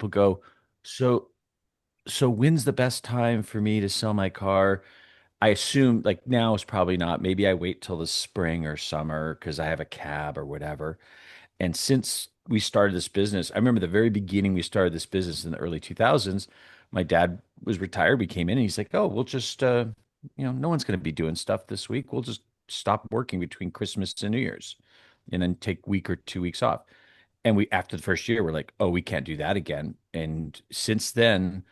people go, so so when's the best time for me to sell my car? I assume like now is probably not. Maybe I wait till the spring or summer because I have a cab or whatever. And since we started this business, I remember the very beginning we started this business in the early 2000s. My dad was retired. We came in and he's like, "Oh, we'll just no one's going to be doing stuff this week. We'll just stop working between Christmas and New Year's and then take a week or 2 weeks off." And we after the first year, we're like, "Oh, we can't do that again." And since then,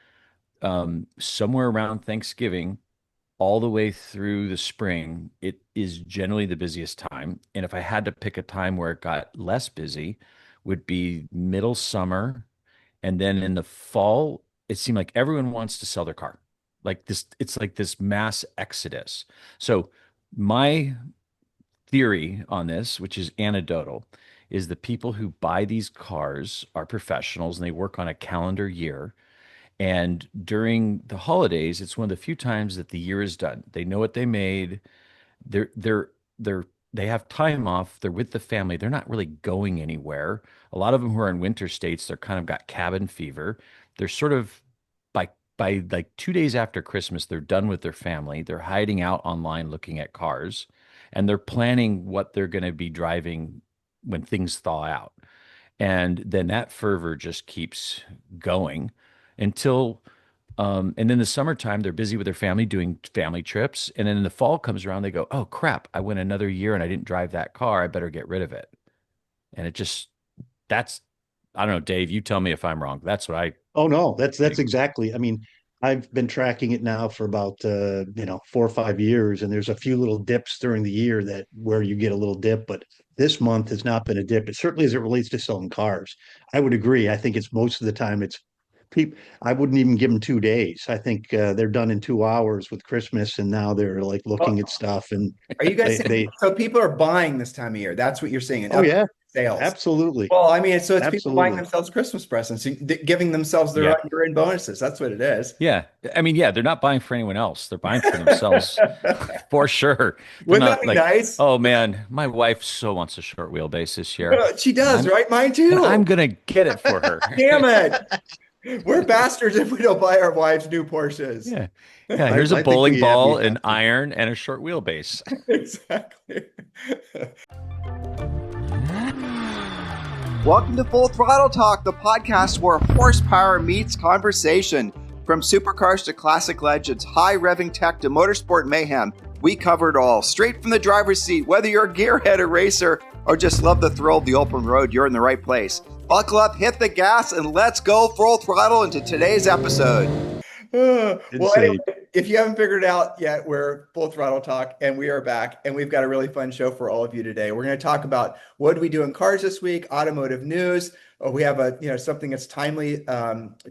somewhere around Thanksgiving, all the way through the spring, it is generally the busiest time. And if I had to pick a time where it got less busy, would be middle summer. And then in the fall, it seemed like everyone wants to sell their car. Like this, it's like this mass exodus. So my theory on this, which is anecdotal, is the people who buy these cars are professionals and they work on a calendar year. And during the holidays, it's one of the few times that the year is done. They know what they made. They're they have time off. They're with the family. They're not really going anywhere. A lot of them who are in winter states, they're kind of got cabin fever. They're sort of by like 2 days after Christmas, they're done with their family. They're hiding out online looking at cars, and they're planning what they're going to be driving when things thaw out. And then that fervor just keeps going until and then the summertime they're busy with their family doing family trips, and then in the fall comes around they go, oh crap, I went another year and I didn't drive that car, I better get rid of it. And it just that's I don't know, Dave, you tell me if I'm wrong. That's what I Oh no, that's think. exactly. I mean, I've been tracking it now for about 4 or 5 years, and there's a few little dips during the year that where you get a little dip, but this month has not been a dip. It certainly as it relates to selling cars. I would agree. I think it's most of the time it's people. I wouldn't even give them 2 days. I think they're done in 2 hours with Christmas, and now they're like looking at Oh, stuff, and are you guys saying they so people are buying this time of year? That's what you're saying, an oh uptick yeah, in sales. absolutely, Well, I mean, so it's people buying absolutely. themselves Christmas presents, giving themselves their Yeah. year-end bonuses. That's what it is. Yeah. I mean, yeah, they're not buying for anyone else. They're buying for themselves for sure. They're Wouldn't that not be like, nice? oh man, my wife so wants a short wheelbase this year. She And does, I'm right? Mine and I'm too. gonna get it for her. Damn it. We're bastards if we don't buy our wives new Porsches. Yeah. Yeah. I, Here's a I think bowling we have ball, you an have to. iron, and a short wheelbase. Exactly. Welcome to Full Throttle Talk, the podcast where horsepower meets conversation. From supercars to classic legends, high revving tech to motorsport mayhem, we cover it all. Straight from the driver's seat, whether you're a gearhead or racer or just love the thrill of the open road, you're in the right place. Buckle up, hit the gas, and let's go full throttle into today's episode. Well, anyway, Insane. if you haven't figured it out yet, we're Full Throttle Talk, and we are back, and we've got a really fun show for all of you today. We're going to talk about what do we do in cars this week, automotive news. We have something that's timely,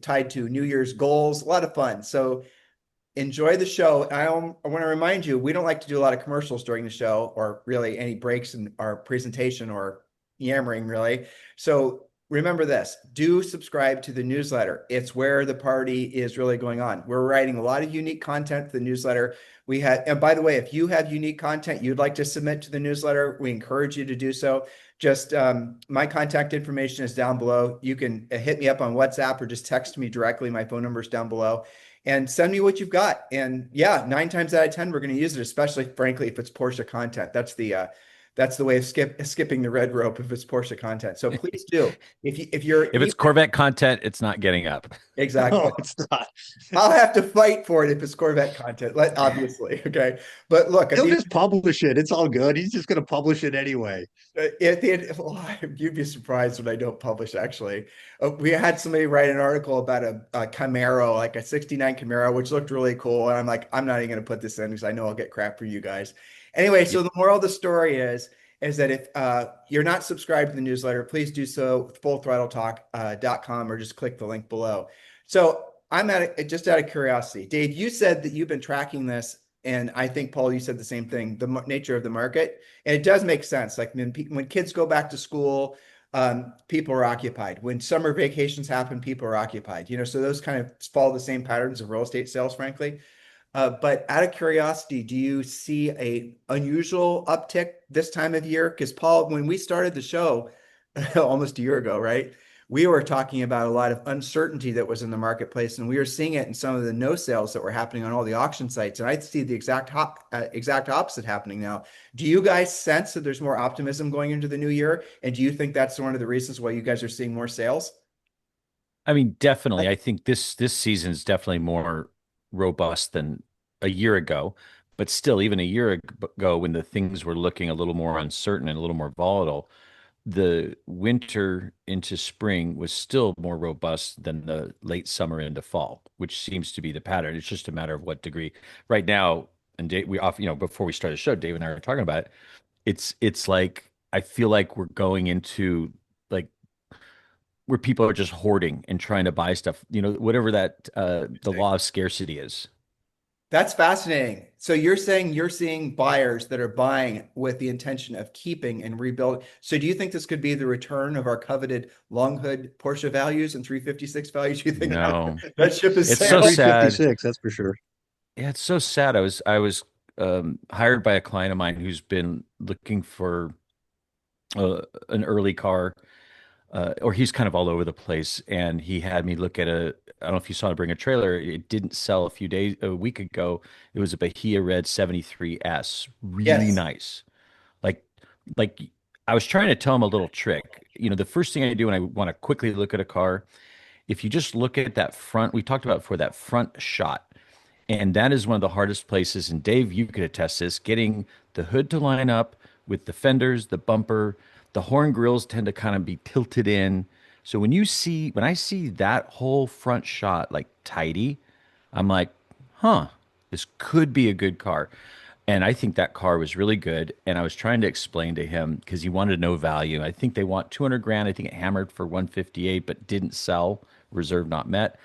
tied to New Year's goals. A lot of fun. So enjoy the show. I want to remind you, we don't like to do a lot of commercials during the show, or really any breaks in our presentation or yammering, really. So remember this, do subscribe to the newsletter. It's where the party is really going on. We're writing a lot of unique content for the newsletter. And by the way, if you have unique content you'd like to submit to the newsletter, we encourage you to do so. Just my contact information is down below. You can hit me up on WhatsApp or just text me directly. My phone number is down below, and send me what you've got. And yeah, 9 times out of 10, we're going to use it, especially frankly, if it's Porsche content. That's the way of skipping the red rope if it's Porsche content. So please do. If you're If it's Corvette content, it's not getting up. exactly, No, it's not. I'll have to fight for it if it's Corvette content, obviously. Okay. But look, at He'll the just publish it. It's all good. He's just going to publish it anyway. well, you'd be surprised when I don't publish, actually. We had somebody write an article about a Camaro, like a 69 Camaro, which looked really cool. And I'm like, I'm not even going to put this in because I know I'll get crap for you guys. Anyway, Yeah. so the moral of the story is that if you're not subscribed to the newsletter, please do so, fullthrottletalk.com, or just click the link below. So I'm just out of curiosity. Dave, you said that you've been tracking this, and I think, Paul, you said the same thing, the nature of the market. And it does make sense. Like when kids go back to school, people are occupied. When summer vacations happen, people are occupied. So those kind of follow the same patterns of real estate sales, frankly. But out of curiosity, do you see a unusual uptick this time of year? Because Paul, when we started the show almost a year ago, right? we were talking about a lot of uncertainty that was in the marketplace, and we were seeing it in some of the no sales that were happening on all the auction sites. And I see the exact opposite happening now. Do you guys sense that there's more optimism going into the new year? And do you think that's one of the reasons why you guys are seeing more sales? I mean, definitely. I think this season is definitely more robust than a year ago, but still, even a year ago, when the things were looking a little more uncertain and a little more volatile, the winter into spring was still more robust than the late summer into fall, which seems to be the pattern. It's just a matter of what degree. Right now, and Dave, we off, before we started the show, Dave and I were talking about it. It's like I feel like we're going into like where people are just hoarding and trying to buy stuff, whatever that the law of scarcity is. That's fascinating. So you're saying you're seeing buyers that are buying with the intention of keeping and rebuilding. So do you think this could be the return of our coveted long hood Porsche values and 356 values? You think No, that ship is it's so sailing? sad. 356, that's for sure. Yeah, it's so sad. I was hired by a client of mine who's been looking for an early car, or he's kind of all over the place, and he had me look at I don't know if you saw it, bring a trailer. It didn't sell a week ago. It was a Bahia Red 73S, really Yes. nice. Like like I was trying to tell him a little trick. The first thing I do when I want to quickly look at a car, if you just look at that front, we talked about before, that front shot. And that is one of the hardest places. And Dave, you could attest this, getting the hood to line up with the fenders, the bumper, the horn grills tend to kind of be tilted in. So when I see that whole front shot like tidy, I'm like, huh, this could be a good car. And I think that car was really good. And I was trying to explain to him because he wanted no value. I think they want 200 grand. I think it hammered for 158, but didn't sell. Reserve not met.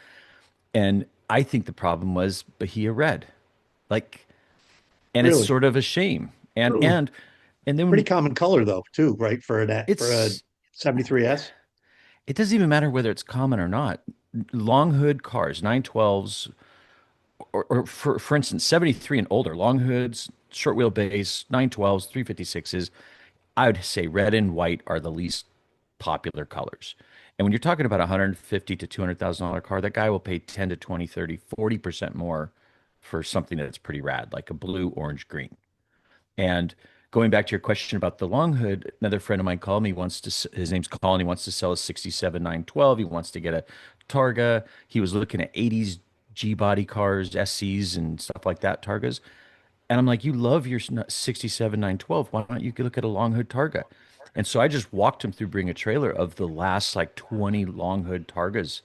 And I think the problem was Bahia Red. Like, and it's Really? sort of a shame. And Really? and Pretty then common color though, too, right? For a it's 73S. it doesn't even matter whether it's common or not. Long hood cars, 912s, or for instance, 73 and older, long hoods, short wheelbase, 912s, 356s, I would say red and white are the least popular colors. And when you're talking about a 150 to $200,000 car, that guy will pay 10 to 20, 30, 40% more for something that's pretty rad, like a blue, orange, green. And going back to your question about the long hood, another friend of mine called me, his name's Colin. He wants to sell a 67 912. He wants to get a Targa. He was looking at 80s G body cars, SCs, and stuff like that, Targas. And I'm like, you love your 67 912. Why don't you look at a long hood Targa? And so I just walked him through bring a trailer of the last like 20 long hood Targas,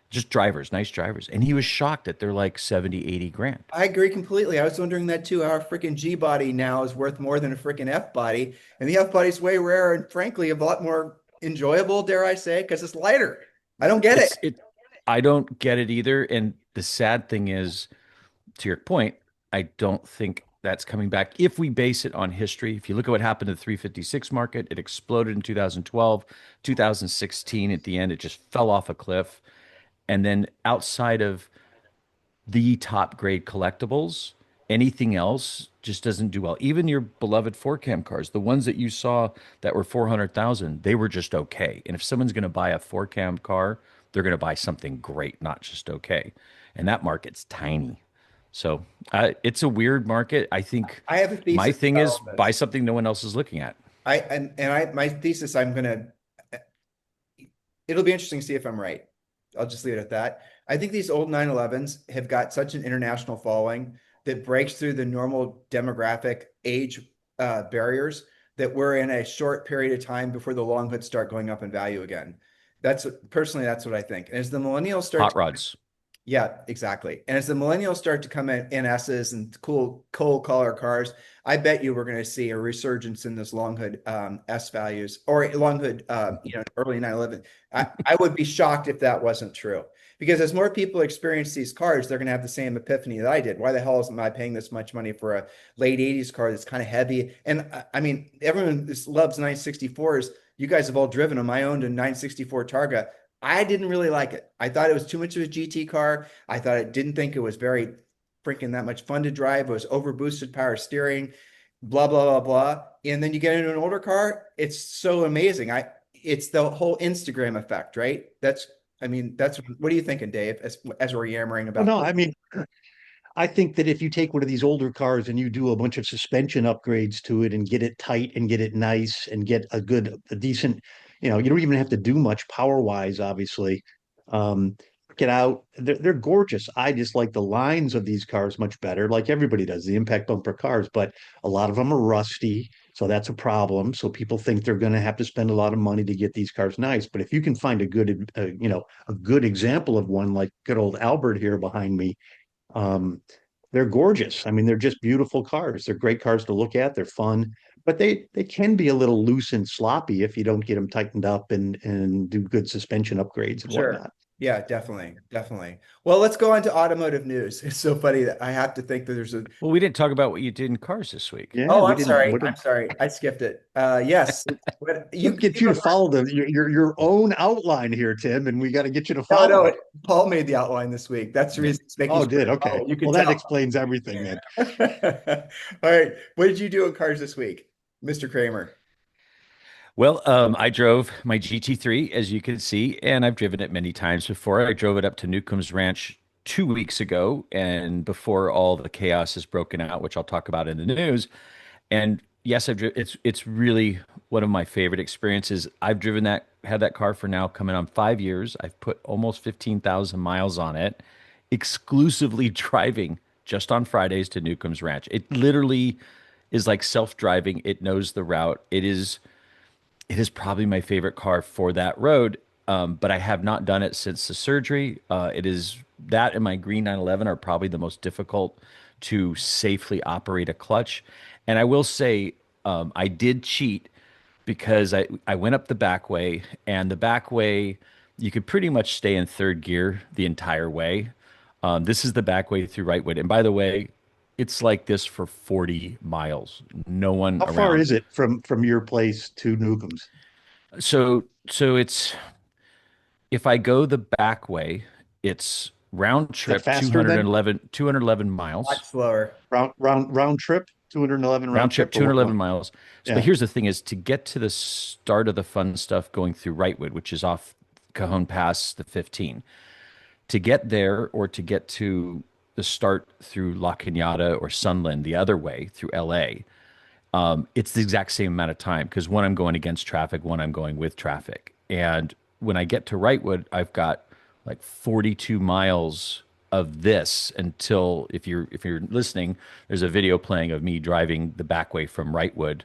just drivers, nice drivers. And he was shocked that they're like 70, 80 grand. I agree completely. I was wondering that too. Our freaking G body now is worth more than a freaking F body, and the F body's way rare and frankly a lot more enjoyable, dare I say, because it's lighter. I don't get it. I don't get it either. And the sad thing is, to your point, I don't think that's coming back. If we base it on history, if you look at what happened to the 356 market, it exploded in 2012, 2016. At the end, it just fell off a cliff. And then outside of the top grade collectibles, anything else just doesn't do well. Even your beloved four cam cars, the ones that you saw that were 400,000, they were just okay. And if someone's going to buy a four cam car, they're going to buy something great, not just okay. And that market's tiny. So it's a weird market. I think I have a my thesis thing about is all buy this. something no one else is looking at. My thesis, it'll be interesting to see if I'm right. I'll just leave it at that. I think these old 911s have got such an international following that breaks through the normal demographic age barriers that we're in a short period of time before the long hoods start going up in value again. That's what I think. And as the millennials start Hot to rods. yeah, exactly. And as the millennials start to come in S's and cool color cars, I bet you we're going to see a resurgence in this long hood S values or long hood, early 911. I would be shocked if that wasn't true. Because as more people experience these cars, they're going to have the same epiphany that I did. Why the hell am I paying this much money for a late 80s car that's kind of heavy? And I mean, everyone just loves 964s. You guys have all driven them. I owned a 964 Targa. I didn't really like it. I thought it was too much of a GT car. I thought it didn't think it was very freaking that much fun to drive. It was over boosted power steering, blah, blah, blah, blah. And then you get into an older car. It's so amazing. it's the whole Instagram effect, right? I mean, that's what are you thinking, Dave, as we're yammering Well, about? no, I mean, I think that if you take one of these older cars and you do a bunch of suspension upgrades to it and get it tight and get it nice and get a decent, you don't even have to do much power wise, obviously. Get out. They're gorgeous. I just like the lines of these cars much better, like everybody does, the impact bumper cars, but a lot of them are rusty. So that's a problem. So people think they're going to have to spend a lot of money to get these cars nice. But if you can find a good example of one like good old Albert here behind me, um, they're gorgeous. I mean, they're just beautiful cars. They're great cars to look at. They're fun, but they can be a little loose and sloppy if you don't get them tightened up and do good suspension upgrades and Sure. whatnot. Yeah, definitely. Definitely. Well, let's go on to automotive news. It's so funny that I have to think that there's a Well, we didn't talk about what you did in cars this week. Yeah, Oh, we I'm didn't. sorry. What I'm sorry. I skipped it. Yes. What Let's get you to follow your own outline here, Tim, and we got to get you to No, follow no, it. Paul made the outline this week. That's the Yeah. reason it's making Oh, sure. did okay. Oh, you Well, can that tell. explains everything then. All right. What did you do in cars this week, Mr. Kramer? Well, I drove my GT3, as you can see, and I've driven it many times before. I drove it up to Newcombs Ranch 2 weeks ago, and before all the chaos has broken out, which I'll talk about in the news. And yes, it's really one of my favorite experiences. I've had that car for now coming on 5 years. I've put almost 15,000 miles on it, exclusively driving just on Fridays to Newcombs Ranch. It literally is like self-driving. It knows the route. It is probably my favorite car for that road, but I have not done it since the surgery. It is that and my green 911 are probably the most difficult to safely operate a clutch. And I will say, I did cheat because I went up the back way, and the back way, you could pretty much stay in third gear the entire way. This is the back way through Wrightwood. And by the way, it's like this for 40 miles. No one How far around. is it from your place to Newcombs? So it's if I go the back way, it's round Is that trip faster then? 211 Much miles. slower. Round trip, 211 Round round trip trip, or 211 miles. But yeah. here's the thing is to get to the start of the fun stuff going through Wrightwood, which is off Cajon Pass, the 15. To get there or to get to the start through La Cañada or Sunland the other way through LA, it's the exact same amount of time because one I'm going against traffic, one I'm going with traffic. And when I get to Wrightwood, I've got like 42 miles of this until if you're listening, there's a video playing of me driving the back way from Wrightwood,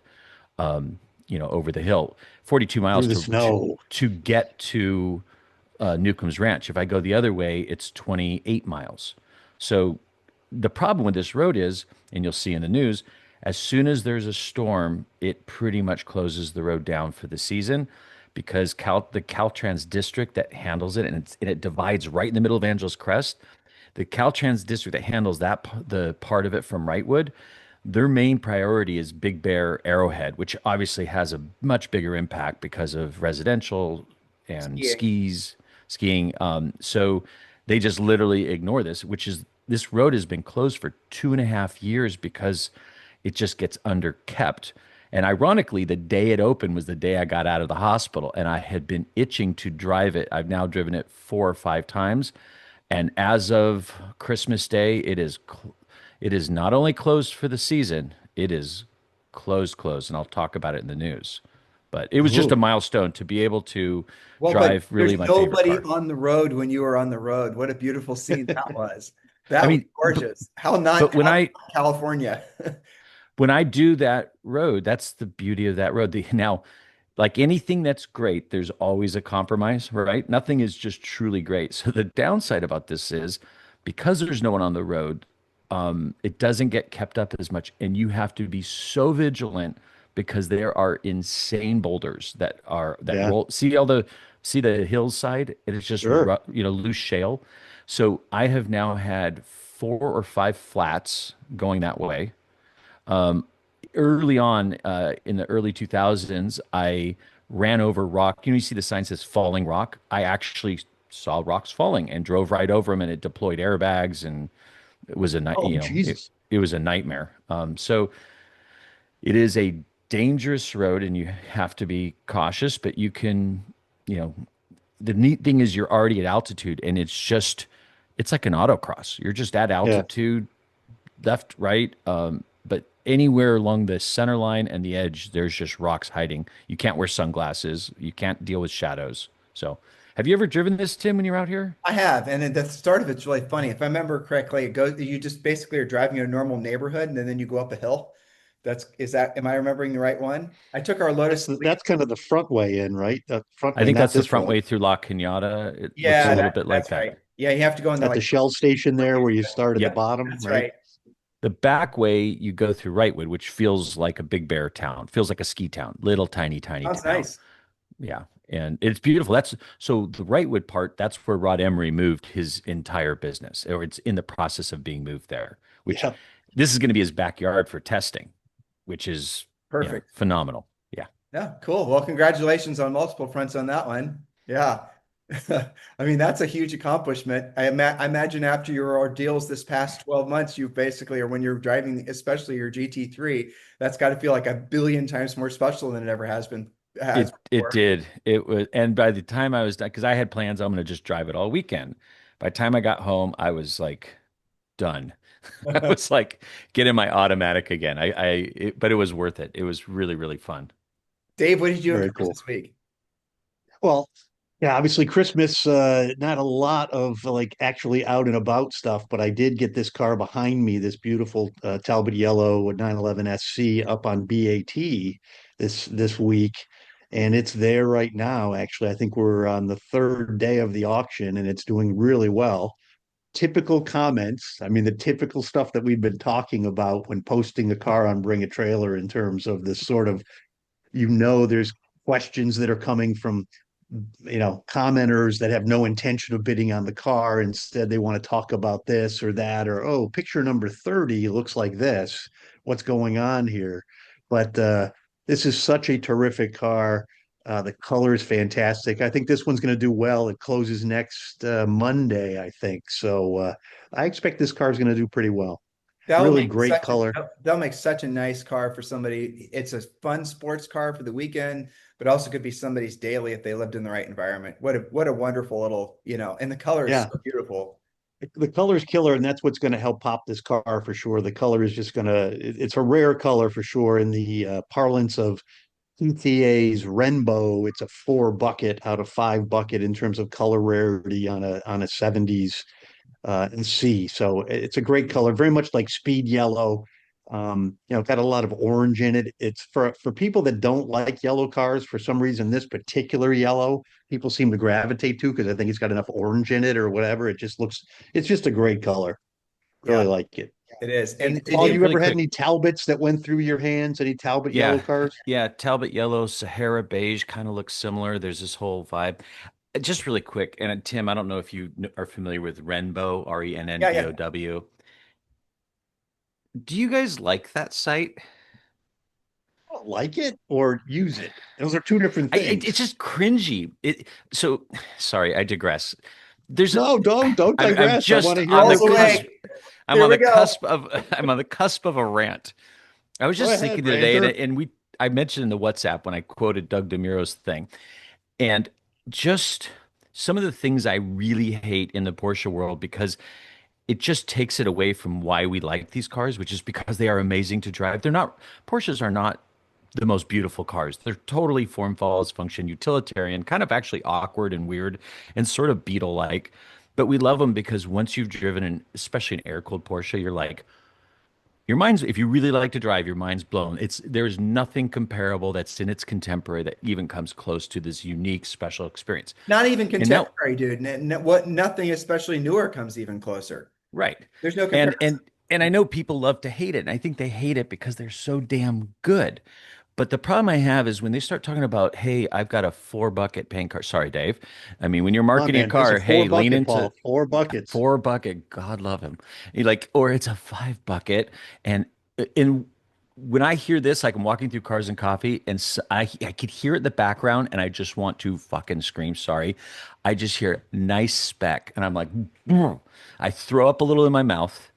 over the hill. 42 miles Through the snow. to get to Newcombs Ranch. If I go the other way, it's 28 miles. So the problem with this road is, and you'll see in the news, as soon as there's a storm, it pretty much closes the road down for the season because the Caltrans district that handles it, and it divides right in the middle of Angeles Crest. The Caltrans district that handles the part of it from Wrightwood, their main priority is Big Bear Arrowhead, which obviously has a much bigger impact because of residential and Skiing. skiing. So they just literally ignore this road has been closed for 2.5 years because it just gets underkept. And ironically, the day it opened was the day I got out of the hospital, and I had been itching to drive it. I've now driven it 4 or 5 times, and as of Christmas Day, it is not only closed for the season, it is closed, and I'll talk about it in the news. But it was just a Ooh. milestone to be able to Well, but drive there's really my favorite nobody car. on the road when you were on the road. What a beautiful scene that was. I That was mean, gorgeous. but when How I not California? when I do that road, that's the beauty of that road. Now, like anything that's great, there's always a compromise, right? Nothing is just truly great. So the downside about this is because there's no one on the road, it doesn't get kept up as much, and you have to be so vigilant because there are insane boulders that Yeah, roll. See the hillside? It is just sure. loose shale. So I have now had 4 or 5 flats going that way. Early on in the early 2000s, I ran over rock. You see the sign says falling rock. I actually saw rocks falling and drove right over them, and it deployed airbags, and it was a night. Oh, Jesus. It was a nightmare. So it is a dangerous road and you have to be cautious, but you can, you know, the neat thing is you're already at altitude and it's like an autocross. You're just at Yeah. altitude, left, right. But anywhere along the center line and the edge, there's just rocks hiding. You can't wear sunglasses. You can't deal with shadows. So, have you ever driven this, Tim, when you're out here? I have, and at the start of it's really funny. If I remember correctly, it goes. You just basically are driving in a normal neighborhood, and then you go up a hill. Am I remembering the right one? I took our Lotus Elise. That's kind of the front way in, right? The front I way, think not that's the this front way. way through La Cañada. It looks a Yeah, little bit like that's that. right. Yeah, you have to go in the At the like. Shell station there where you start at the Yeah. bottom, That's right? right. The back way, you go through Wrightwood, which feels like a big bear town, feels like a ski town, little tiny, tiny Sounds town. nice. Yeah. And it's beautiful. That's so the Wrightwood part, that's where Rod Emery moved his entire business, or it's in the process of being moved there, which Yeah. this is going to be his backyard for testing, which is, Perfect. phenomenal. Yeah. Yeah, cool. Well, congratulations on multiple fronts on that one. Yeah. I mean, that's a huge accomplishment. I imagine after your ordeals this past 12 months, you basically, or when you're driving, especially your GT3, that's got to feel like a billion times more special than it ever has It before. did. It was, and by the time I was done, because I had plans, I'm going to just drive it all weekend. By the time I got home, I was like done. I was like getting my automatic again. But it was worth it. It was really, really fun. Dave, what did you do in Very cars cool. this week? Well, yeah, obviously Christmas, not a lot of like actually out and about stuff, but I did get this car behind me, this beautiful Talbot Yellow 911 SC up on BAT this week. And it's there right now. Actually, I think we're on the third day of the auction and it's doing really well. Typical comments. I mean, the typical stuff that we've been talking about when posting the car on Bring a Trailer in terms of this sort of, there's questions that are coming from commenters that have no intention of bidding on the car. Instead, they want to talk about this or that, or, oh, picture number 30 looks like this. What's going on here? But this is such a terrific car. The color is fantastic. I think this one's going to do well. It closes next Monday, I think. So I expect this car is going to do pretty well. That'll Really make great such a color. that'll make such a nice car for somebody. It's a fun sports car for the weekend, but also could be somebody's daily if they lived in the right environment. What a wonderful little, and the color is Yeah, so beautiful. the color's killer, and that's what's going to help pop this car for sure. The color is just going to, it's a rare color for sure. In the parlance of PTA's Rainbow, it's a 4 bucket out of 5 bucket in terms of color rarity on a 70s and C. So it's a great color, very much like Speed Yellow. Got a lot of orange in it. It's for people that don't like yellow cars for some reason. This particular yellow, people seem to gravitate to because I think it's got enough orange in it or whatever. It's just a great color. Really Yeah, like it. it is. Hey, And Paul, Dave, you really ever had quick. any Talbots that went through your hands? Any Talbot yellow Yeah. cars? Yeah. Talbot Yellow, Sahara Beige kind of looks similar. There's this whole vibe. Just really quick. And Tim, I don't know if you are familiar with Renbow, yeah, yeah. Rennbow. Do you guys like that site? I don't like it or use it. Those are two different It's things. just cringy. So sorry, I digress. There's No, don't I'm digress. I just want to hear on the All's more cusp. reason. away. I'm Here on we the go. cusp of I'm on the cusp of a rant. I was Go just ahead, thinking the other day, Ranter. and I mentioned in the WhatsApp when I quoted Doug DeMuro's thing, and just some of the things I really hate in the Porsche world because it just takes it away from why we like these cars, which is because they are amazing to drive. Porsches are not the most beautiful cars. They're totally form follows function, utilitarian, kind of actually awkward and weird and sort of Beetle-like. But we love them because once you've driven especially an air-cooled Porsche, you're like, if you really like to drive, your mind's blown. There's nothing comparable that's in its contemporary that even comes close to this unique, special experience. Not even And now, contemporary, dude. Nothing especially newer comes even closer. right. There's no And comparison. and and I know people love to hate it, and I think they hate it because they're so damn good. But the problem I have is when they start talking about, hey, I've got a 4 bucket paint car. Sorry, Dave. I mean, when you're Come on, marketing a man. It's a car, four hey, lean bucket, into Paul. 4 buckets. 4 bucket. God love him. Or it's a 5 bucket. And in when I hear this, like I'm walking through Cars and Coffee, and I could hear it in the background, and I just want to fucking scream. Sorry, I just hear nice spec, and I'm like, I throw up a little in my mouth.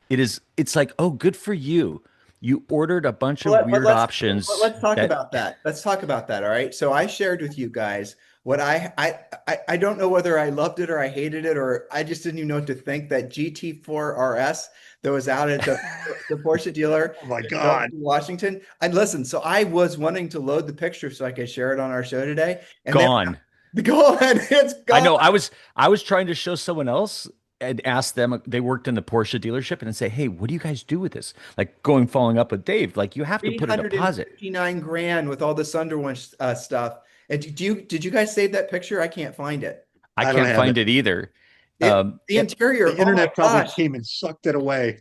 It's like, oh, good for you. You ordered a bunch Well, of but weird let's options talk that about that. Let's talk about that. All right. So I shared with you guys what I don't know whether I loved it or I hated it or I just didn't even know what to think. That GT4 RS that was out at the Porsche dealer Oh my in God. Washington. And listen, so I was wanting to load the picture so I could share it on our show today, and then gone. go ahead, it's I gone. know. I was trying to show someone else and ask them. They worked in the Porsche dealership and say, "Hey, what do you guys do with this?" Like following up with Dave. Like you have to put a deposit. 359 grand with all the Sonderwunsch stuff. And did you guys save that picture? I can't find it. I I don't can't have it. find it either. The It interior, The oh my internet probably gosh. came and sucked it away.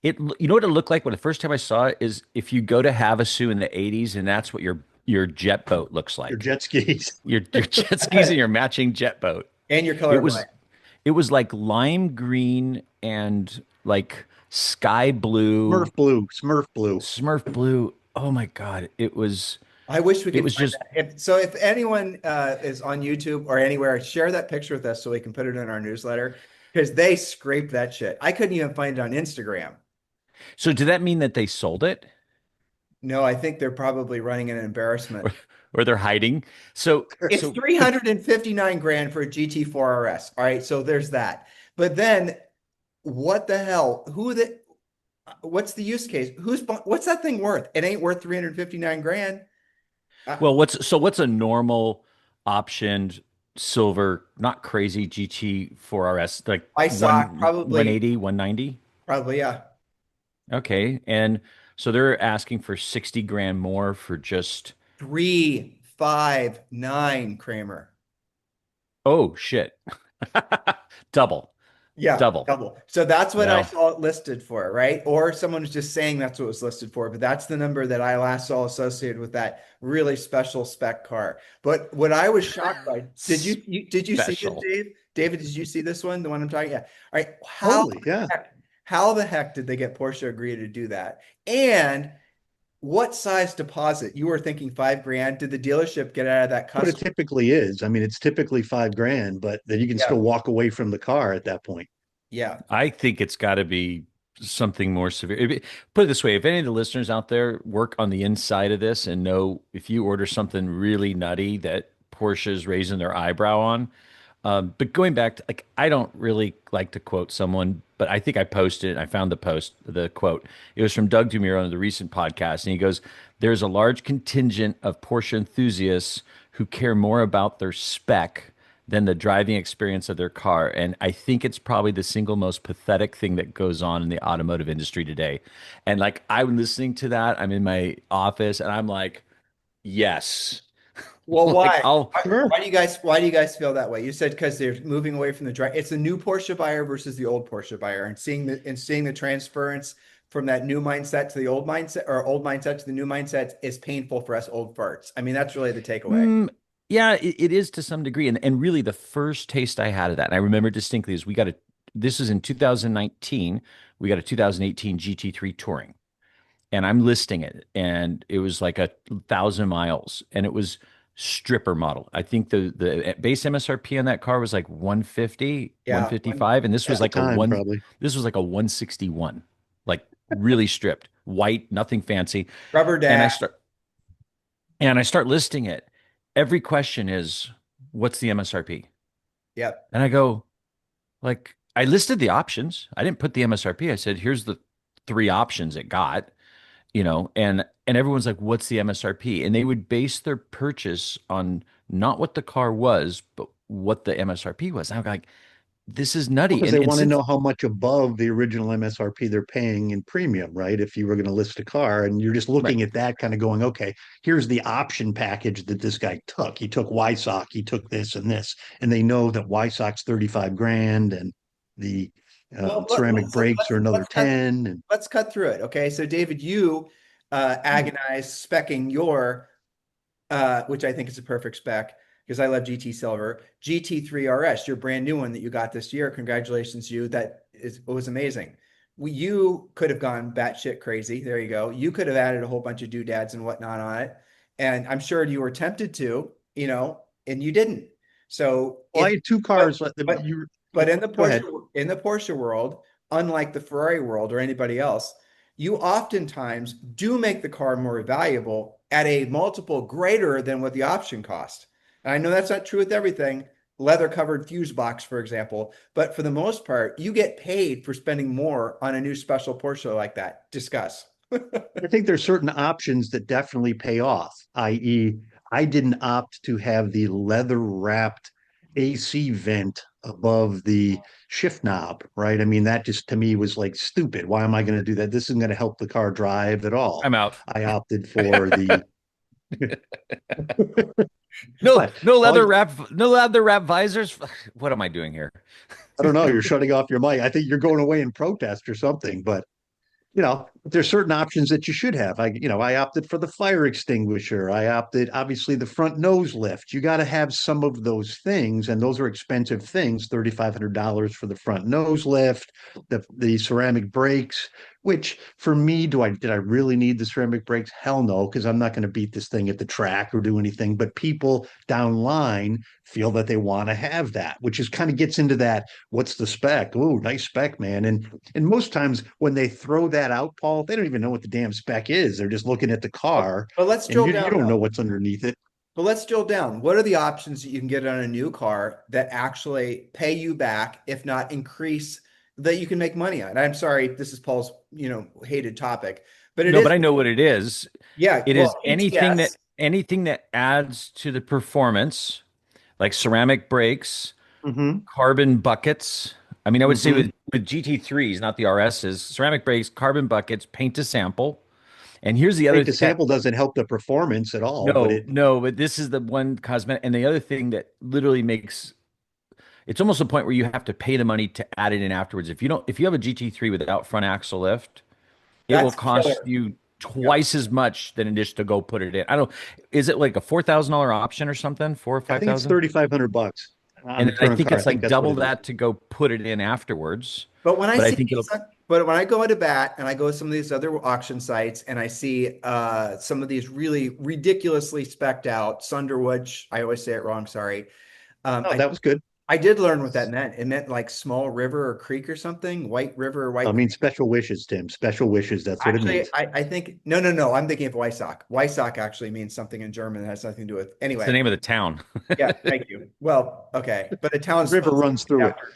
you know what it looked like when the first time I saw it is if you go to Havasu in the '80s, and that's what your jet boat looks Your like. jet skis. Your jet skis and your matching jet boat. And you're It was colorblind. it was like lime green and like sky blue, Smurf blue. Smurf blue. Smurf blue. Oh my God. I wish we It could was find just that. If anyone is on YouTube or anywhere, share that picture with us so we can put it in our newsletter because they scraped that shit. I couldn't even find it on Instagram. so did that mean that they sold it No, I think they're probably running an embarrassment. or, or they're hiding? So It's so 359 grand for a GT4 RS. All right, so there's that. But then what the hell? What's the use case? What's that thing worth? It ain't worth 359 grand. well what's a normal optioned silver, not crazy GT4 RS, like I saw one probably 180, 190? probably yeah. Okay. And so they're asking for 60 grand more for just 359 Kramer. oh shit. Double. Yeah, Double. double. So that's what I Well, saw it listed for, right? Or someone was just saying that's what it was listed for, but that's the number that I last saw associated with that really special spec car. But what I was shocked by, did you see this, special. Dave? David, did you see this one? The one I'm talking? Yeah. All right. Totally. Yeah. How the heck did they get Porsche agree to do that? And what size deposit? You were thinking 5 grand. Did the dealership get out of that What it custom? typically is. I mean, it's typically 5 grand, but then you can Yeah. still walk away from the car at that point. Yeah. I think it's got to be something more severe. Put it this way, if any of the listeners out there work on the inside of this and know if you order something really nutty that Porsche is raising their eyebrow on. But going back to like, I don't really like to quote someone, but I think I posted it. I found the quote. It was from Doug Dumiro on the recent podcast. And he goes, "There's a large contingent of Porsche enthusiasts who care more about their spec than the driving experience of their car." And I think it's probably the single most pathetic thing that goes on in the automotive industry today. And like, I'm listening to that. I'm in my office and I'm like, yes. Well, Like, why? I'll, Sure. Why do you guys feel that way? You said because they're moving away from the drive. It's the new Porsche buyer versus the old Porsche buyer, and seeing the transference from that new mindset to the old mindset or old mindset to the new mindset is painful for us old farts. I mean, that's really the takeaway. Mm, yeah, it is to some degree. And really the first taste I had of that, and I remember distinctly, is this was in 2019. We got a 2018 GT3 Touring. And I'm listing it. And it was like 1,000 miles. And it was stripper model. I think the base MSRP on that car was like 150, Yeah, 155. And At the time, probably. this was like a 161, like really stripped, white, nothing fancy. rubber And dash. I start listing it. Every question is, what's the MSRP? Yep. And I go, like, I listed the options. I didn't put the MSRP. I said, here's the three options it got, and everyone's like, what's the MSRP? And they would base their purchase on not what the car was, but what the MSRP was. And I'm like, this is nutty. Because And they and want to since know how much above the original MSRP they're paying in premium, right? If you were going to list a car and you're just right, looking at that, kind of going, okay, here's the option package that this guy took. He took YSOC, he took this and this, and they know that YSOC's 35 grand and the Well, ceramic brakes are another 10. And let's cut through it. Okay. So David, you agonized specking your which I think is a perfect spec because I love GT Silver, GT3 RS, your brand new one that you got this year. Congratulations, you. It was amazing. You could have gone batshit crazy. There you go. You could have added a whole bunch of doodads and whatnot on it. And I'm sure you were tempted to, and you didn't. So well, I had two cars. but You but go ahead. In the Porsche world, unlike the Ferrari world or anybody else, you oftentimes do make the car more valuable at a multiple greater than what the option cost. And I know that's not true with everything, leather covered fuse box, for example, but for the most part, you get paid for spending more on a new special Porsche like that. Discuss. I think there's certain options that definitely pay off, i.e., I didn't opt to have the leather wrapped AC vent above the shift knob, right? I mean, that just to me was like stupid. Why am I going to do that? This isn't going to help the car drive at all. I'm out. I opted for the No, but no leather wrap visors. What am I doing here? I don't know. You're shutting off your mic. I think you're going away in protest or something, but there's certain options that you should have. I opted for the fire extinguisher. I opted, obviously, the front nose lift. You got to have some of those things, and those are expensive things. $3,500 for the front nose lift, the ceramic brakes. Which for me, did I really need the ceramic brakes? Hell no, because I'm not going to beat this thing at the track or do anything. But people downline feel that they want to have that, which is kind of gets into that. What's the spec? Ooh, nice spec, man. And most times when they throw that out, Paul, they don't even know what the damn spec is. They're just looking at the car, But let's and drill you down don't know though. what's underneath it. But let's drill down. What are the options that you can get on a new car that actually pay you back, if not increase, that you can make money on? I'm sorry, this is Paul's, hated topic, but it No, is. but I know what it is. Yeah. It is Well, ATS. anything that adds to the performance, like ceramic brakes, Mm-hmm. carbon buckets. I mean, I would say Mm-hmm. with GT3s, not the RSs, ceramic brakes, carbon buckets, paint to sample. And here's the other Paint the thing that sample doesn't help the performance at all, but no, it no, but this is the one cosmetic. And the other thing that literally makes it's almost a point where you have to pay the money to add it in afterwards. If you have a GT3 without front axle lift, it will That's cost killer. you Yep. twice as much than it is to go put it in. I don't, is it like a $4,000 option or something? Four or I five think it's thousand? $3,500 on And the I current think car. I it's think like that's what double it is. that to go put it in afterwards. But when I But I see think it'll, but when I go into bat and I go to some of these other auction sites and I see some of these really ridiculously specced out Sonderwunsch, I always say it wrong, sorry. Um, Oh, I that was good. I did learn what that meant. It meant like small river or creek or something, white river or I white mean, creek. special wishes, Tim. Special wishes. That's what it Actually, means. I think no. I'm thinking of Weissach. Weissach actually means something in German that has nothing to do with it's the anyway. name of the town. Yeah, thank you. Well, okay, but the The town's river supposed to runs be through it. after.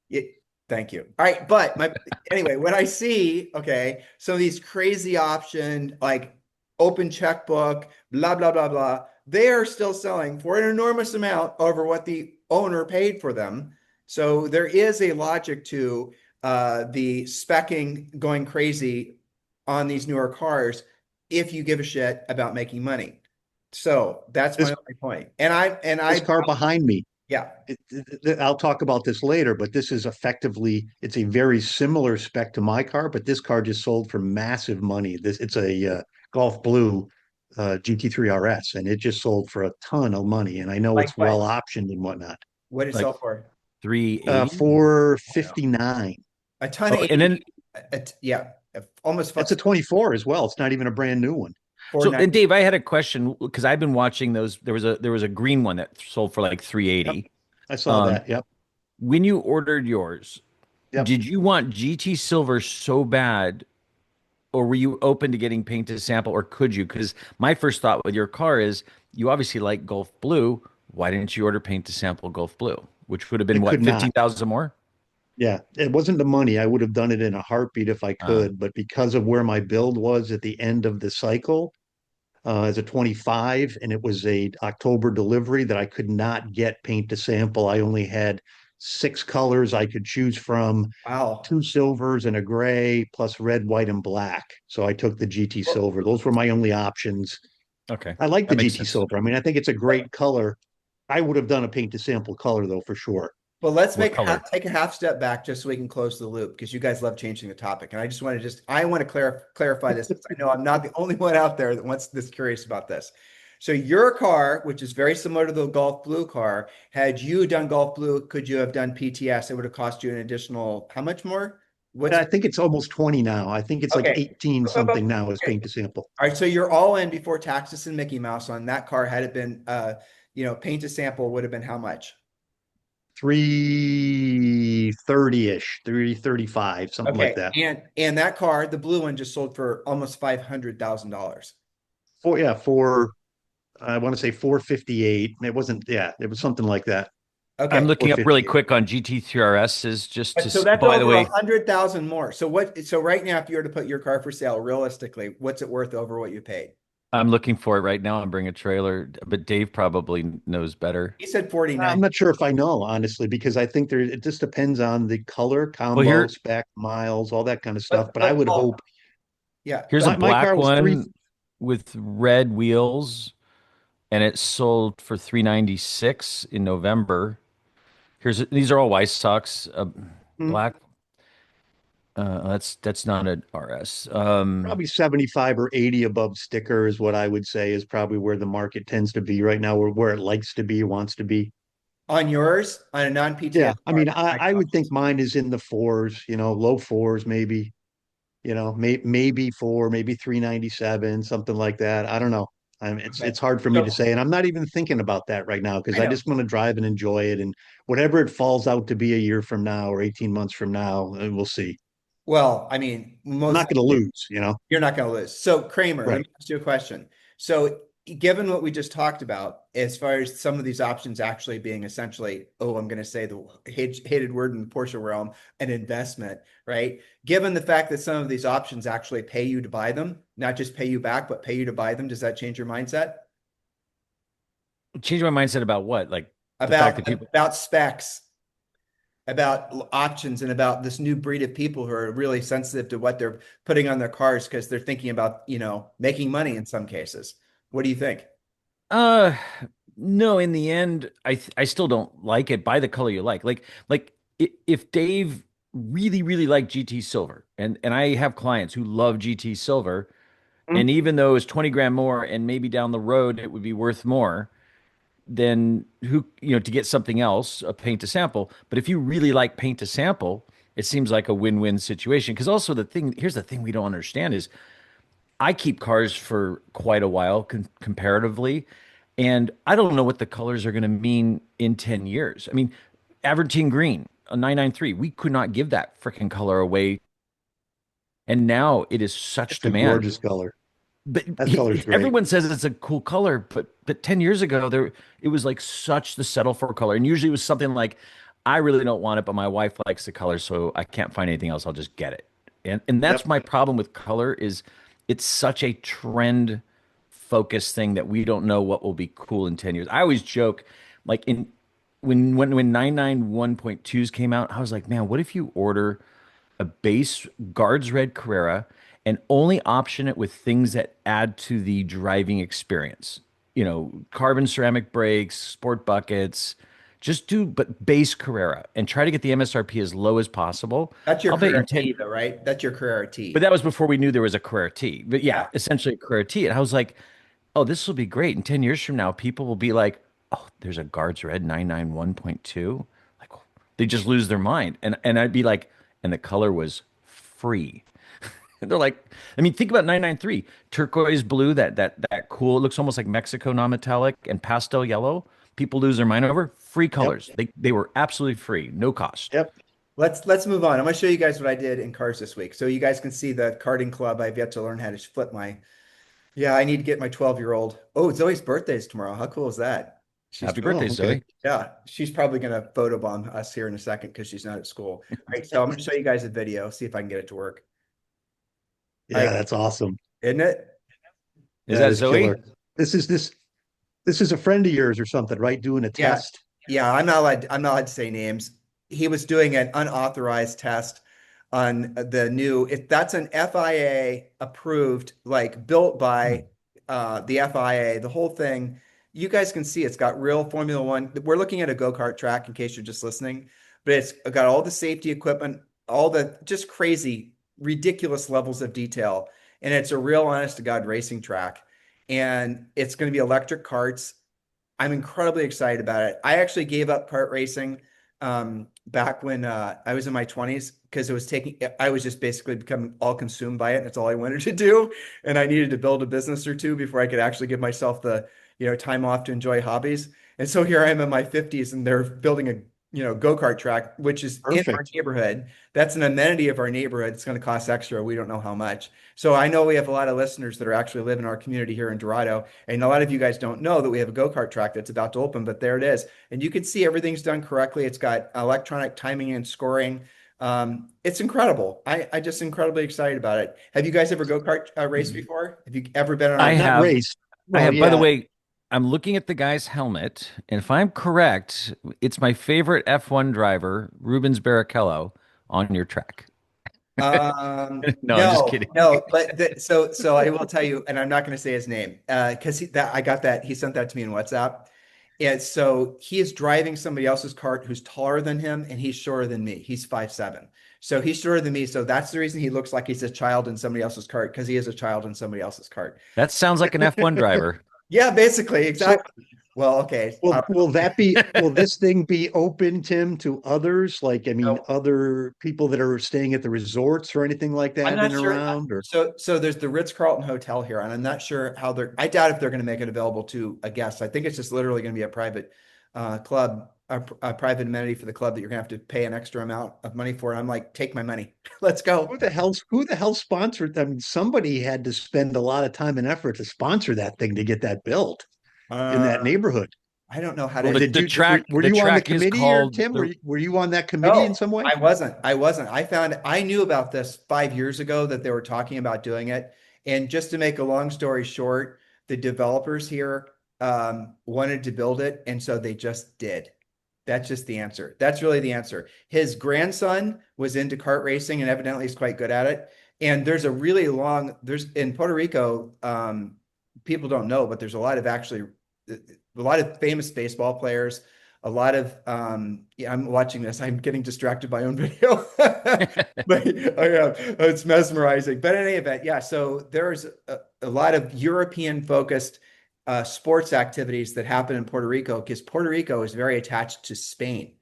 It, thank you. All right, but anyway, when I see some of these crazy option like open checkbook, blah blah blah blah, they are still selling for an enormous amount over what the owner paid for them. So there is a logic to the specking going crazy on these newer cars if you give a shit about making money. So that's my This only point. And I, car behind me. yeah. I'll talk about this later, but this is effectively it's a very similar spec to my car, but this car just sold for massive money. It's a Golf Blue GT3 RS, and it just sold for a ton of money. And I know Like it's well what? optioned and whatnot. What did it Like sell for? 380. 459. A ton of Oh, and 80. then Yeah, almost That's a 24 as well. It's not even a brand new one. so, and 490. Dave, I had a question because I've been watching those. There was a green one that sold for like Yep, 380. I saw Um, that. Yep, when you ordered yours, yep. did you want GT silver so bad, or were you open to getting paint to sample, or could you? Because my first thought with your car is you obviously like Gulf Blue. Why didn't you order paint to sample Gulf Blue, which would have I been could what, not. 15,000 more? Yeah, it wasn't the money. I would have done it in a heartbeat if I Uh, could, but because of where my build was at the end of the cycle, as a 25, and it was a October delivery that I could not get paint to sample. I only had 6 colors I could choose from, Wow. 2 silvers and a gray, plus red, white, and black. So I took the GT Well, silver. Those were my only options. okay, I like the that makes GT sense. silver. I mean, I think it's a great color. I would have done a paint to sample color though, for sure. Well, let's What color? take a half step back just so we can close the loop because you guys love changing the topic. And I just want to clarify this because I know I'm not the only one out there that wants this curious about this. So your car, which is very similar to the Golf Blue car, had you done Golf Blue, could you have done PTS? It would have cost you an additional, how much more? And What's I think it's almost 20 now. I think it's like okay? 18 something now as Okay. paint to sample. All right, so you're all in before taxes and Mickey Mouse on that car. Had it been, paint to sample would have been how much? 330-ish, 335, something like Okay. that. And that car, the blue one, just sold for almost $500,000. For I want to say 458. It wasn't, yeah, it was something like that. I'm Okay. looking up really 458. quick on GT3RSs just But so oh, that's by the over a way, hundred thousand more. So what? So right now, if you were to put your car for sale, realistically, what's it worth over what you paid? I'm looking for it right now and bring a trailer, but Dave probably knows better. He said I'm 49. not sure if I know, honestly, because I think it just depends on the color, Well, combo, spec, miles, all that kind of stuff. But I would Well, hope yeah. here's a But my car black was three. one with red wheels and it sold for 396 in November. These are all White Sox, Hmm, black. That's not an RS. Probably 75 or 80 above sticker is what I would say is probably where the market tends to be right now, where it likes to be, wants to be. on yours, on a non-PTO Yeah, I car, mean, White I would think Sox. mine is in the fours, low fours, maybe, maybe four, maybe 397, something like that. I don't know. Okay. It's hard for me to So say, and I'm not even thinking about that right now because I I know. just want to drive and enjoy it, and whatever it falls out to be a year from now or 18 months from now, we'll see. Well, I mean, I'm most not going to lose. you're not going to lose. So Kramer, let Right. me ask you a question. So given what we just talked about, as far as some of these options actually being essentially, oh, I'm going to say the hated word in the Porsche realm, an investment, right? Given the fact that some of these options actually pay you to buy them, not just pay you back, but pay you to buy them, does that change your mindset Change my mindset about what? Like the fact about that people, specs, about options, and about this new breed of people who are really sensitive to what they're putting on their cars because they're thinking about, making money in some cases. What do you think? uh, no, in the end, I still don't like it. Buy the color you like. If Dave really liked GT Silver, and I have clients who love GT Silver, Hmm. and even though it's 20 grand more, and maybe down the road it would be worth more, then to get something else, a paint to sample. But if you really like paint to sample, it seems like a win-win situation. Because also here's the thing we don't understand is I keep cars for quite a while comparatively, and I don't know what the colors are going to mean in 10 years. I mean, Aventine Green, a 993, we could not give that freaking color away. And now it is such It's a demand. gorgeous color. But That color's great. everyone says it's a cool color, but 10 years ago it was like such the settle for color. And usually it was something like, I really don't want it, but my wife likes the color, so I can't find anything else. I'll just get it. And that's Yep. my problem with color is it's such a trend focused thing that we don't know what will be cool in 10 years. I always joke, like in when 991.2s came out, I was like, man, what if you order a base guards red Carrera and only option it with things that add to the driving experience? Carbon ceramic brakes, sport buckets, just do but base Carrera and try to get the MSRP as low as possible. That's your I'll bet you in Carrera 10, T, though, right? That's your Carrera but T. that was before we knew there was a Carrera T. But yeah, Yeah. essentially a Carrera T. And I was like, oh, this will be great. In 10 years from now, people will be like, oh, there's a Guards Red 991.2. Like they just lose their mind. And I'd be like, and the color was free. And they're like, I mean, think about 993, turquoise blue, that cool, it looks almost like Mexico non-metallic and pastel yellow. People lose their mind over free Yep. colors. They were absolutely free, no cost. Yep. Let's move on. I'm going to show you guys what I did in cars this week. So you guys can see the karting club. I've yet to learn how to flip my. Yeah, I need to get my 12-year-old. Oh, Zoe's birthday is tomorrow. How cool is that? She's Happy Oh, birthday, okay. Zoe. Yeah, she's probably going to photobomb us here in a second because she's not at school. All right, so I'm going to show you guys a video, see if I can get it to work. Yeah, Like, that's awesome. isn't it? Is That that is killer. Zoe? This is a friend of yours or something, right? Doing a Yeah, test. yeah. I'm not allowed to say names. He was doing an unauthorized test on the new. If that's an FIA approved, like built by the FIA, the whole thing. You guys can see it's got real Formula One. We're looking at a go-kart track in case you're just listening, but it's got all the safety equipment, all the just crazy, ridiculous levels of detail, and it's a real honest to God racing track. And it's going to be electric karts. I'm incredibly excited about it. I actually gave up kart racing back when I was in my 20s because I was just basically becoming all consumed by it. That's all I wanted to do. And I needed to build a business or two before I could actually give myself the, time off to enjoy hobbies. And so here I am in my 50s and they're building go-kart track, which is in our Perfect. neighborhood. That's an amenity of our neighborhood. It's going to cost extra. We don't know how much. So I know we have a lot of listeners that are actually live in our community here in Dorado. And a lot of you guys don't know that we have a go-kart track that's about to open, but there it is. And you can see everything's done correctly. It's got electronic timing and scoring. It's incredible. I just incredibly excited about it. Have you guys ever go-kart race before? Have you ever been on I our? Not have, race. I Well, have. By the yeah. way, I'm looking at the guy's helmet, and if I'm correct, it's my favorite F1 driver, Rubens Barrichello, on your track. No, I'm just No, kidding. no, but so I will tell you, and I'm not going to say his name because that I got that he sent that to me in WhatsApp. And so he is driving somebody else's cart who's taller than him, and he's shorter than me. He's 5'7". So he's shorter than me. So that's the reason he looks like he's a child in somebody else's cart because he is a child in somebody else's cart. That sounds like an F1 driver. Yeah, basically, So exactly. Well, okay. will this thing be open, Tim, to others? Like, I mean, So other people that are staying at the resorts or anything like I'm that not in sure. around or So there's the Ritz-Carlton Hotel here, and I'm not sure how I doubt if they're going to make it available to a guest. I think it's just literally going to be a private club, a private amenity for the club that you're going to have to pay an extra amount of money for. And I'm like, take my money. Let's go. who the hell sponsored them? Somebody had to spend a lot of time and effort to sponsor that thing to get that built in that Uh, neighborhood. I don't know how Or to. The did the you track were the you on the track is committee or called Tim? the Were you on that committee in No, some way? I wasn't. I wasn't. I knew about this 5 years ago that they were talking about doing it. And just to make a long story short, the developers here wanted to build it, and so they just did. That's just the answer. That's really the answer. His grandson was into kart racing and evidently he's quite good at it. And there's in Puerto Rico, people don't know, but there's a lot of famous baseball players, a lot of yeah, I'm watching this. I'm getting distracted by my own video. But oh yeah, it's mesmerizing. But in any event, yeah, so there's a lot of European focused sports activities that happen in Puerto Rico because Puerto Rico is very attached to Spain.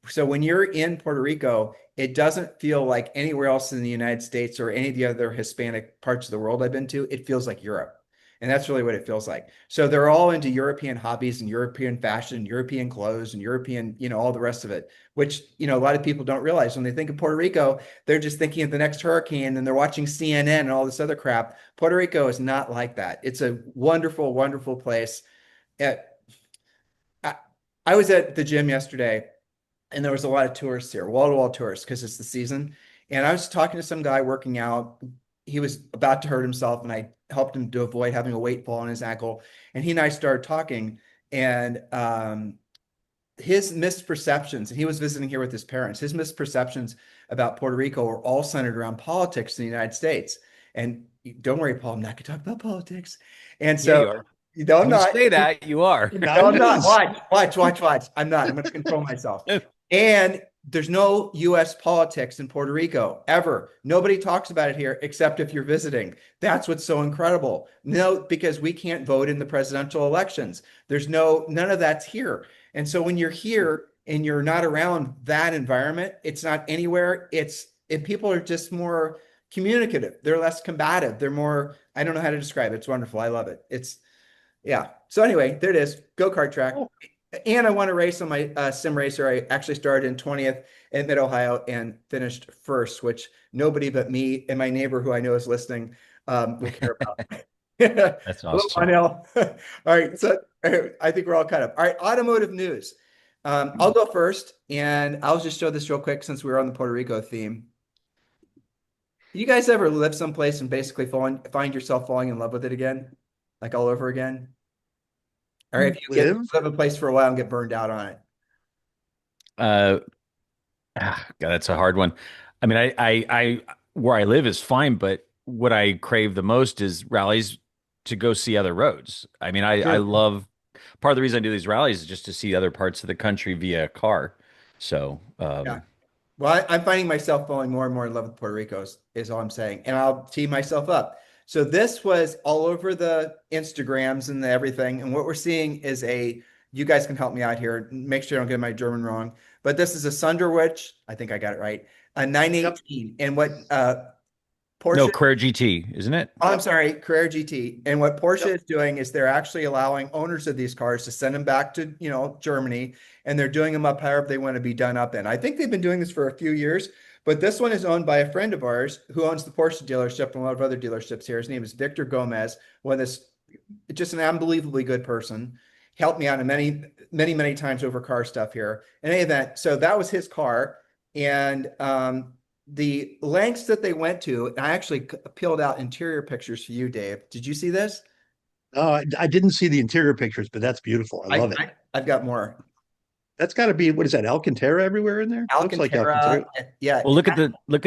So when you're in Puerto Rico, it doesn't feel like anywhere else in the United States or any of the other Hispanic parts of the world I've been to. It feels like Europe. And that's really what it feels like. So they're all into European hobbies and European fashion, European clothes, and European, all the rest of it, which, a lot of people don't realize when they think of Puerto Rico, they're just thinking of the next hurricane and they're watching CNN and all this other crap. Puerto Rico is not like that. It's a wonderful, wonderful place. Uh, I, I was at the gym yesterday and there was a lot of tourists here, wall-to-wall tourists, because it's the season. And I was talking to some guy working out. He was about to hurt himself, and I helped him to avoid having a weight fall on his ankle. And he and I started talking, and his misperceptions, and he was visiting here with his parents, his misperceptions about Puerto Rico are all centered around politics in the United States. And don't worry, Paul, I'm not going to talk about politics. And Yeah, so, you are. no, I'm When you not. say that, you are. No, I'm not. Watch. I'm not. I'm going to control myself. And there's no U.S. politics in Puerto Rico ever. Nobody talks about it here except if you're visiting. That's what's so incredible. No, because we can't vote in the presidential elections. None of that's here. And so when you're here and you're not around that environment, it's not anywhere. And people are just more communicative. They're less combative. They're more, I don't know how to describe it. It's wonderful. I love it. Yeah. So anyway, there it is. Go-kart track. And I won a race on my sim racer. I actually started in 20th in Mid-Ohio and finished first, which nobody but me and my neighbor who I know is listening will care about. That's Hello, awesome. Monel. All right. So I think we're all caught up. All right. Automotive news. I'll go first, and I'll just show this real quick since we were on the Puerto Rico theme. You guys ever live someplace and basically find yourself falling in love with it again, like all over again? Or if you Live? live a place for a while and get burned out on it. Uh, God, that's a hard one. I mean, where I live is fine, but what I crave the most is rallies to go see other roads. I mean, I Sure. love part of the reason I do these rallies is just to see other parts of the country via car. So, Yeah. Well, I'm finding myself falling more and more in love with Puerto Rico is all I'm saying. And I'll tee myself up. So this was all over the Instagrams and the everything. And what we're seeing is you guys can help me out here. Make sure I don't get my German wrong. But this is a Sonderwunsch. I think I got it right. A Yep. 918. And what No, Porsche. Carrera GT, isn't it? Oh, I'm Yep. sorry, Carrera GT. And what Porsche Yep. is doing is they're actually allowing owners of these cars to send them back to, Germany, and they're doing them up however they want to be done up in. I think they've been doing this for a few years, but this one is owned by a friend of ours who owns the Porsche dealership and a lot of other dealerships here. His name is Victor Gomez. One this just an unbelievably good person. Helped me out in many, many, many times over car stuff here. In any event, so that was his car. And the lengths that they went to, I actually peeled out interior pictures for you, Dave. Did you see this? Oh, I didn't see the interior pictures, but that's beautiful. I love it. I've got more. That's got to be, what is that, Alcantara everywhere in there? Looks like Alcantara, Alcantara. yeah. Well, look at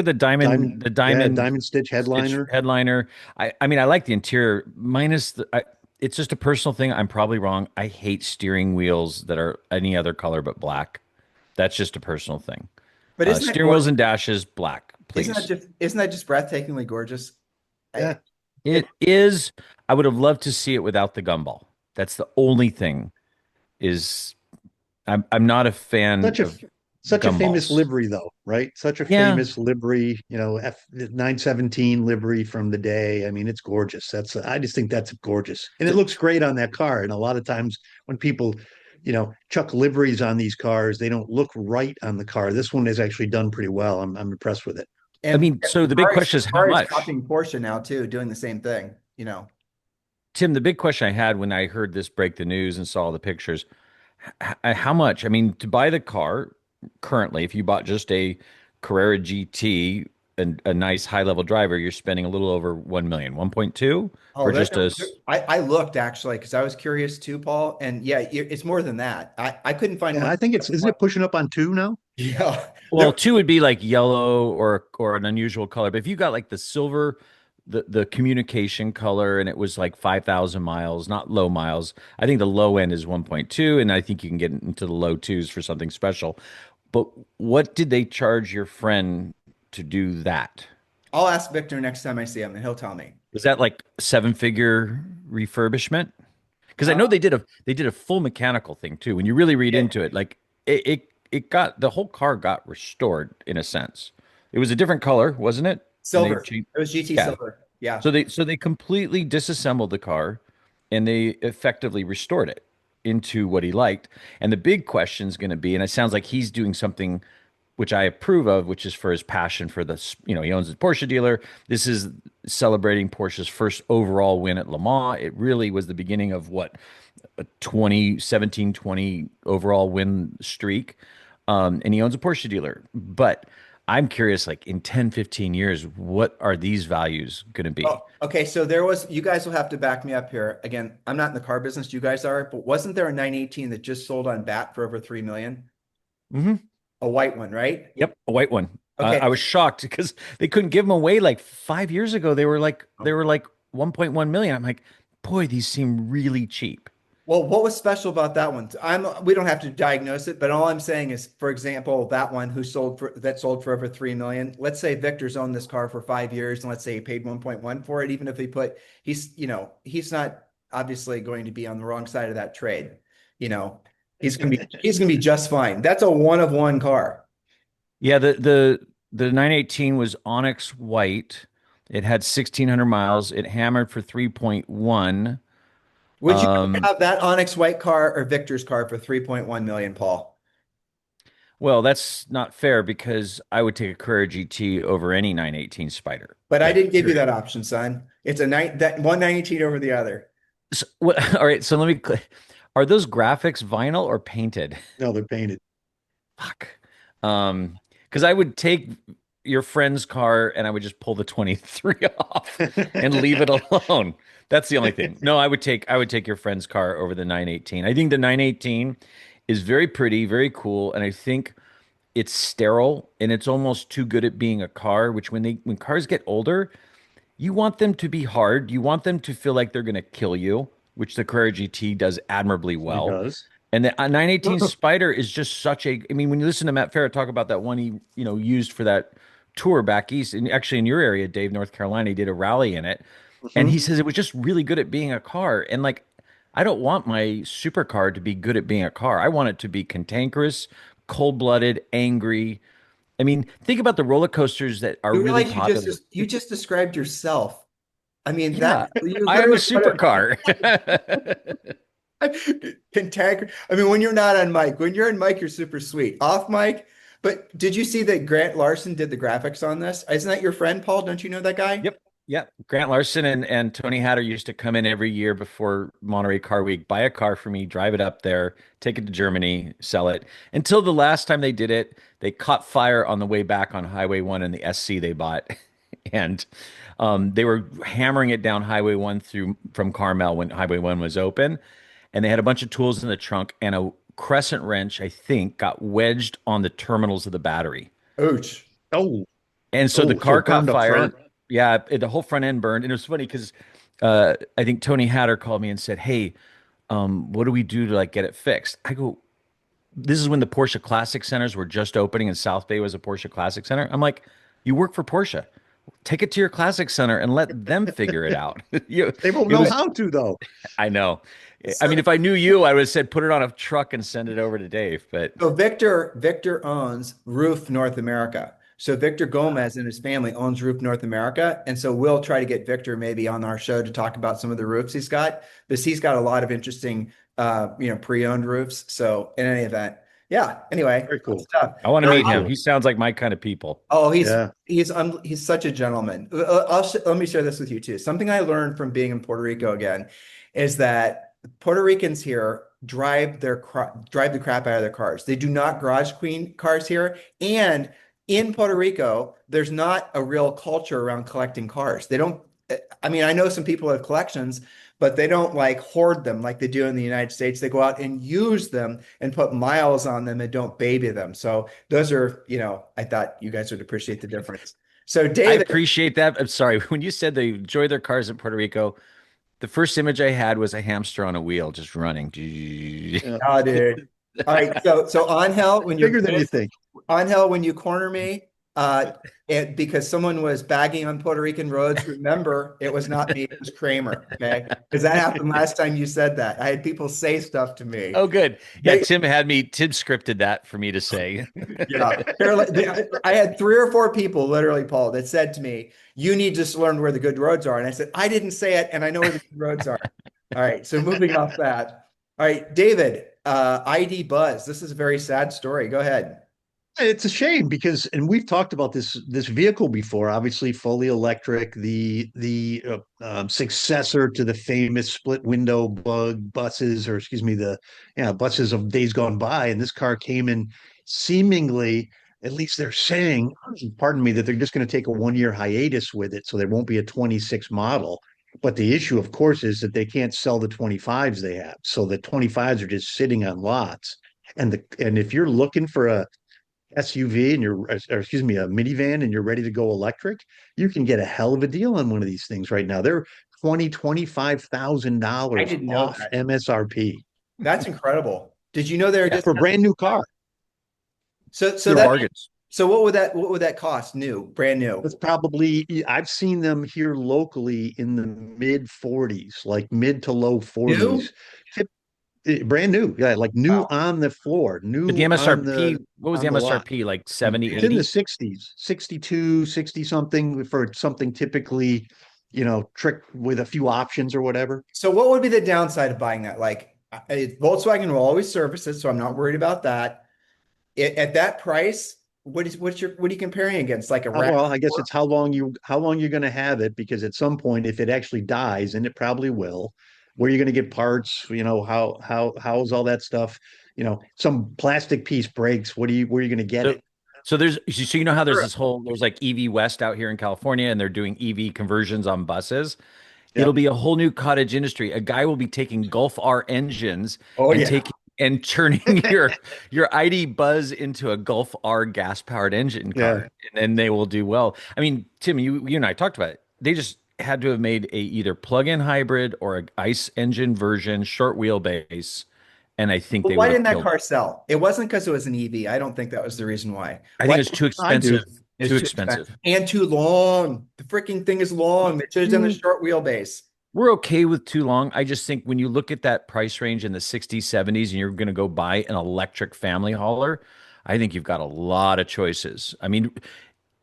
the diamond, Diamond, the yeah, diamond diamond stitch stitch headliner. headliner. I mean, I like the interior minus it's just a personal thing. I'm probably wrong. I hate steering wheels that are any other color but black. That's just a personal thing. But isn't that Steering wheels gorgeous? and dashes, black, please. Isn't that just breathtakingly gorgeous? I, Yeah. it, It is. I would have loved to see it without the gumball. That's the only thing. Is I'm not a fan Such a of such a famous gumballs. livery though, right? Such a Yeah. famous livery, F 917 livery from the day. I mean, it's gorgeous. I just think that's gorgeous. And it looks great on that car. And a lot of times when people, chuck liveries on these cars, they don't look right on the car. This one is actually done pretty well. I'm impressed with it. I and mean, so the big question is how Ferrari's much? copying Porsche now too, doing the same thing. Tim, the big question I had when I heard this break the news and saw the pictures, how much? I mean, to buy the car currently, if you bought just a Carrera GT and a nice high level driver, you're spending a little over 1 million, 1.2 Oh, for just I looked actually because I was curious too, Paul. And yeah, it's more than that. I couldn't find Yeah, one. I think isn't it pushing up on two now? Yeah, well, two would be like yellow or an unusual color. But if you got like the silver, the communication color, and it was like 5,000 miles, not low miles. I think the low end is 1.2, and I think you can get into the low twos for something special. But what did they charge your friend to do that? I'll ask Victor next time I see him, and he'll tell me. Was that like seven-figure refurbishment? Because I Uh, know they did a full mechanical thing too. When you really read yeah, into it, like it got the whole car got restored in a sense. It was a different color, wasn't it? And they silver. changed, It was GT yeah. silver. Yeah. So they completely disassembled the car and they effectively restored it into what he liked. And the big question is going to be, and it sounds like he's doing something which I approve of, which is for his passion for this. He owns a Porsche dealer. This is celebrating Porsche's first overall win at Le Mans. It really was the beginning of what a 2017-20 overall win streak. And he owns a Porsche dealer. But I'm curious, like in 10, 15 years, what are these values going to be? Oh, okay. So you guys will have to back me up here. Again, I'm not in the car business, you guys are, but wasn't there a 918 that just sold on BAT for over 3 million? Hmm. A white one, right? Yep, a white one. Okay. I was shocked because they couldn't give them away like 5 years ago. They were like 1.1 million. I'm like, boy, these seem really cheap. Well, what was special about that one? We don't have to diagnose it, but all I'm saying is, for example, that one that sold for over 3 million. Let's say Victor's owned this car for 5 years, and let's say he paid 1.1 for it. Even if he's not obviously going to be on the wrong side of that trade. You know, he's gonna be just fine. That's a one of one car. Yeah, the 918 was onyx white. It had 1,600 miles. It hammered for 3.1. Would you have that Onyx white car or Victor's car for 3.1 million, Paul? Well, that's not fair because I would take a Carrera GT over any 918 Spider. But I Like, didn't give you period. that option, son. It's that 119 over the other. So, what, all right, so are those graphics vinyl or painted? No, they're painted. Fuck. Because I would take your friend's car and I would just pull the 23 off and leave it alone. That's the only thing. No, I would take your friend's car over the 918. I think the 918 is very pretty, very cool, and I think it's sterile and it's almost too good at being a car, which when cars get older, you want them to be hard. You want them to feel like they're going to kill you, which the Carrera GT does admirably It well. does. And the 918 Spider is just such a, I mean, when you listen to Matt Farah talk about that one he used for that tour back east, and actually in your area, Dave, North Carolina, he did a rally in it. And he Mhm. says it was just really good at being a car. And like, I don't want my supercar to be good at being a car. I want it to be cantankerous, cold-blooded, angry, I mean, think about the roller coasters that are You really realize popular. you just described yourself. I mean, that Yeah, you I am a literally put supercar. cantankerous. I mean, when you're not on mic, when you're on mic, you're super sweet. Off mic, but did you see that Grant Larson did the graphics on this? Isn't that your friend, Paul? Don't you know that guy? Yep. Yep. Grant Larson and Tony Hatter used to come in every year before Monterey Car Week, buy a car for me, drive it up there, take it to Germany, sell it. Until the last time they did it, they caught fire on the way back on Highway 1 in the SC they bought. And they were hammering it down Highway 1 through from Carmel when Highway 1 was open. And they had a bunch of tools in the trunk and a crescent wrench, I think, got wedged on the terminals of the battery. Ouch. Oh, And so the oh, so car it caught burned up fire. front. Yeah, the whole front end burned. And it was funny because I think Tony Hatter called me and said, "Hey, what do we do to like get it fixed?" I go, "This is when the Porsche Classic Centers were just opening, and South Bay was a Porsche Classic Center." I'm like, "You work for Porsche. Take it to your Classic Center and let them figure it out." They won't It know was, how to though. I know. I So, mean, if I knew you, I would have said put it on a truck and send it over to Dave. But so Victor owns Roof North America. So Victor Gomez and his family owns Roof North America, and so we'll try to get Victor maybe on our show to talk about some of the roofs he's got, because he's got a lot of interesting, pre-owned roofs. So in any event, yeah. Anyway, Very good cool. stuff. I want to Very meet him. cool. He sounds like my kind of people. Oh, Yeah. he's such a gentleman. Let me share this with you too. Something I learned from being in Puerto Rico again is that Puerto Ricans here drive the crap out of their cars. They do not garage clean cars here, and in Puerto Rico, there's not a real culture around collecting cars. They don't. I mean, I know some people have collections, but they don't like hoard them like they do in the United States. They go out and use them and put miles on them and don't baby them. So those are, I thought you guys would appreciate the difference. So I David, appreciate that. I'm sorry. When you said they enjoy their cars in Puerto Rico, the first image I had was a hamster on a wheel just running. Yeah. oh, dude. All right. So Angel, when you're Bigger than you think. Angel, when you corner me, because someone was bagging on Puerto Rican roads, remember it was not me, it was Kramer. Okay. Because that happened last time you said that. I had people say stuff to me. Oh, good. Yeah, They, Tim scripted that for me to say. yeah. I had 3 or 4 people, literally, Paul, that said to me, you need to learn where the good roads are. And I said, I didn't say it, and I know where the good roads are. All right. So moving off that. All right, David, ID Buzz. This is a very sad story. Go ahead. It's a shame because, and we've talked about this vehicle before. Obviously, fully electric, the successor to the famous split window bug buses, or excuse me, the buses of days gone by. And this car came in seemingly, at least they're saying, pardon me, that they're just going to take a 1 year hiatus with it, so there won't be a 26 model. But the issue, of course, is that they can't sell the 25s they have, so the 25s are just sitting on lots. And if you're looking for a SUV and or excuse me, a minivan and you're ready to go electric, you can get a hell of a deal on one of these things right now. They're I $25,000 didn't know off that. MSRP. That's incredible. Did you know they're Yeah, just for a brand new car. so They're that bargains. so what would that cost new, brand new? That's probably, I've seen them here locally in the mid 40s, like mid to low 40s. New? Brand new. Yeah, like new Wow. on the floor, But the new MSRP, what was the on the lot. MSRP? Like 70, It's in the 80? 60s, 62, 60 something for something typically, trick with a few options or whatever. So what would be the downside of buying that? Like Volkswagen will always service it, so I'm not worried about that. At that price, what are you comparing against? Like a Well, I guess RAV4? it's how long you're going to have it, because at some point, if it actually dies, and it probably will, where you're going to get parts, how's all that stuff, some plastic piece breaks. Where are you going to get So, it? so you know how there's like EV West out here in California and they're doing EV conversions on buses. It'll Yep. be a whole new cottage industry. A guy will be taking Gulf R engines Oh and yeah. taking and turning your ID Buzz into a Gulf R gas powered engine Yeah. car, and then they will do well. I mean, Tim, you and I talked about it. They just had to have made a either plug-in hybrid or a ICE engine version, short wheelbase, and I think But they why would have didn't that killed it. car sell? It wasn't because it was an EV. I don't think that was the reason why. I Why think it's too I do. expensive. it's Too too expensive expensive. and too long. The freaking thing is long. They should have done the Mm, short wheelbase. We're okay with too long. I just think when you look at that price range in the 60s, 70s, and you're going to go buy an electric family hauler, I think you've got a lot of choices. I mean,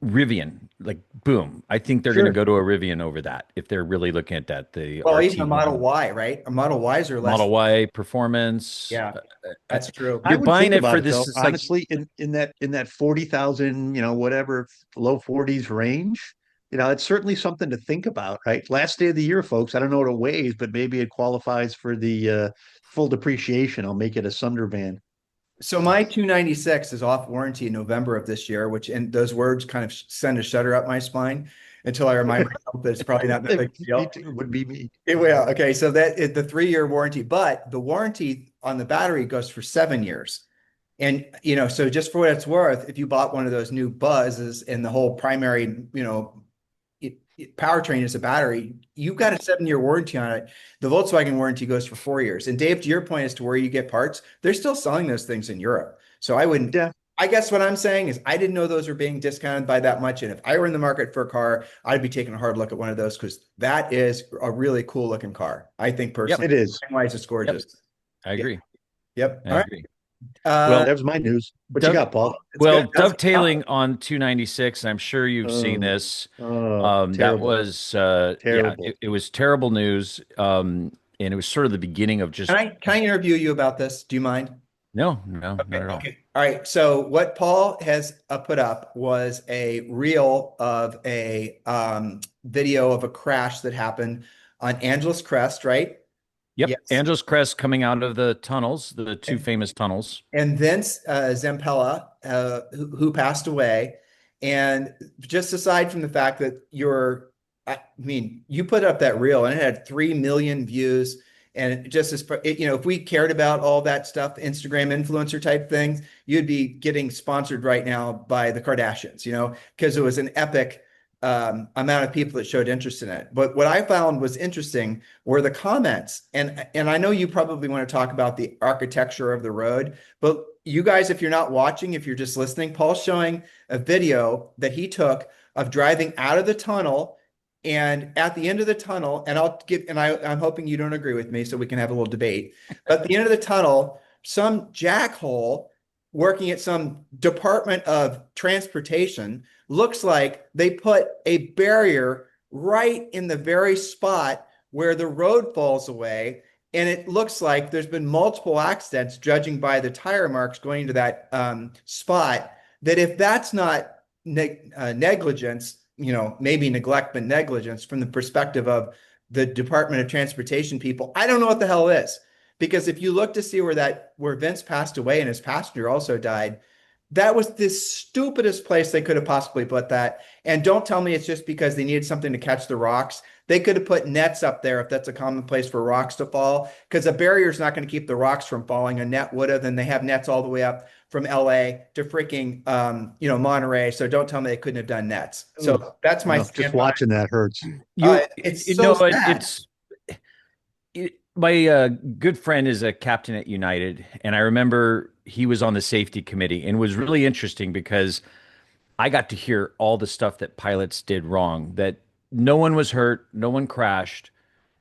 Rivian, like boom. I think they're going to Sure. go to a Rivian over that if they're really looking at that. The Well, even a Model RT1, Y, right? A Model Ys are less. Model Y performance. Yeah, Uh, that's true. I you're would buying think it about for it this. though, It's like, honestly, in that 40,000, whatever, low 40s range. It's certainly something to think about, right? Last day of the year, folks. I don't know what it weighs, but maybe it qualifies for the full depreciation. I'll make it a Sundervan. So my 296 is off warranty in November of this year, which and those words kind of send a shudder up my spine until I remind myself that it's probably not that big a Me deal. too, would be me. It will. Okay, so that is the 3-year warranty, but the warranty on the battery goes for 7 years. And so just for what it's worth, if you bought one of those new Buzzes and the whole primary, powertrain is a battery, you've got a 7-year warranty on it. The Volkswagen warranty goes for 4 years. And Dave, to your point as to where you get parts, they're still selling those things in Europe. So I wouldn't. Yeah. I guess what I'm saying is I didn't know those were being discounted by that much. And if I were in the market for a car, I'd be taking a hard look at one of those because that is a really cool looking car. I think yep, personally, It is. wise, it's gorgeous. I agree. Yep. I All right. agree. Well, Uh, that was my news. What you Doug, got, Paul? it's well, good. That's dovetailing on 296, I'm sure you've seen Oh, this. That terrible, was, yeah, terrible. it was terrible news. And it was sort of the beginning of just, can I interview you about this? Do you mind? no, not Okay, at all. okay. All right. So what Paul has put up was a reel of a video of a crash that happened on Angeles Crest, right? Yep. Yes. Angeles Crest coming out of the tunnels, the two famous tunnels. And Vince Zampella, who passed away. And just aside from the fact that I mean, you put up that reel and it had 3 million views. And just as, if we cared about all that stuff, Instagram influencer type things, you'd be getting sponsored right now by the Kardashians, because it was an epic amount of people that showed interest in it. But what I found was interesting were the comments. And I know you probably want to talk about the architecture of the road, but you guys, if you're not watching, if you're just listening, Paul's showing a video that he took of driving out of the tunnel. And at the end of the tunnel, and I'm hoping you don't agree with me so we can have a little debate. But at the end of the tunnel, some jackhole working at some Department of Transportation looks like they put a barrier right in the very spot where the road falls away. And it looks like there's been multiple accidents, judging by the tire marks going to that spot, that if that's not negligence, maybe neglect, but negligence from the perspective of the Department of Transportation people, I don't know what the hell is. Because if you look to see where Vince passed away and his passenger also died, that was the stupidest place they could have possibly put that. And don't tell me it's just because they needed something to catch the rocks. They could have put nets up there if that's a common place for rocks to fall, because a barrier is not going to keep the rocks from falling. A net would have, and they have nets all the way up from LA to freaking, Monterey. So don't tell me they couldn't have done nets. So that's my Just watching that hurts. it's so sad. My good friend is a captain at United, and I remember he was on the safety committee, and it was really interesting because I got to hear all the stuff that pilots did wrong, that no one was hurt, no one crashed,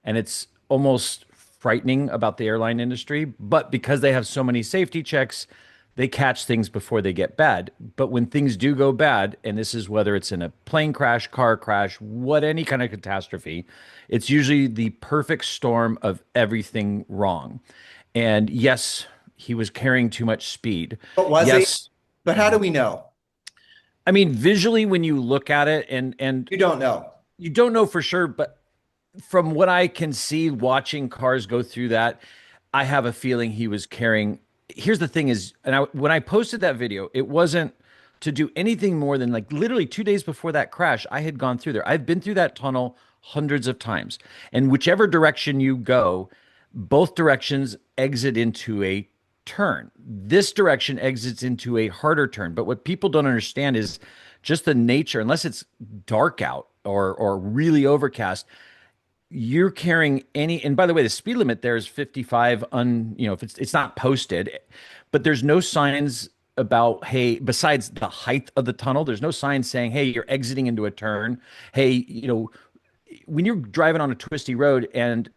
and it's almost frightening about the airline industry. But because they have so many safety checks, they catch things before they get bad. But when things do go bad, and this is whether it's in a plane crash, car crash, any kind of catastrophe, it's usually the perfect storm of everything wrong. And yes, he was carrying too much speed. But was he? Yes. But how do we know? I mean, visually, when you look at it, and You don't know. you don't know for sure, but from what I can see watching cars go through that, I have a feeling he was carrying. Here's the thing is, when I posted that video, it wasn't to do anything more than like literally 2 days before that crash, I had gone through there. I've been through that tunnel hundreds of times. And whichever direction you go, both directions exit into a turn. This direction exits into a harder turn. But what people don't understand is just the nature, unless it's dark out or really overcast, you're carrying and by the way, the speed limit there is 55 if it's not posted, but there's no signs about, hey, besides the height of the tunnel, there's no sign saying, hey, you're exiting into a turn. Hey, when you're driving on a twisty road and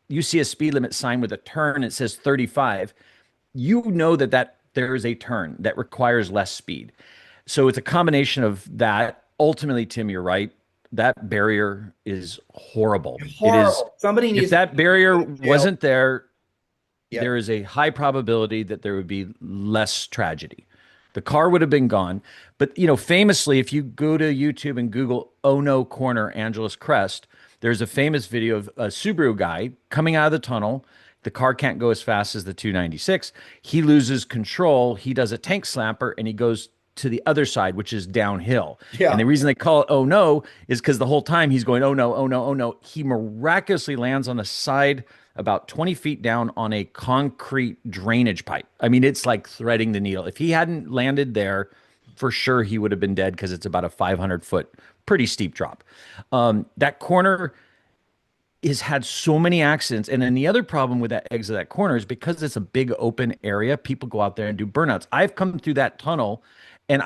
you see a speed limit sign with a turn, it says 35, that there is a turn that requires less speed. So it's a combination of that. Ultimately, Tim, you're right. That barrier is horrible. It is. Horrible. Somebody If needs to that barrier go to jail. wasn't there, there Yep. is a high probability that there would be less tragedy. The car would have been gone. But, famously, if you go to YouTube and Google "Oh No Corner Angeles Crest," there's a famous video of a Subaru guy coming out of the tunnel. The car can't go as fast as the 296. He loses control. He does a tank slamper and he goes to the other side, which is downhill. And Yeah. the reason they call it "Oh No" is because the whole time he's going, "Oh no, oh no, oh no." He miraculously lands on the side about 20 feet down on a concrete drainage pipe. I mean, it's like threading the needle. If he hadn't landed there, for sure he would have been dead because it's about a 500-foot, pretty steep drop. That corner has had so many accidents. And then the other problem with that exit of that corner is because it's a big open area, people go out there and do burnouts. I've come through that tunnel and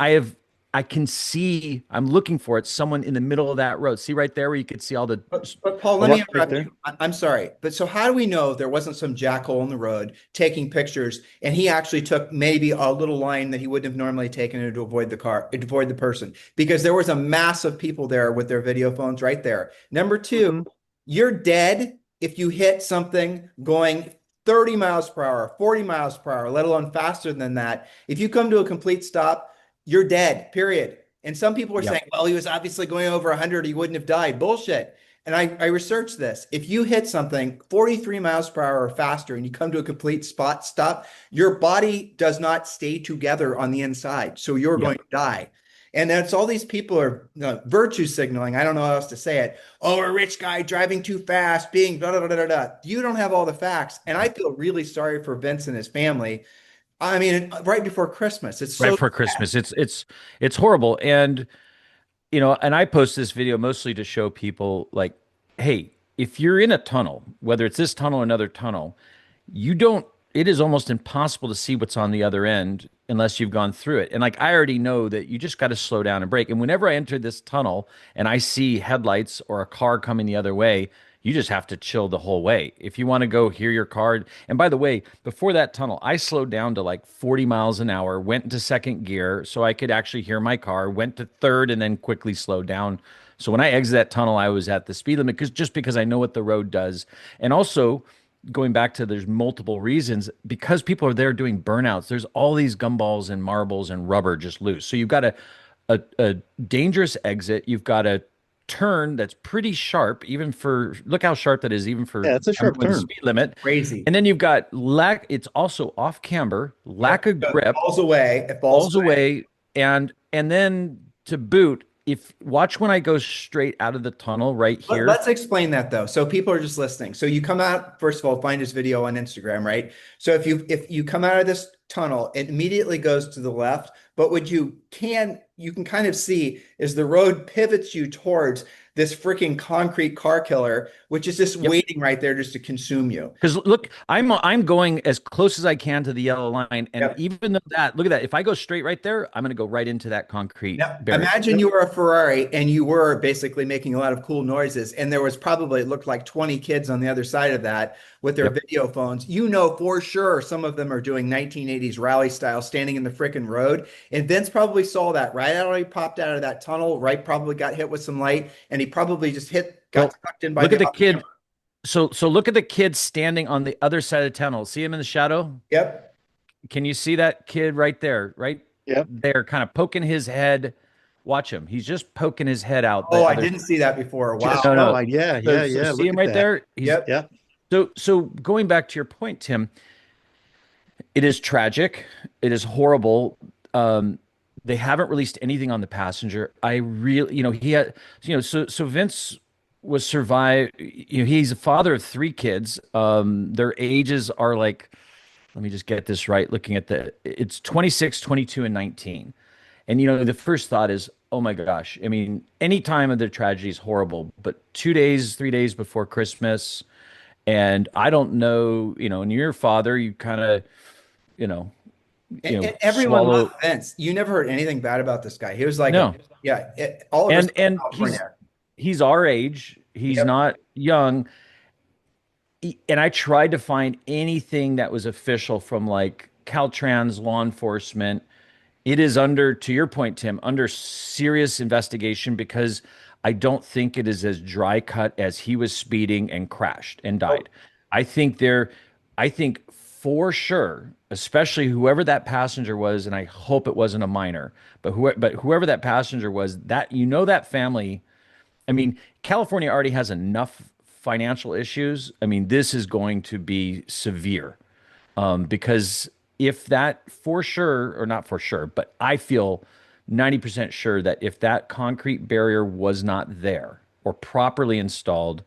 I can see, I'm looking for it, someone in the middle of that road. See right there where you could see all the. But Paul, let me interrupt you. I'm sorry, but so how do we know there wasn't some jackhole in the road taking pictures, and he actually took maybe a little line that he wouldn't have normally taken to avoid the car, to avoid the person, because there was a mass of people there with their video phones right there. Number two, you're dead if you hit something going 30 miles per hour, 40 miles per hour, let alone faster than that. If you come to a complete stop, you're dead, period. And some people are saying, well, he was obviously going over 100, he wouldn't have died. Bullshit. And I researched this. If you hit something 43 miles per hour or faster and you come to a complete spot stop, your body does not stay together on the inside. So you're going to die. And that's all these people are virtue signaling. I don't know how else to say it. Oh, a rich guy driving too fast, being da da da da da. You don't have all the facts. And I feel really sorry for Vince and his family. I mean, right before Christmas, it's Right so before Christmas. It's horrible. And and I post this video mostly to show people like, hey, if you're in a tunnel, whether it's this tunnel or another tunnel, you don't, it is almost impossible to see what's on the other end unless you've gone through it. And like, I already know that you just got to slow down and brake. And whenever I enter this tunnel and I see headlights or a car coming the other way, you just have to chill the whole way. If you want to go hear your car. And by the way, before that tunnel, I slowed down to like 40 miles an hour, went into second gear so I could actually hear my car, went to third, and then quickly slowed down. So when I exit that tunnel, I was at the speed limit because I know what the road does. And also, going back to there's multiple reasons because people are there doing burnouts. There's all these gumballs and marbles and rubber just loose. So you've got a dangerous exit. You've got a turn that's pretty sharp, even for look how sharp that is, even for it's a sharp turn. Speed limit. crazy. And then you've got it's also off camber, lack of grip, falls away. It falls away, and then to boot, if watch when I go straight out of the tunnel right here. Let's explain that though. So people are just listening. So you come out, first of all, find his video on Instagram, right? So if you come out of this tunnel, it immediately goes to the left. But what you can kind of see is the road pivots you towards this freaking concrete car killer, which is just waiting right there just to consume you. Because look, I'm going as close as I can to the yellow line, and even though that, look at that, if I go straight right there, I'm going to go right into that concrete barrier. Imagine you were a Ferrari and you were basically making a lot of cool noises, and there was probably, it looked like 20 kids on the other side of that with their video phones. You know for sure some of them are doing 1980s rally style, standing in the freaking road. And Vince probably saw that right out. He popped out of that tunnel, right? Probably got hit with some light, and he probably just got sucked in by look at the kid. So look at the kid standing on the other side of the tunnel. See him in the shadow? Yep. Can you see that kid right there? Right there, kind of poking his head. Watch him. He's just poking his head out. Oh, I didn't see that before. Wow. No. Yeah. See him right there? Yeah. So going back to your point, Tim, it is tragic. It is horrible. They haven't released anything on the passenger. I really, he had, so Vince was survived. He's a father of 3 kids. Their ages are like, let me just get this right. Looking at it's 26, 22, and 19. And, the first thought is, oh my gosh. I mean, any time of the tragedy is horrible, but 2 days, 3 days before Christmas. And I don't know, and you're a father, you kind of, and everyone loved Vince. You never heard anything bad about this guy. He was like, all of and he's our age. He's not young. And I tried to find anything that was official from like Caltrans law enforcement. It is under, to your point, Tim, under serious investigation because I don't think it is as dry cut as he was speeding and crashed and Oh, died. I think there, I think for sure, especially whoever that passenger was, and I hope it wasn't a minor, but whoever that passenger was, that that family. I mean, California already has enough financial issues. I mean, this is going to be severe because if that for sure, or not for sure, but I feel 90% sure that if that concrete barrier was not there or properly installed,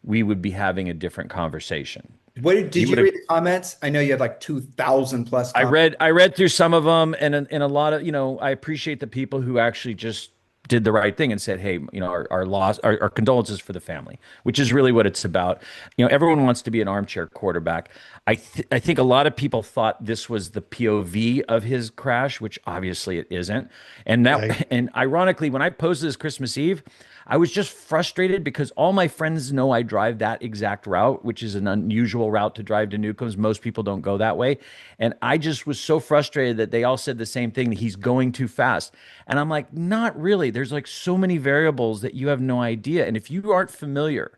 we would be having a different conversation. did You you would have. read the comments? I know you had like 2,000 plus I comments. read I read through some of them, and a lot of I appreciate the people who actually just did the right thing and said, hey, our loss, our condolences for the family, which is really what it's about. Everyone wants to be an armchair quarterback. I think a lot of people thought this was the POV of his crash, which obviously it isn't. And Right. that and ironically, when I posted this Christmas Eve, I was just frustrated because all my friends know I drive that exact route, which is an unusual route to drive to Newcombs. Most people don't go that way. And I just was so frustrated that they all said the same thing, that he's going too fast. And I'm like, not really. There's like so many variables that you have no idea. And if you aren't familiar,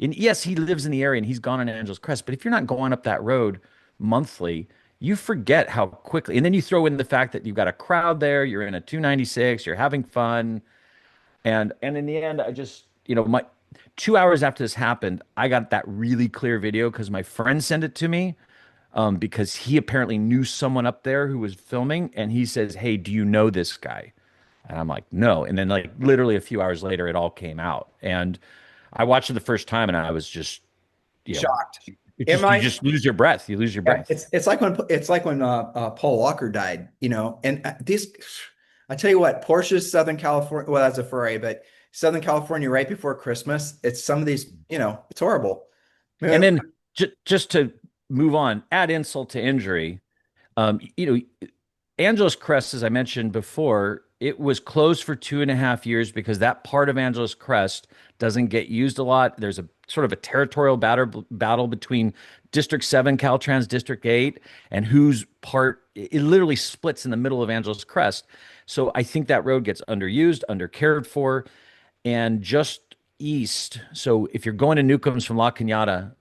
and yes, he lives in the area and he's gone on Angeles Crest, but if you're not going up that road monthly, you forget how quickly. And then you throw in the fact that you've got a crowd there, you're in a 296, you're having fun. And in the end, I just, my 2 hours after this happened, I got that really clear video because my friend sent it to me because he apparently knew someone up there who was filming, and he says, "Hey, do you know this guy?" And I'm like, "No." And then like literally a few hours later, it all came out, and I watched it the first time, and I was just, you know, Shocked. Am you I? just lose your breath. You lose your Yeah, breath. it's like when Paul Walker died, and these, I tell you what, Porsche's Southern California, well, that's a Ferrari, but Southern California right before Christmas, it's some of these, it's horrible. And Yeah. then just to move on, add insult to injury. Um, you know, Angeles Crest, as I mentioned before, it was closed for 2.5 years because that part of Angeles Crest doesn't get used a lot. There's a sort of a territorial battle between District 7, Caltrans District 8, and whose part it literally splits in the middle of Angeles Crest. So I think that road gets underused, undercared for, and just east. So if you're going to Newcombs from La Cañada,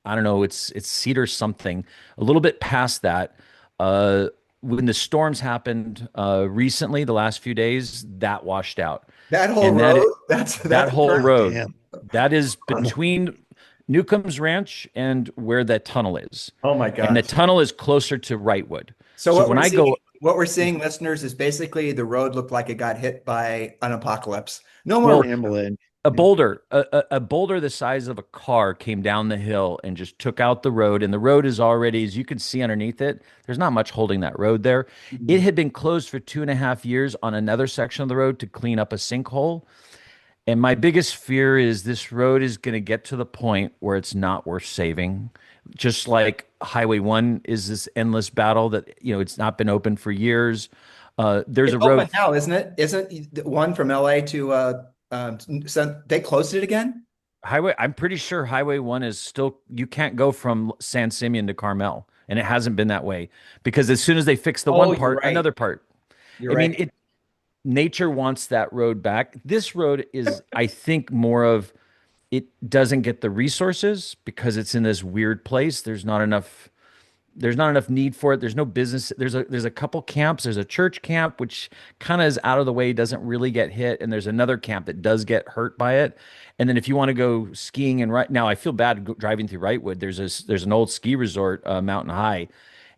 I don't know, it's Cedar something, a little bit past that. Uh, when the storms happened recently, the last few days, that washed out, That whole and road, that's that that's a whole turn. Oh, road, damn. that is between Newcombs Ranch and where that tunnel is, Oh my and the gosh. tunnel is closer to Wrightwood. So So what when we're I seeing, go, what we're seeing, listeners, is basically the road looked like it got hit by an apocalypse. No more. well, Ambulance. a boulder the size of a car came down the hill and just took out the road. And the road is already, as you can see underneath it, there's not much holding that road there. It had been closed for 2.5 years on another section of the road to clean up a sinkhole. And my biggest fear is this road is going to get to the point where it's not worth saving. Just like Highway 1 is this endless battle that, it's not been open for years. There's It's a road. open now, isn't it? Isn't the one from LA to so they closed it again? I'm pretty sure Highway 1 is still, you can't go from San Simeon to Carmel. And it hasn't been that way because as soon as they fix the Oh, one you're part, right. another part. You're I right. mean, nature wants that road back. This road is, I think, more of it doesn't get the resources because it's in this weird place. There's not enough need for it. There's no business. There's a couple camps. There's a church camp which kind of is out of the way, doesn't really get hit, and there's another camp that does get hurt by it. And then if you want to go skiing and right now, I feel bad driving through Wrightwood. There's an old ski resort, Mountain High,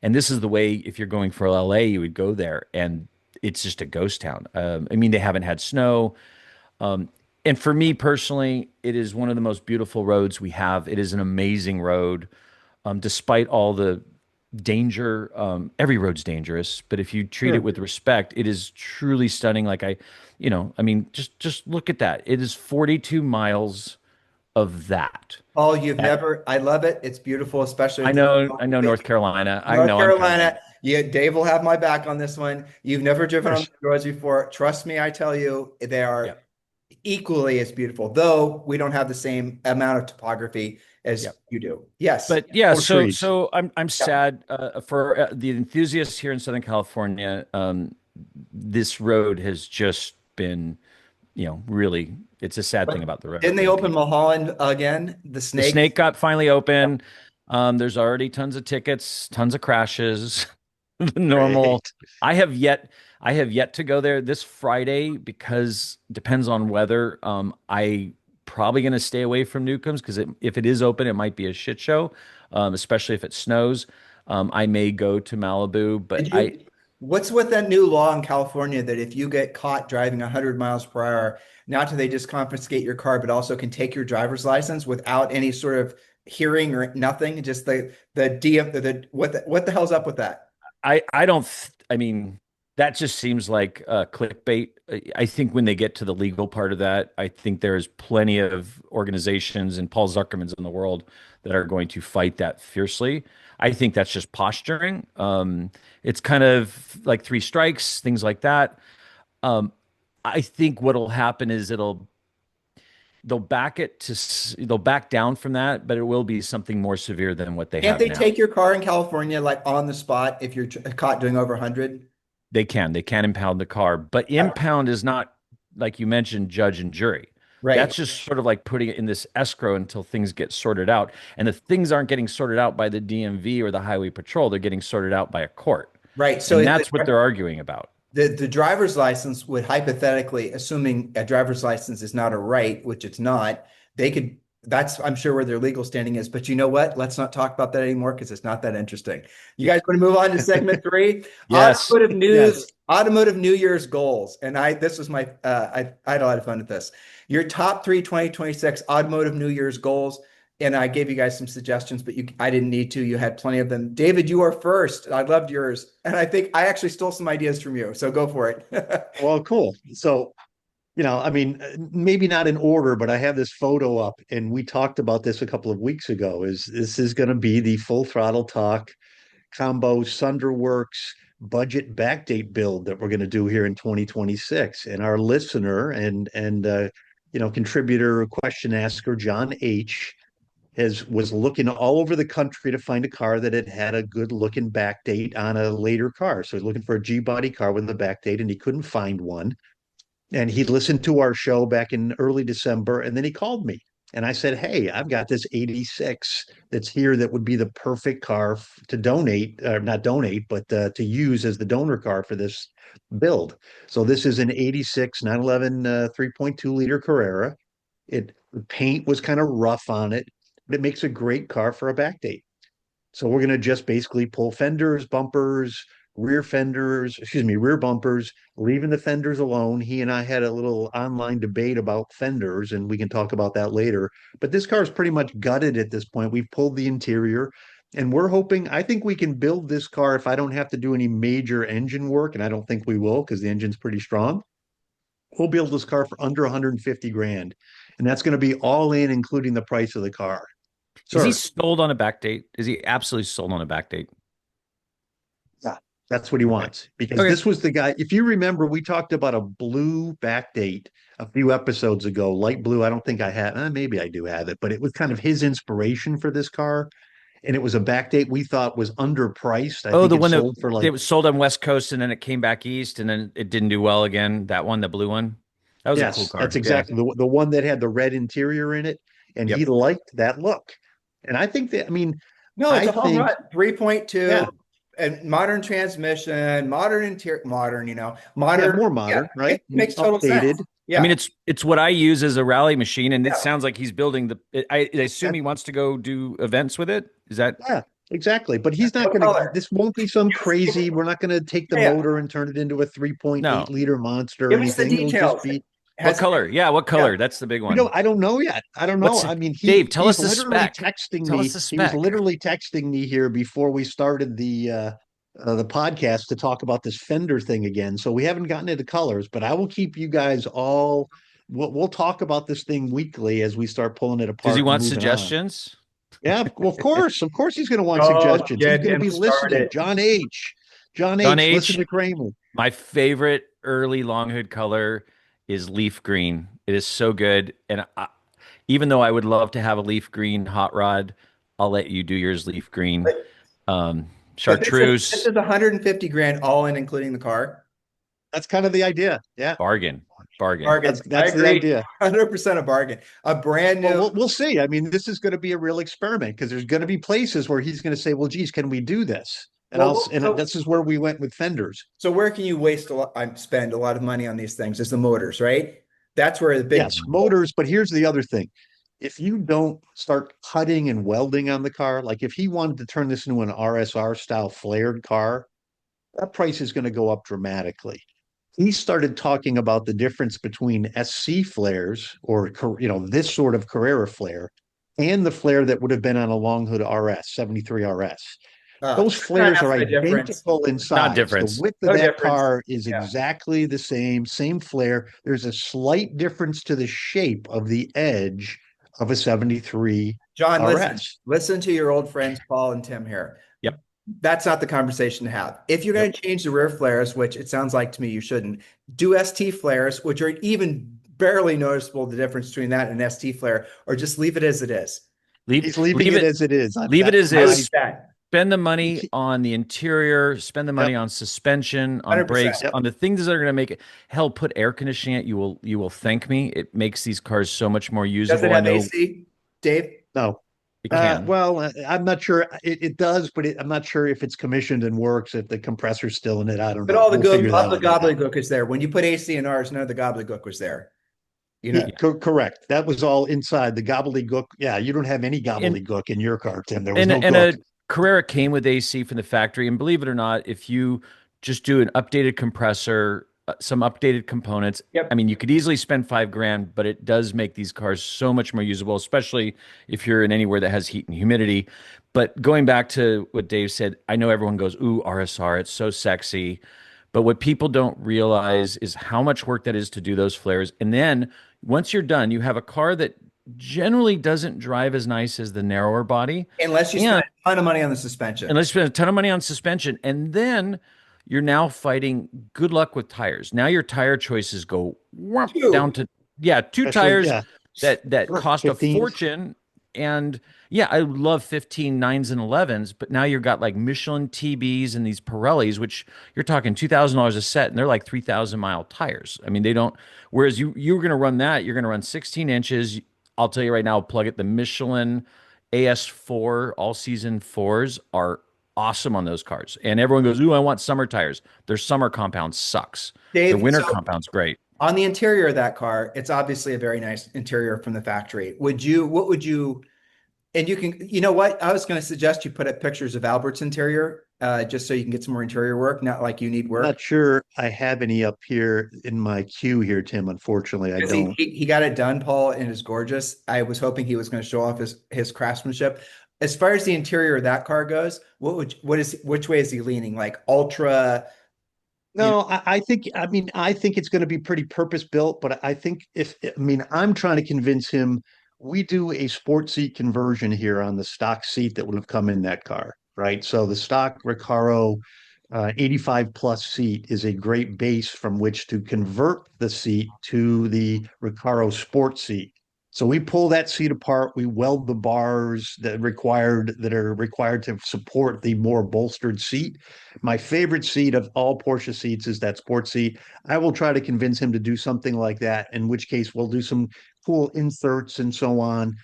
and this is the way if you're going for LA, you would go there, and it's just a ghost town. I mean, they haven't had snow. And for me personally, it is one of the most beautiful roads we have. It is an amazing road, despite all the danger. Every road's dangerous, but if you treat it Sure. with respect, it is truly stunning. I mean, just look at that. It is 42 miles of that. Oh, I love it. It's beautiful, especially I at the know, I know North Carolina. I North know I'm coming. Carolina. Yeah, Dave will have my back on this one. You've never driven on Course. the roads before. Trust me, I tell you, they Yeah. are equally as beautiful, though we don't have the same amount of topography as Yep. you do. Yes. But yeah, Or trees. so I'm Yeah. sad for the enthusiasts here in Southern California. This road has just been, really, it's a sad thing But about the road. I didn't they think open Mulholland again? The the snake? snake got finally open. There's already tons of tickets, tons of crashes. The normal. Great. I have yet, I have yet to go there this Friday because it depends on weather. I probably going to stay away from Newcombs because if it is open, it might be a shit show, especially if it snows. I may go to Malibu, but Did you, what's with that new law in California that if you get caught driving 100 miles per hour, not do they just confiscate your car, but also can take your driver's license without any sort of hearing or nothing? Just the DM, what the hell's up with that? I don't, I mean, that just seems like clickbait. I think when they get to the legal part of that, I think there's plenty of organizations and Paul Zuckermans in the world that are going to fight that fiercely. I think that's just posturing. It's kind of like three strikes, things like that. Um, I think what'll happen is they'll back down from that, but it will be something more severe than what they Can't have they now. take your car in California like on the spot if you're caught doing over 100? They can impound the car, but impound is not, like you mentioned, judge and jury. Right. That's just sort of like putting it in this escrow until things get sorted out. And the things aren't getting sorted out by the DMV or the highway patrol. They're getting sorted out by a court. Right. So And that's what they're arguing about. the driver's license would hypothetically, assuming a driver's license is not a right, which it's not, they could, that's, I'm sure, where their legal standing is. But you know what? Let's not talk about that anymore because it's not that interesting. You guys want to move on to segment three? Yes. Automotive news, Yes. automotive New Year's goals. And this was my, I had a lot of fun with this. Your top three 2026 automotive New Year's goals. And I gave you guys some suggestions, but I didn't need to. You had plenty of them. David, you are first. I loved yours. And I think I actually stole some ideas from you. So go for it. Well, cool. So, I mean, maybe not in order, but I have this photo up, and we talked about this a couple of weeks ago. Is this is going to be the full throttle talk combo Sonderworks budget backdate build that we're going to do here in 2026. And our listener and contributor, question asker John H was looking all over the country to find a car that had a good looking backdate on a later car. So he's looking for a G body car with a backdate, and he couldn't find one. And he listened to our show back in early December, and then he called me. And I said, "Hey, I've got this 86 that's here that would be the perfect car to donate, not donate, but to use as the donor car for this build." So this is an 86 911 3.2 liter Carrera. The paint was kind of rough on it, but it makes a great car for a backdate. So we're going to just basically pull fenders, bumpers, rear bumpers, leaving the fenders alone. He and I had a little online debate about fenders, and we can talk about that later. But this car is pretty much gutted at this point. We've pulled the interior, and I think we can build this car if I don't have to do any major engine work, and I don't think we will because the engine's pretty strong. We'll build this car for under 150 grand. And that's going to be all in, including the price of the car. Is he Sir, sold on a backdate? Is he absolutely sold on a backdate? yeah, that's what he Okay. wants. Because Okay. this was the guy, if you remember, we talked about a blue backdate a few episodes ago, light blue. I don't think I have, maybe I do have it, but it was kind of his inspiration for this car. And it was a backdate we thought was underpriced. I Oh, think the it one that sold for it like, was sold on West Coast and then it came back east and then it didn't do well again. That one, the blue one. That was a cool yes, car. that's Yeah. exactly the one that had the red interior in it. And he Yep. liked that look. And I think that, I mean, No, it's I a home think, run. 3.2 yeah, and modern transmission, modern interior, modern, yeah, modern. more Yeah, modern, right? it makes total Updated. sense. I Yeah. mean, it's what I use as a rally machine, and it Yeah. sounds like he's building I assume Yeah, he wants to go do events with it. Is that yeah, exactly. But he's not What going to, color? this won't be some Give us, crazy, we're not going to take the yeah. motor and turn it into a 3.8 no? liter monster or Give us the anything. It'll just details. be, What Has color? Yeah, what yeah. color? That's the big one. I don't know yet. I don't know. What's I mean, Dave? Tell us he's the literally spec. texting Tell us me. the He was spec. literally texting me here before we started the podcast to talk about this fender thing again. So we haven't gotten into colors, but I will keep you guys all. We'll talk about this thing weekly as we start pulling it Does he apart and want moving on. suggestions? Yeah, well, of course, he's going to want Don't suggestions. He's get going to him be listening. started. John John H, listen H. to Kramer. My favorite early long hood color is leaf green. It is so good. And even though I would love to have a leaf green hot rod, I'll let you do yours leaf green. Um, But this Chartreuse, is 150 grand all in, including the car. That's kind of the idea. Yeah. bargain, bargain. Bargain. I That's the agree. idea. 100% a bargain. A brand Well, new. we'll see. I mean, this is going to be a real experiment because there's going to be places where he's going to say, "Well, geez, can we do this?" And Well, and this is where we went with fenders. so where can you waste a lot, spend a lot of money on these things? Is the motors, right? That's where the big. Yes, motors, but here's the other thing. If you don't start cutting and welding on the car, like if he wanted to turn this into an RSR style flared car, that price is going to go up dramatically. He started talking about the difference between SC flares or this sort of Carrera flare and the flare that would have been on a long hood RS 73 RS. Those Not flares enough are of a difference. identical in Not size. The difference. width of No that difference. car is Yeah. exactly the same flare. There's a slight difference to the shape of the edge of a 73 John, RS. listen to your old friends Paul and Tim here. Yep. That's not the conversation to have. If you're going to change the rear flares, which it sounds like to me you shouldn't, do ST flares, which are even barely noticeable the difference between that and an ST flare, or just leave it as it is. He's leaving it as it is. Leave it as is. That. Spend the money on the interior, spend the money Yep. on suspension, on 100%. brakes, Yep. on the things that are going to make it. Hell, put air conditioning it. You will thank me. It makes these cars so much more Does usable. it I have know AC, Dave? No. it can. I'm not sure it does, but I'm not sure if it's commissioned and works, if the compressor's still in it. I don't But know. all the We'll figure that one out. gobbledygook is there. When you put AC in ours, none of the gobbledygook was there. You know, Correct. That was all inside the gobbledygook. Yeah, you don't have any And gobbledygook in your car, Tim. There was and no and gook. a Carrera came with AC from the factory, and believe it or not, if you just do an updated compressor, some updated components, Yep. I mean, you could easily spend 5 grand, but it does make these cars so much more usable, especially if you're in anywhere that has heat and humidity. But going back to what Dave said, I know everyone goes, "Ooh, RSR, it's so sexy." But what people don't realize is how much work that is to do those flares. And then once you're done, you have a car that generally doesn't drive as nice as the narrower body. unless you And spend a ton of money on the suspension. unless you spend a ton of money on suspension, and then you're now fighting good luck with tires. Now your tire choices go whoomp down to two Especially, tires yeah, that cost a 15s. fortune. And yeah, I love 15 9s and 11s, but now you've got like Michelin TBs and these Pirellis, which you're talking $2,000 a set, and they're like 3,000-mile tires. I mean, they don't. Whereas you're going to run that, you're going to run 16 inches. I'll tell you right now, plug it. The Michelin AS4 all season fours are awesome on those cars. And everyone goes, "Ooh, I want summer tires." Their summer compound sucks. Their Dave, winter so compound's great. on the interior of that car, it's obviously a very nice interior from the factory. What would you, and you can, you know what? I was going to suggest you put up pictures of Albert's interior, just so you can get some more interior work, not like you need work. Not sure I have any up here in my queue here, Tim. Unfortunately, I Because don't. he got it done, Paul, and it's gorgeous. I was hoping he was going to show off his craftsmanship. As far as the interior of that car goes, which way is he leaning? Like ultra, No, I think it's going to be pretty purpose built, but I think I'm trying to convince him we do a sport seat conversion here on the stock seat that would have come in that car, right? So the stock Recaro 85 plus seat is a great base from which to convert the seat to the Recaro sport seat. So we pull that seat apart, we weld the bars that are required to support the more bolstered seat. My favorite seat of all Porsche seats is that sports seat. I will try to convince him to do something like that, in which case we'll do some cool inserts and so on.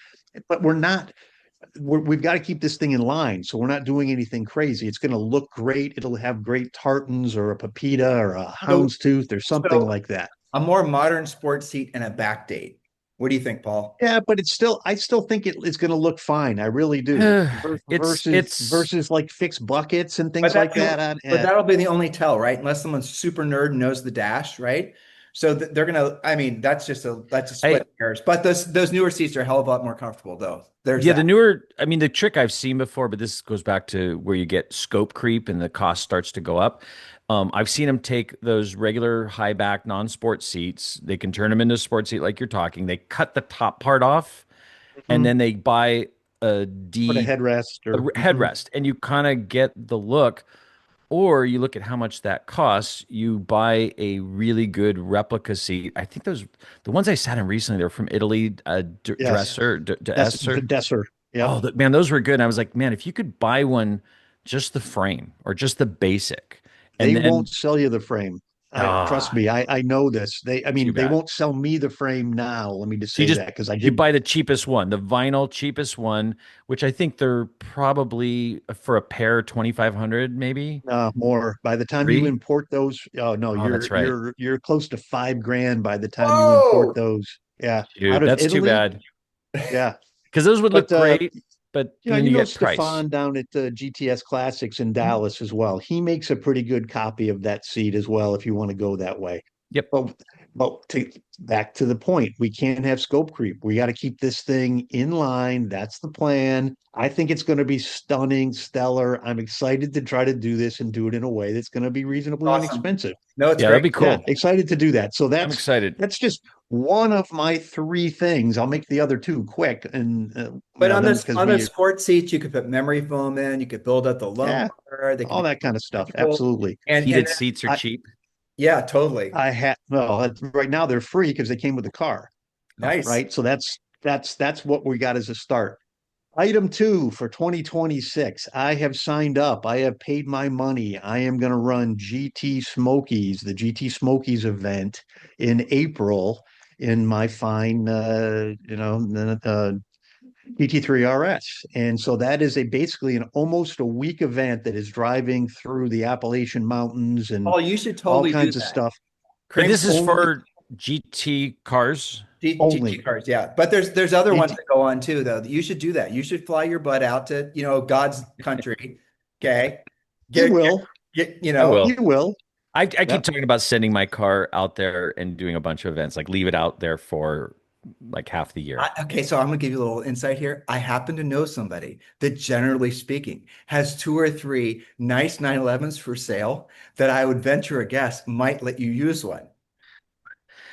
But we've got to keep this thing in line. So we're not doing anything crazy. It's going to look great. It'll have great tartans or a Pepita or a houndstooth or something like that. a more modern sports seat and a back date. What do you think, Paul? Yeah, but I still think it's going to look fine. I really do. Versus like fixed buckets and things like that. But that'll be the only tell, right? Unless someone's super nerd and knows the dash, right? So they're gonna. I mean, that's a split hairs. But those newer seats are a hell of a lot more comfortable, though. The newer. I mean, the trick I've seen before, but this goes back to where you get scope creep and the cost starts to go up. I've seen them take those regular high back non-sport seats. They can turn them into a sports seat like you're talking. They cut the top part off, and then they buy a Put a headrest headrest, and you kind of get the look. Or you look at how much that costs, you buy a really good replica seat. I think the ones I sat in recently, they're from Italy, Yes, that's the Dresser. Desser. Yep. Oh, man, those were good. And I was like, man, if you could buy one, just the frame or just the basic, and They then, won't sell you the frame. I trust ah, me, I know this. I too mean, they bad. won't sell me the frame now. Let me just So say that because I you did buy the cheapest one, the vinyl cheapest one, which I think they're probably for a pair 2,500 maybe more. By the time you three. import those, oh no, Oh, that's right. you're close to 5 grand by the time you import Whoa! those. Yeah, out Shoot, of that's too Italy. bad Yeah, because those would look but great, but then you you know get price. Stefan down at the GTS Classics in Mhm. Dallas as well. He makes a pretty good copy of that seat as well if you want to go that way. Yep. But back to the point, we can't have scope creep. We got to keep this thing in line. That's the plan. I think it's going to be stunning, stellar. I'm excited to try to do this and do it in a way that's going to be reasonably Awesome. inexpensive. No, it's Yeah, that'd great. be Yeah, cool. excited to do that. So I'm excited. that's just one of my three things. I'll make the other two quick, and But on then this because on the we sports seats, you could put memory foam in. You could build up the yeah, lumbar. They could all be that kind of stuff. comfortable. Absolutely. And Heated seats are I cheap. yeah, totally I had well right now they're free because they came with the car, Oh, nice. right? So that's what we got as a start. Item two for 2026. I have signed up. I have paid my money. I am going to run GT Smokies, the GT Smokies event in April in my fine, GT3 RS. And so that is basically an almost a week event that is driving through the Appalachian Mountains and Oh, you should all totally do kinds of that. stuff. but Kramer, this is Only, for GT cars. GT only. cars, yeah. But there's other ones GT, that go on too, though. You should do that. You should fly your butt out to, God's country. Okay. you Get, get, will. get, I You will. will. I keep Yep. talking about sending my car out there and doing a bunch of events, like leave it out there for like half the year. okay, so I'm gonna give you a little insight here. I happen to know somebody that, generally speaking, has two or three nice 911s for sale that I would venture a guess might let you use one.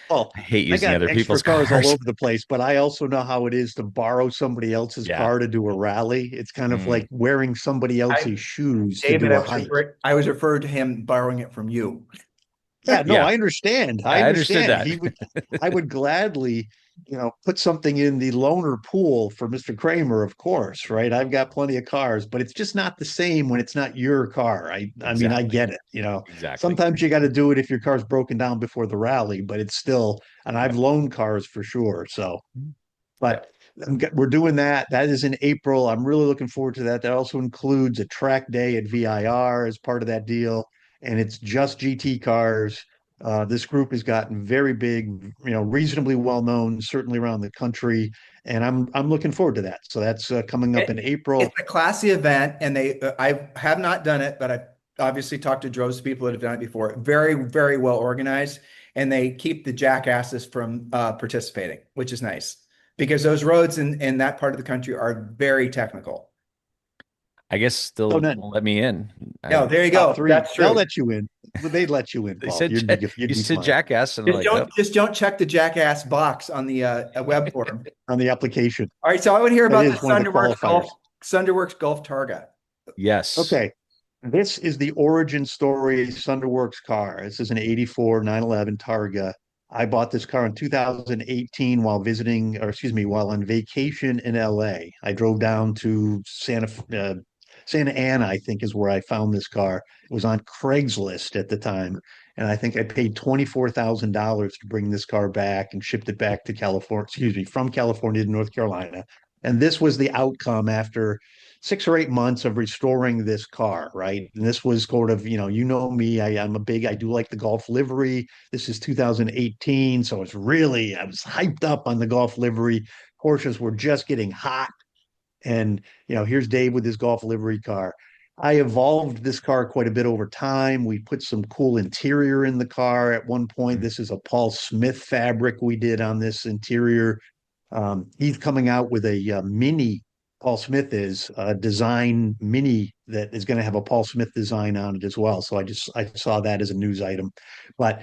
Well, I hate I using got other extra people's cars all cars. over the place, but I also know how it is to borrow somebody else's Yeah. car to do a rally. It's kind of Mm. like wearing somebody I, else's shoes to David, do a hike. I was referred to him borrowing it from you. Yeah, no, Yeah. I understand. I I understood understand. that. I would gladly, put something in the loaner pool for Mr. Kramer, of course, right? I've got plenty of cars, but it's just not the same when it's not your car. I mean, I Exactly. get it. Exactly. Sometimes you got to do it if your car's broken down before the rally, but it's still, and I've Yep. loaned cars for sure. So, Yep. but we're doing that. That is in April. I'm really looking forward to that. That also includes a track day at VIR as part of that deal, and it's just GT cars. This group has gotten very big, reasonably well known, certainly around the country, and I'm looking forward to that. So that's coming up in It's April. a classy event, and I have not done it, but I obviously talked to droves of people that have done it before. Very, very well organized, and they keep the jackasses from participating, which is nice because those roads in that part of the country are very technical. I guess So still then won't let me in. No, I there you top go. three, That's they'll true. let you in. They'd let you in, they Paul. said You'd you be said fine jackass, and I'm like, oh, Just don't check the jackass box on the web form. on the application. All right, so I would hear That about the is one of the qualifiers. Thunderworks Golf Targa. yes. Okay. This is the origin story Thunderworks car. This is an 84 911 Targa. I bought this car in 2018 while visiting, or excuse me, while on vacation in LA. I drove down to Santa Ana, I think is where I found this car. It was on Craigslist at the time. And I think I paid $24,000 to bring this car back and shipped it back to California, excuse me, from California to North Carolina. And this was the outcome after 6 or 8 months of restoring this car, right? And this was sort of, me. I do like the Golf livery. This is 2018. So I was hyped up on the Golf livery. Porsches were just getting hot. And, here's Dave with his Golf livery car. I evolved this car quite a bit over time. We put some cool interior in the car at one point. This is a Paul Smith fabric we did on this interior. He's coming out with a mini Paul Smith is, a design mini that is going to have a Paul Smith design on it as well. So I saw that as a news item. But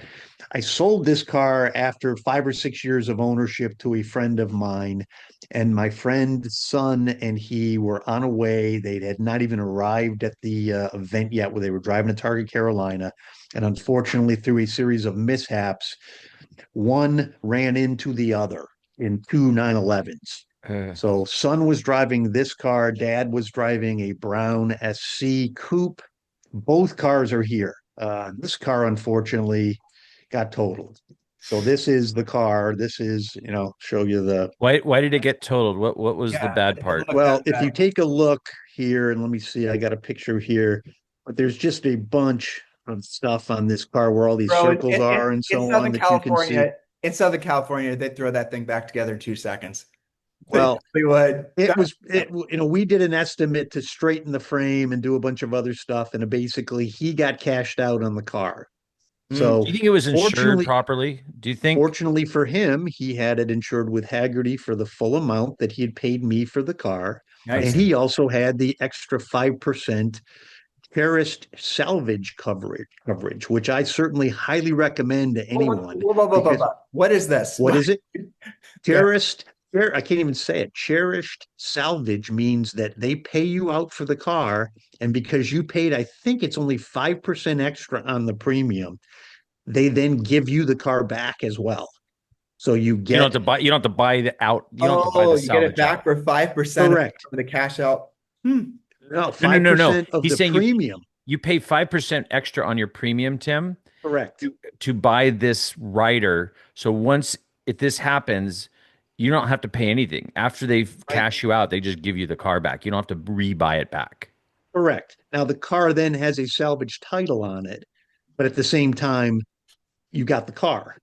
I sold this car after 5 or 6 years of ownership to a friend of mine, and my friend's son and he were on a way. They had not even arrived at the event yet, where they were driving to Target, Carolina, and unfortunately, through a series of mishaps, one ran into the other in two 911s. So son was driving this car, dad was driving a brown SC coupe. Both cars are here. This car unfortunately got totaled. So this is the car. This is, show you the. Why did it get totaled? What was the Yeah, bad it part? looked Well, that if bad. you take a look here, and let me see, I got a picture here, but there's just a bunch of stuff on this car where all these Bro, circles are and so on that you can see. In Southern California, they throw that thing back together in 2 seconds. Well, They would. we did an estimate to straighten the frame and do a bunch of other stuff, and basically he got cashed out on the car. Mm. Do So you think it was insured fortunately, properly? Do you think? fortunately for him, he had it insured with Haggerty for the full amount that he had paid me for the car. And Nice. he also had the extra 5% terrorist salvage coverage, which I certainly highly recommend to anyone. Because What is this? what is it? Yeah. Terrorist, I can't even say it. Cherished salvage means that they pay you out for the car, and because you paid, I think it's only 5% extra on the premium, they then give you the car back as well. So you You don't get. have to buy. You don't have to buy the out. You don't have to buy Oh, the you get it salvage back out. for 5% Correct. of the cash out. Hmm. No, No, no, no, no. 5% of He's the saying premium. you pay 5% extra on your premium, Tim, Correct. to buy this rider. So once if this happens, you don't have to pay anything. After they Right. cash you out, they just give you the car back. You don't have to re-buy it back. Correct. Now the car then has a salvage title on it, but at the same time, you got the car,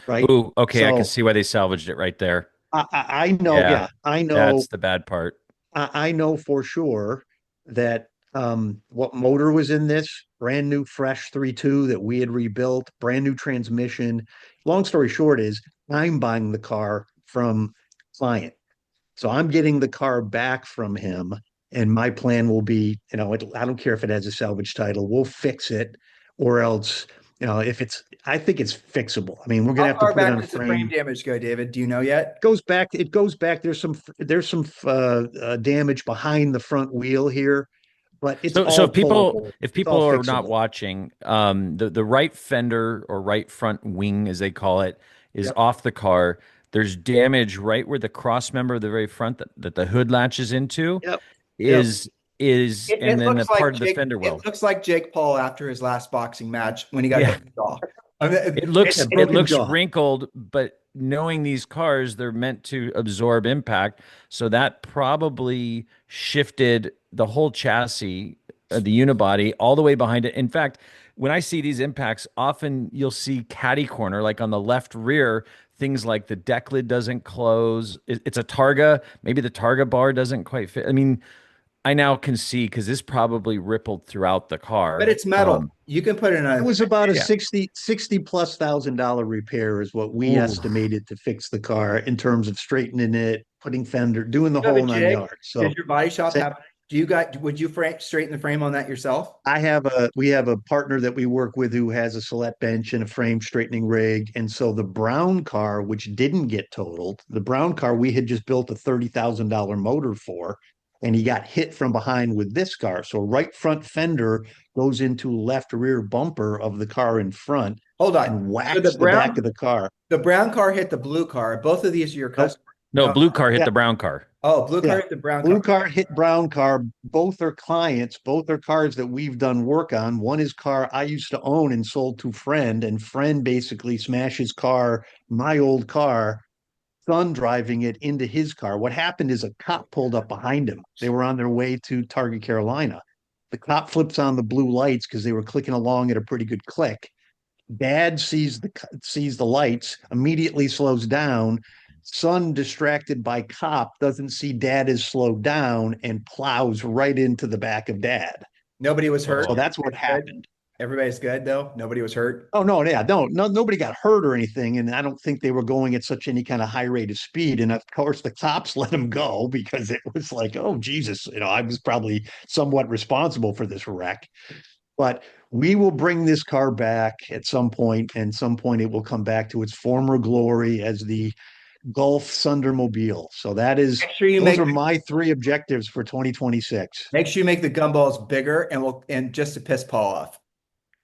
right? Ooh, okay, I can So see why they salvaged it right there. I know, Yeah, yeah, I know, that's the bad part. I know for sure that what motor was in this brand new fresh 3.2 that we had rebuilt, brand new transmission. Long story short is I'm buying the car from client. So I'm getting the car back from him, and my plan will be, I don't care if it has a salvage title, we'll fix it, or else, if I think it's fixable. I mean, we're gonna How have to far put it back on a does the frame frame. damage go, David? Do you know yet? Goes back. It goes back. There's some damage behind the front wheel here, but it's So all if people pullable. if It's all people are not fixable. watching, the right fender or right front wing, as they call it, is Yep. off the car. There's damage right where the cross member of the very front that the hood latches into Yep. Yep. is It, and it then the looks like part of the Jake. fender It well. looks like Jake Paul after his last boxing match when he got Yeah. hit in the jaw. I mean, It It's a looks it broken looks jaw. wrinkled, but knowing these cars, they're meant to absorb impact. So that probably shifted the whole chassis, the unibody, all the way behind it. In fact, when I see these impacts, often you'll see catty corner, like on the left rear, things like the deck lid doesn't close. It's a Targa. Maybe the Targa bar doesn't quite fit. I mean, I now can see because this probably rippled throughout the but car. it's metal. You can put in It a. was about a Yeah. 60 plus $1,000 repair is what we Ooh. estimated to fix the car in terms of straightening it, putting fender, doing the You have a whole nine jig. yards. So Does your body shop say- have? Would you straighten the frame on that yourself? we have a partner that we work with who has a Celette bench and a frame straightening rig. And so the brown car, which didn't get totaled, the brown car we had just built a $30,000 motor for, and he got hit from behind with this car. So right front fender goes into left rear bumper of the car in front Hold on. and So whacks the back of the car. the brown car hit the blue car. Both of these are your Nope. customers. No, blue car hit Yeah. the brown car. Oh, blue car Yeah. hit the brown Blue car. car hit brown car. Both are clients. Both are cars that we've done work on. One is car I used to own and sold to friend, and friend basically smashed his car, my old car, son driving it into his car. What happened is a cop pulled up behind him. They were on their way to Target, Carolina. The cop flips on the blue lights because they were clicking along at a pretty good click. Dad sees the lights, immediately slows down. Son, distracted by cop, doesn't see dad is slowed down and plows right into the back of dad. Nobody was hurt. So that's what happened. Everybody's good though. Nobody was hurt. Oh no, yeah, no, nobody got hurt or anything, and I don't think they were going at such any kind of high rate of speed. And of course, the cops let them go because it was like, oh Jesus, I was probably somewhat responsible for this wreck. But we will bring this car back at some point, and some point it will come back to its former glory as the Gulf Sundermobile. So Make sure you those make are my three objectives for 2026. make sure you make the gumballs bigger, and just to piss Paul off.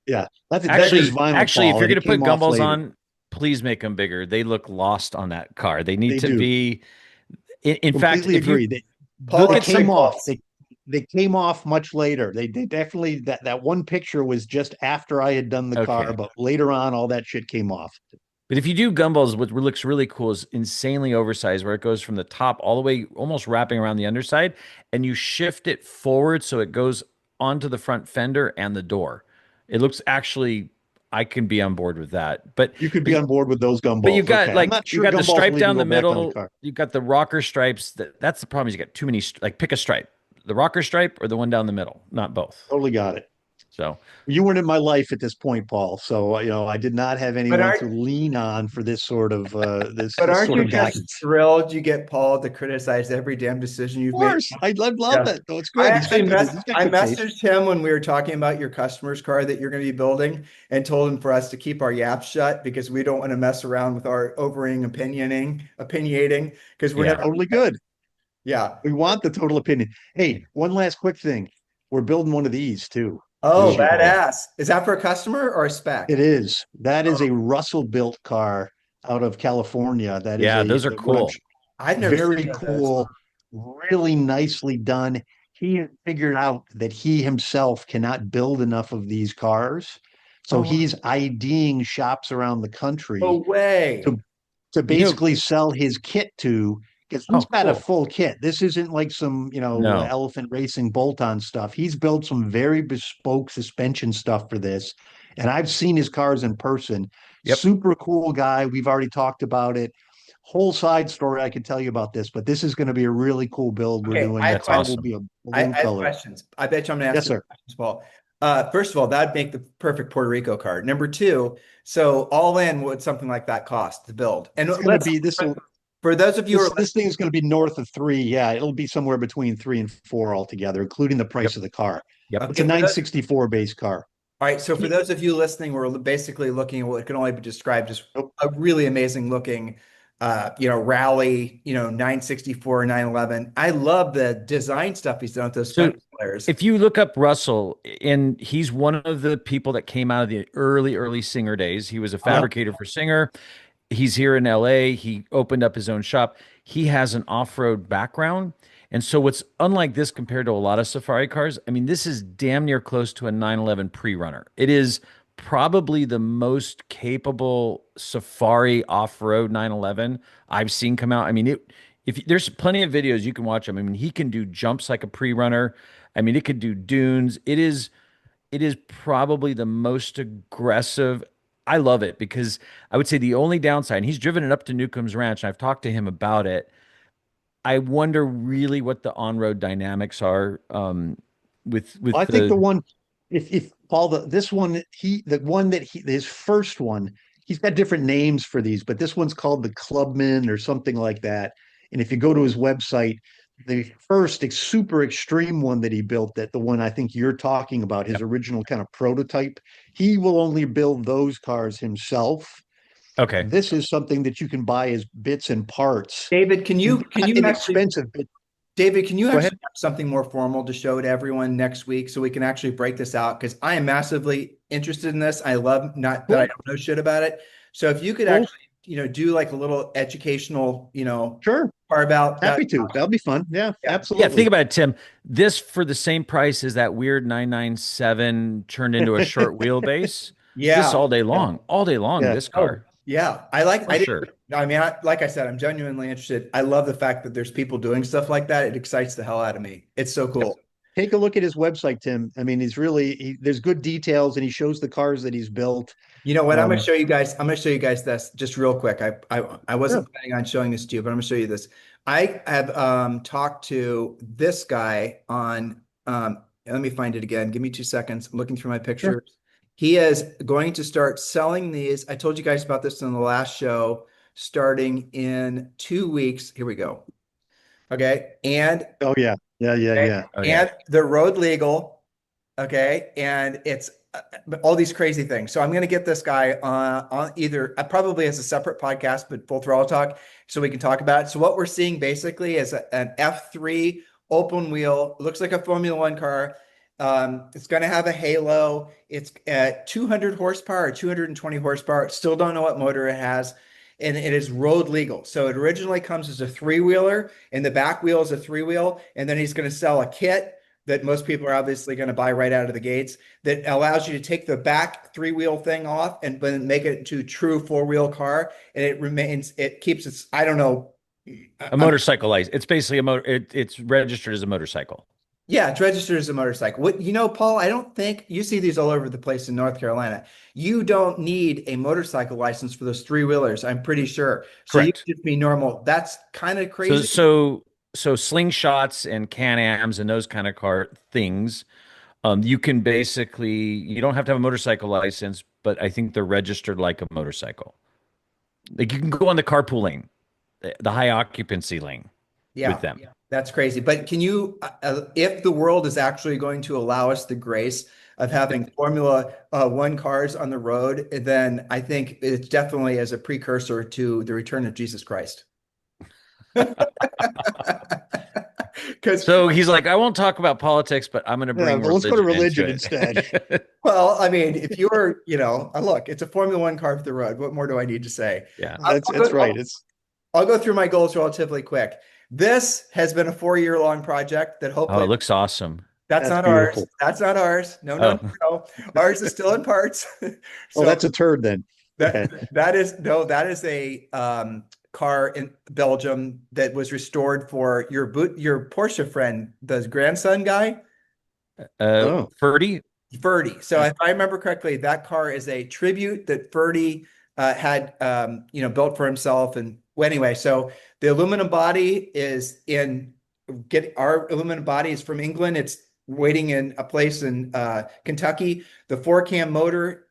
Yeah, that's just Actually, vinyl, actually, if Paul, you're and going it to put came off gumballs later. on, please make them bigger. They look lost on that car. They need They to do. be. In fact, Completely if you agree. They Paul, look they at came some, off. They came off much later. They definitely that one picture was just after I had done the car, okay, but later on, all that shit came off. but if you do gumballs, what looks really cool is insanely oversized, where it goes from the top all the way, almost wrapping around the underside, and you shift it forward so it goes onto the front fender and the door. It looks actually, I can be on board with that. You could But be on board with those But you gumballs. got Okay, I'm like not you sure got the gumballs stripe will even down the go back on the middle. car. You got the rocker stripes. That's the problem is you got too many. Like pick a stripe, the rocker stripe or the one down the middle. Not both. Totally got it. So You weren't in my life at this point, Paul. So I did not have but anyone aren't to lean on for this sort of but this aren't sort you of just guidance. thrilled you get Paul to criticize every damn decision you've Of made? course, I love Yeah. that though. It's I good. actually He's got I good taste. messaged him when we were talking about your customer's car that you're going to be building and told him for us to keep our yaps shut because we don't want to mess around with our overing opinionating because we're yeah. never Totally good. yeah. We want the total opinion. Hey, one last quick thing. We're building one of these too Oh, this Ooh, year. cool. badass. Is that for a customer or a It spec? is. That is Oh, a Russell built car out of California. That is Yeah, those are what I'm cool. I've never seen very one of those. cool, really nicely done. He has figured out that he himself cannot build enough of these cars. So Oh, he's IDing shops around the no country way. to to You know. basically sell his kit to because Oh, he's got a cool. full kit. This isn't like some, No. elephant racing bolt-on stuff. He's built some very bespoke suspension stuff for this. And I've seen his cars in person. Yep. Super cool guy. We've already talked about it. Whole side story I could tell you about this, but this is going to be a really cool build we're Okay, I doing. have That's Car will questions. awesome. be a I balloon have color. questions. I bet you I'm gonna ask Yes, you sir. questions, Paul. First of all, that'd make the perfect Puerto Rico card. Number two, so all in, what would something like that cost to build? And It's going to let's be this. for those of you who are This thing is going to be north of three. Yeah, it'll be somewhere between 3 and 4 altogether, including the price Yep. of the car. Yep. It's a okay, for those, 964 base car. all right. So for those of you listening, we're basically looking at what can only be described as Nope. a really amazing looking, rally, 964, 911. I love the design stuff he's done with those So fender flares. if you look up Russell, and he's one of the people that came out of the early Singer days. He was a Yep. fabricator for Singer. He's here in LA. He opened up his own shop. He has an off-road background. And so what's unlike this compared to a lot of Safari cars, I mean, this is damn near close to a 911 pre-runner. It is probably the most capable Safari off-road 911 I've seen come out. I mean, if there's plenty of videos you can watch him. I mean, he can do jumps like a pre-runner. I mean, it could do dunes. It is probably the most aggressive. I love it because I would say the only downside, and he's driven it up to Newcombs Ranch, and I've talked to him about it. I wonder really what the on-road dynamics are with I think the the one, if Paul, this one, the one that his first one, he's got different names for these, but this one's called the Clubman or something like that. And if you go to his website, the first super extreme one that he built, that the one I think you're talking about, his Yep. original kind of prototype, he will only build those cars himself. Okay. This is something that you can buy as bits and parts. David, can Not you actually inexpensive, but David, can you go actually ahead. have something more formal to show to everyone next week so we can actually break this out? Because I am massively interested in this. I love not that I Cool, don't know shit about it. So if you could cool. actually, do like a little educational, Sure. carve out that. Happy to. That'll be fun. Yeah, Yeah. Yeah, think absolutely. about it, Tim. This for the same price as that weird 997 turned into a short wheelbase. This Yeah. all day long, Yeah. this Oh, car, yeah. for I didn't, sure. I mean, like I said, I'm genuinely interested. I love the fact that there's people doing stuff like that. It excites the hell out of me. It's so Yep. cool. Take a look at his website, Tim. I mean, there's good details and he shows the cars that he's built. You know what? I'm going to Um, show you guys. I'm going to show you guys this just real quick. I sure. wasn't planning on showing this to you, but I'm going to show you this. I have talked to this guy on. Let me find it again. Give me 2 seconds. I'm looking through my Sure. pictures. He is going to start selling these. I told you guys about this in the last show, starting in 2 weeks. Here we go. Okay. And Oh yeah, yeah, yeah, okay, yeah. Oh yeah. and they're road legal. Okay. And it's all these crazy things. So I'm going to get this guy on either probably as a separate podcast, but full throttle talk, so we can talk about it. So what we're seeing basically is an F3 open wheel. It looks like a Formula One car. It's going to have a halo. It's at 200 horsepower, 220 horsepower. Still don't know what motor it has. And it is road legal. So it originally comes as a three-wheeler, and the back wheel is a three-wheel. And then he's going to sell a kit that most people are obviously going to buy right out of the gates that allows you to take the back three-wheel thing off and then make it into a true four-wheel car. And it keeps its, I don't know. A motorcycle license. It's basically a motor. It's registered as a motorcycle. Yeah, it's registered as a motorcycle. Paul, I don't think you see these all over the place in North Carolina. You don't need a motorcycle license for those three-wheelers, I'm pretty sure. So you Correct. just be normal. That's kind of So crazy. so slingshots and Can-Ams and those kind of car things, you can basically you don't have to have a motorcycle license, but I think they're registered like a motorcycle. Like you can go on the carpool lane, the high occupancy lane with Yeah, them. that's crazy. But can you, if the world is actually going to allow us the grace of having Formula One cars on the road, then I think it's definitely as a precursor to the return of Jesus Christ. Because, So he's like, I won't talk about politics, but I'm going to Yeah, bring but let's go to religion religion into instead. it. well, I mean, if you're, look, it's a Formula One car for the road. What more do I need to say? Yeah. I'll, That's I'll it's go, right. I'll, I'll go through my goals relatively quick. This has been a 4-year long project that Oh, hopefully it looks awesome. that's That's not ours. beautiful. That's not ours. No, no, Oh, no, no. Ours is still in parts. Oh, So that's a turd then. Okay. that is a car in Belgium that was restored for your Porsche friend, the grandson guy, Oh, Ferdy. Ferdy. So if I remember correctly, that car is a tribute that Ferdy had built for himself. And well, anyway, so the aluminum body is in get our aluminum body is from England. It's waiting in a place in Kentucky. The four cam motor,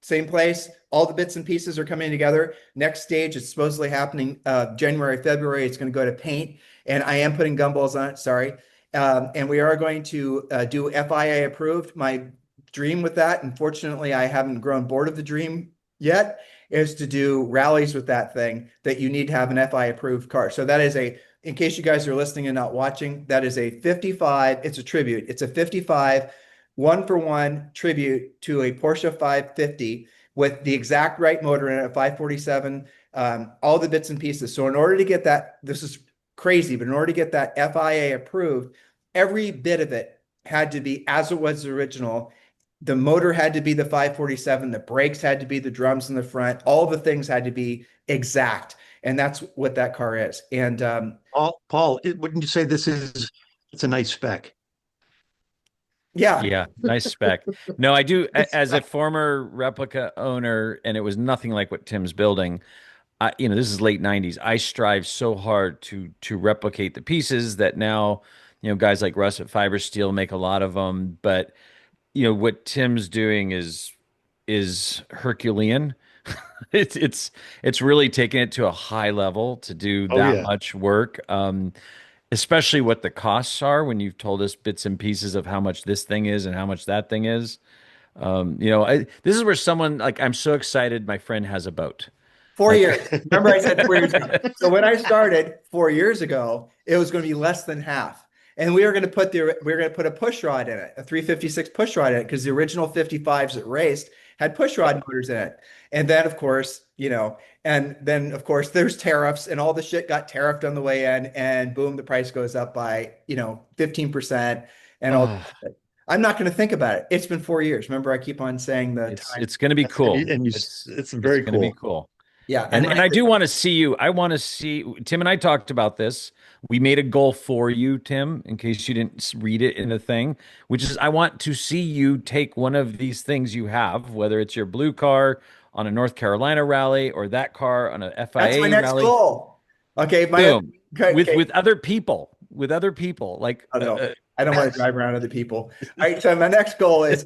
same place. All the bits and pieces are coming together. Next stage is supposedly happening January, February. It's going to go to paint, and I am putting gumballs on it. Sorry. And we are going to do FIA approved. My dream with that, unfortunately, I haven't grown bored of the dream yet, is to do rallies with that thing that you need to have an FIA approved car. So that is in case you guys are listening and not watching, that is a 55. It's a tribute. It's a 55 one-for-one tribute to a Porsche 550 with the exact right motor in it, a 547, all the bits and pieces. So in order to get that, this is crazy, but in order to get that FIA approved, every bit of it had to be as it was original. The motor had to be the 547, the brakes had to be the drums in the front, all the things had to be exact. And that's what that car is. And Paul, wouldn't you say it's a nice spec? yeah, Yeah, nice spec. No, I do. As a former replica owner, and it was nothing like what Tim's building. This is late '90s. I strive so hard to replicate the pieces that now, guys like Russ at Fiber Steel make a lot of them. But what Tim's doing is Herculean. It's really taking it to a high level to do Oh that yeah. much work. Especially what the costs are when you've told us bits and pieces of how much this thing is and how much that thing is. This is where someone like I'm so excited. My friend has a boat. 4 years. Like, Remember, I said 4 years ago. So when I started 4 years ago, it was going to be less than half. And we were going to put a push rod in it, a 356 push rod in it, because the original 55s that raced had push rod motors in it. And then, of course, there's tariffs and all the shit got tariffed on the way in, and boom, the price goes up by 15% and all. oh, I'm not going to think about it. It's been 4 years. Remember, I keep on saying the time. it's going to be cool. It's It's very going to be cool. cool. Yeah, And I do want to see you. I want to see Tim and I talked about this. We made a goal for you, Tim, in case you didn't read it in the thing, which is I want to see you take one of these things you have, whether it's your blue car on a North Carolina rally or that car on a that's my FIA next rally. goal. Okay, Boom. okay. With other people, like Oh, no. I don't want to drive around other people. All right. So my next goal is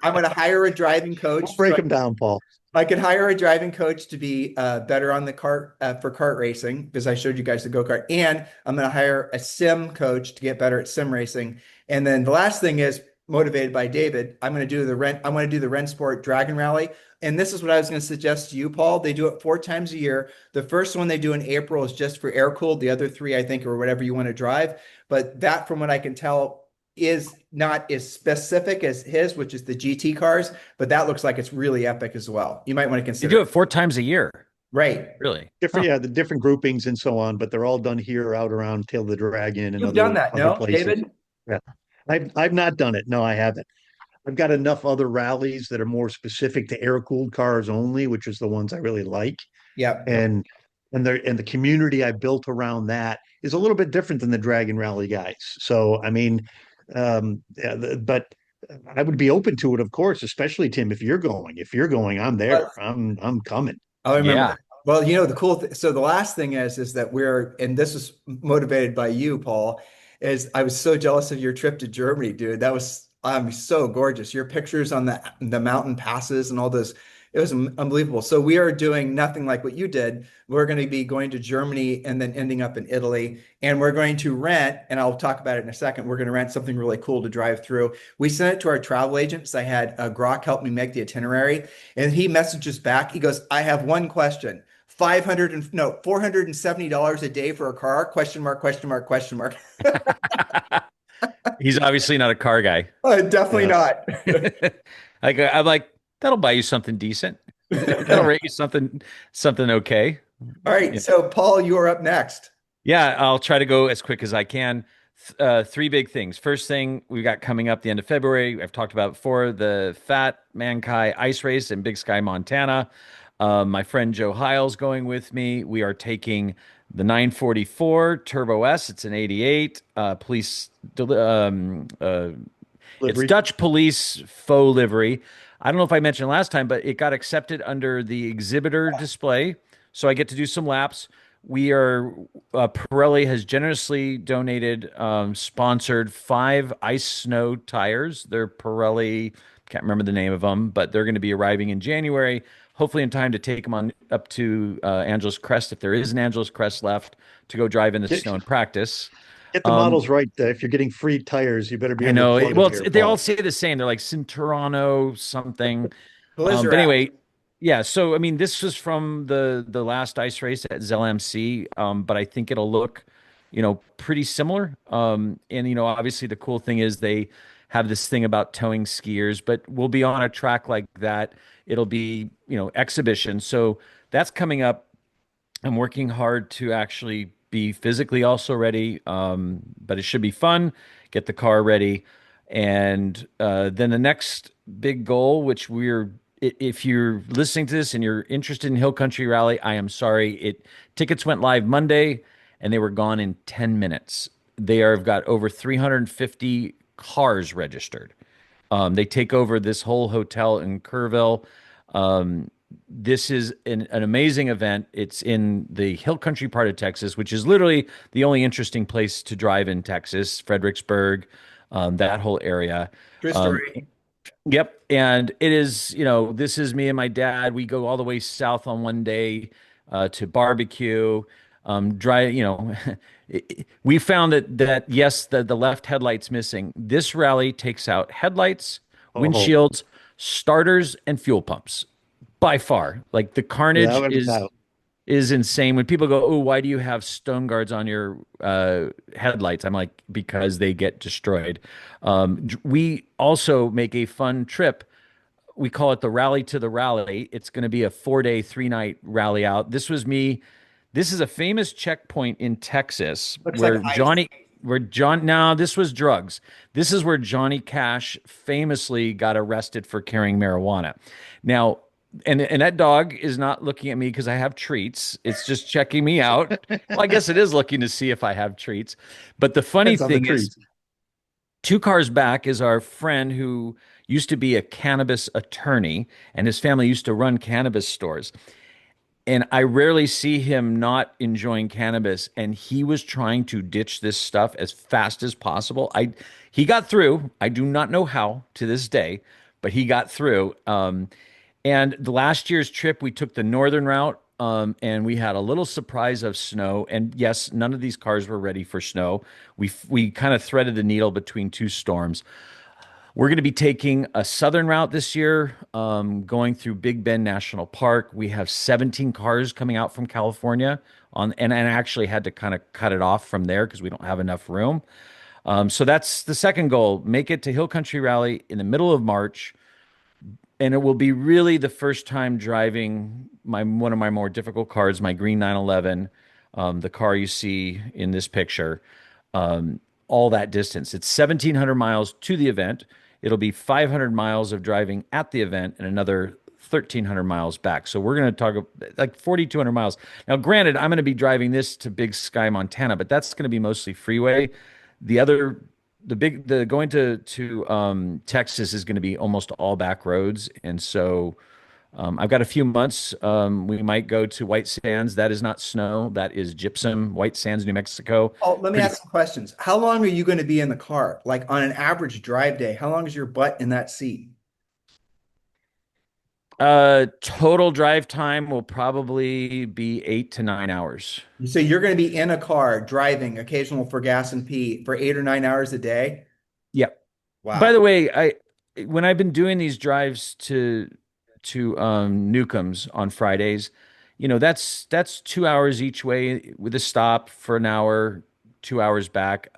I'm going to hire a driving coach. Don't break them down, Paul. I could hire a driving coach to be better on the kart for kart racing because I showed you guys the go-kart, and I'm going to hire a sim coach to get better at sim racing. And then the last thing is motivated by David. I'm going to do the Rennsport Dragon Rally. And this is what I was going to suggest to you, Paul. They do it 4 times a year. The first one they do in April is just for air cooled. The other 3, I think, or whatever you want to drive. But that, from what I can tell, is not as specific as his, which is the GT cars, but that looks like it's really epic as well. You might want to consider. They do it 4 times a year. Right. Really? Different, yeah, the different groupings and so on, but they're all done here out around Tail the Dragon and You've done that, other no, places. David? Yeah. I've not done it. No, I haven't. I've got enough other rallies that are more specific to air-cooled cars only, which is the ones I really like. Yeah. And the community I built around that is a little bit different than the Dragon Rally guys. So I mean, yeah, but I would be open to it, of course, especially Tim, if you're going. If you're going, I'm there. I'm coming. I remember. Yeah. Well, the cool so the last thing is that and this was motivated by you, Paul, is I was so jealous of your trip to Germany, dude. That was so gorgeous. Your pictures on the mountain passes and all those, it was unbelievable. So we are doing nothing like what you did. We're going to be going to Germany and then ending up in Italy. And we're going to rent, and I'll talk about it in a second. We're going to rent something really cool to drive through. We sent it to our travel agents. I had Grok help me make the itinerary. And he messages back. He goes, I have one question. $470 a day for a car? Question mark, question mark, question mark. He's obviously not a car guy. Definitely not. I'm like, that'll buy you something decent. That'll rate you something okay. All right. Yeah. So, Paul, you are up next. Yeah, I'll try to go as quick as I can. 3 big things. First thing we got coming up the end of February, I've talked about before, the Fat Mankai Ice Race in Big Sky, Montana. My friend Joe Hiles going with me. We are taking the 944 Turbo S. It's an 88 police. It's Dutch police faux livery. I don't know if I mentioned last time, but it got accepted under the exhibitor display. So I get to do some laps. We are, Pirelli has generously donated, sponsored 5 ice snow tires. They're Pirelli, can't remember the name of them, but they're going to be arriving in January, hopefully in time to take them on up to Angeles Crest, if there is an Angeles Crest left, to go drive in the snow and practice. Get the models right. If you're getting free tires, you better be. I know. Well, they Paul. all say the same. They're like Cinturano something. Blizzard. But anyway, yeah. So I mean, this was from the last ice race at ZLMC, but I think it'll look, pretty similar. And obviously the cool thing is they have this thing about towing skiers, but we'll be on a track like that. It'll be, exhibition. So that's coming up. I'm working hard to actually be physically also ready, but it should be fun. Get the car ready. And then the next big goal, which if you're listening to this and you're interested in Hill Country Rally, I am sorry. Tickets went live Monday and they were gone in 10 minutes. Have got over 350 cars registered. They take over this whole hotel in Kerrville. This is an amazing event. It's in the Hill Country part of Texas, which is literally the only interesting place to drive in Texas, Fredericksburg, that whole area. True story. Yep. And it is, this is me and my dad. We go all the way south on one day to barbecue, we found that yes, the left headlight's missing. This rally takes out headlights, windshields, starters, and fuel pumps. By far, like the carnage is insane. When people go, "Oh, why do you have stone guards on your headlights?" I'm like, because they get destroyed. We also make a fun trip. We call it the Rally to the Rally. It's going to be a 4-day, 3-night rally out. This was me. This is a famous checkpoint in Texas where no, this was drugs. This is where Johnny Cash famously got arrested for carrying marijuana. Now, and that dog is not looking at me because I have treats. It's just checking me out. Well, I guess it is looking to see if I have treats. But the funny thing is, 2 cars back is our friend who used to be a cannabis attorney, and his family used to run cannabis stores. and I rarely see him not enjoying cannabis. And he was trying to ditch this stuff as fast as possible. He got through. I do not know how to this day, but he got through. And the last year's trip, we took the northern route, and we had a little surprise of snow. And yes, none of these cars were ready for snow. We kind of threaded the needle between two storms. We're going to be taking a southern route this year, going through Big Bend National Park. We have 17 cars coming out from California and I actually had to kind of cut it off from there because we don't have enough room. So that's the second goal: make it to Hill Country Rally in the middle of March, and it will be really the first time driving my one of my more difficult cars, my green 911, the car you see in this picture. All that distance. It's 1,700 miles to the event. It'll be 500 miles of driving at the event and another 1,300 miles back. So we're going to talk like 4,200 miles. Now, granted, I'm going to be driving this to Big Sky, Montana, but that's going to be mostly freeway. The other, the going to Texas is going to be almost all back roads, and so I've got a few months. We might go to White Sands. That is not snow. That is gypsum. White Sands, New Mexico. Oh, let me Pretty ask some questions. How long are you going to be in the car? Like on an average drive day, how long is your butt in that seat? Total drive time will probably be 8 to 9 hours. So you're going to be in a car driving occasional for gas and pee for 8 or 9 hours a day? Yep. By Wow. the way, I when I've been doing these drives to Newcombs on Fridays, that's 2 hours each way with a stop for an hour, 2 hours back.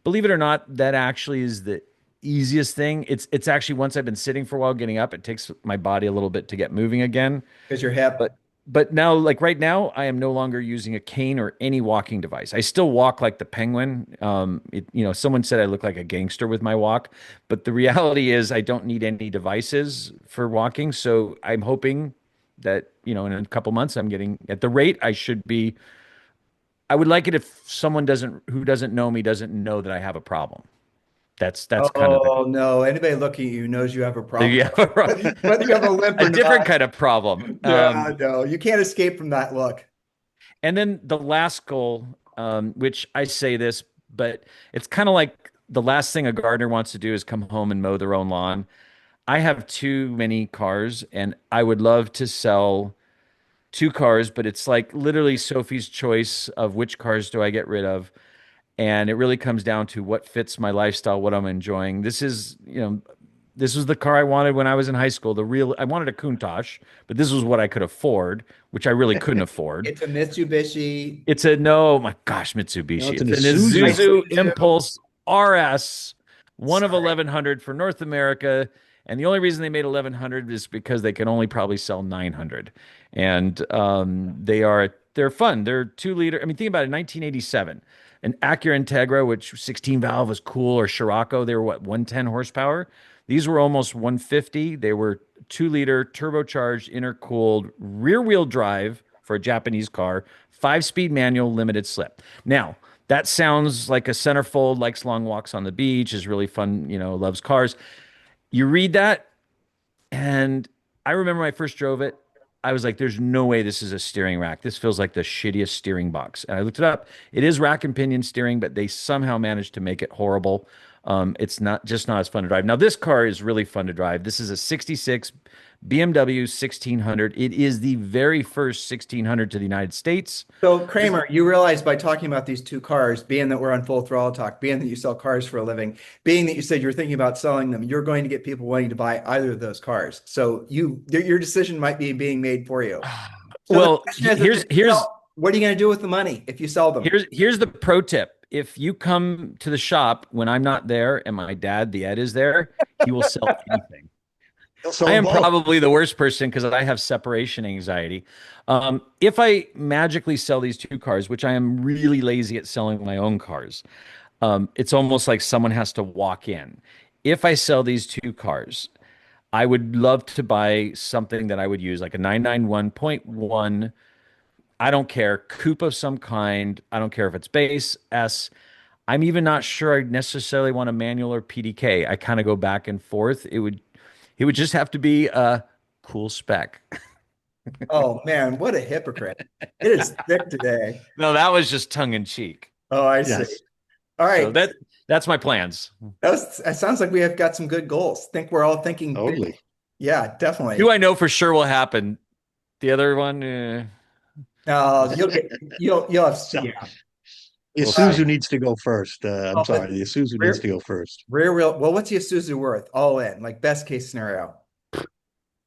Believe it or not, that actually is the easiest thing. It's actually once I've been sitting for a while getting up, it takes my body a little bit to get moving again. Because you're hip. But now, like right now, I am no longer using a cane or any walking device. I still walk like the penguin. Someone said I look like a gangster with my walk, but the reality is I don't need any devices for walking. So I'm hoping that, in a couple months, I'm getting at the rate I should be. I would like it if someone who doesn't know me doesn't know that I have a problem. That's kind of Oh no, anybody looking at you knows you have a problem. yeah, Whether you have a limp a or different not. kind of problem. Yeah, no, you can't escape from that look. And then the last goal, which I say this, but it's kind of like the last thing a gardener wants to do is come home and mow their own lawn. I have too many cars, and I would love to sell two cars, but it's like literally Sophie's choice of which cars do I get rid of. And it really comes down to what fits my lifestyle, what I'm enjoying. This was the car I wanted when I was in high school. I wanted a Countach, but this was what I could afford, which I really couldn't afford. It's a Mitsubishi. No, my gosh, No, Mitsubishi. it's an It's an Isuzu. Isuzu Impulse RS, one of 1,100 for North America. And the only reason they made 1,100 is because they can only probably sell 900. And they're fun. They're 2 liter. I mean, think about it, 1987. An Acura Integra, which 16 valve was cool, or Scirocco, they were what, 110 horsepower? These were almost 150. They were 2 liter, turbocharged, intercooled, rear wheel drive for a Japanese car, 5-speed manual, limited slip. Now, that sounds like a centerfold, likes long walks on the beach, is really fun, loves cars. You read that, and I remember when I first drove it, I was like, there's no way this is a steering rack. This feels like the shittiest steering box. And I looked it up. It is rack and pinion steering, but they somehow managed to make it horrible. It's not as fun to drive. Now, this car is really fun to drive. This is a 66 BMW 1600. It is the very first 1600 to the United States. So Kramer, you realize by talking about these two cars, being that we're on Full Throttle Talk, being that you sell cars for a living, being that you said you're thinking about selling them, you're going to get people wanting to buy either of those cars. So your decision might be being made for you. So Well, what are you going to do with the money if you sell them? here's the pro tip. If you come to the shop when I'm not there and my dad, the Ed, is there, he will sell anything. So I am both. probably the worst person because I have separation anxiety. If I magically sell these two cars, which I am really lazy at selling my own cars, it's almost like someone has to walk in. If I sell these two cars, I would love to buy something that I would use, like a 991.1. I don't care, coupe of some kind. I don't care if it's base, S. I'm even not sure I necessarily want a manual or PDK. I kind of go back and forth. It would just have to be a cool spec. Oh man, what a hypocrite. It is thick today. No, that was just tongue in cheek. Oh, I see. Yes, All So right. that's my plans. That sounds like we have got some good goals. Think we're all thinking big. totally. Yeah, Do definitely. I know for sure will happen? The other one, You'll have, So yeah. the we'll see. Isuzu needs to go first. I'm Oh, but sorry, the Isuzu needs rear to go first. rear wheel. Well, what's the Isuzu worth? All in, like best case scenario.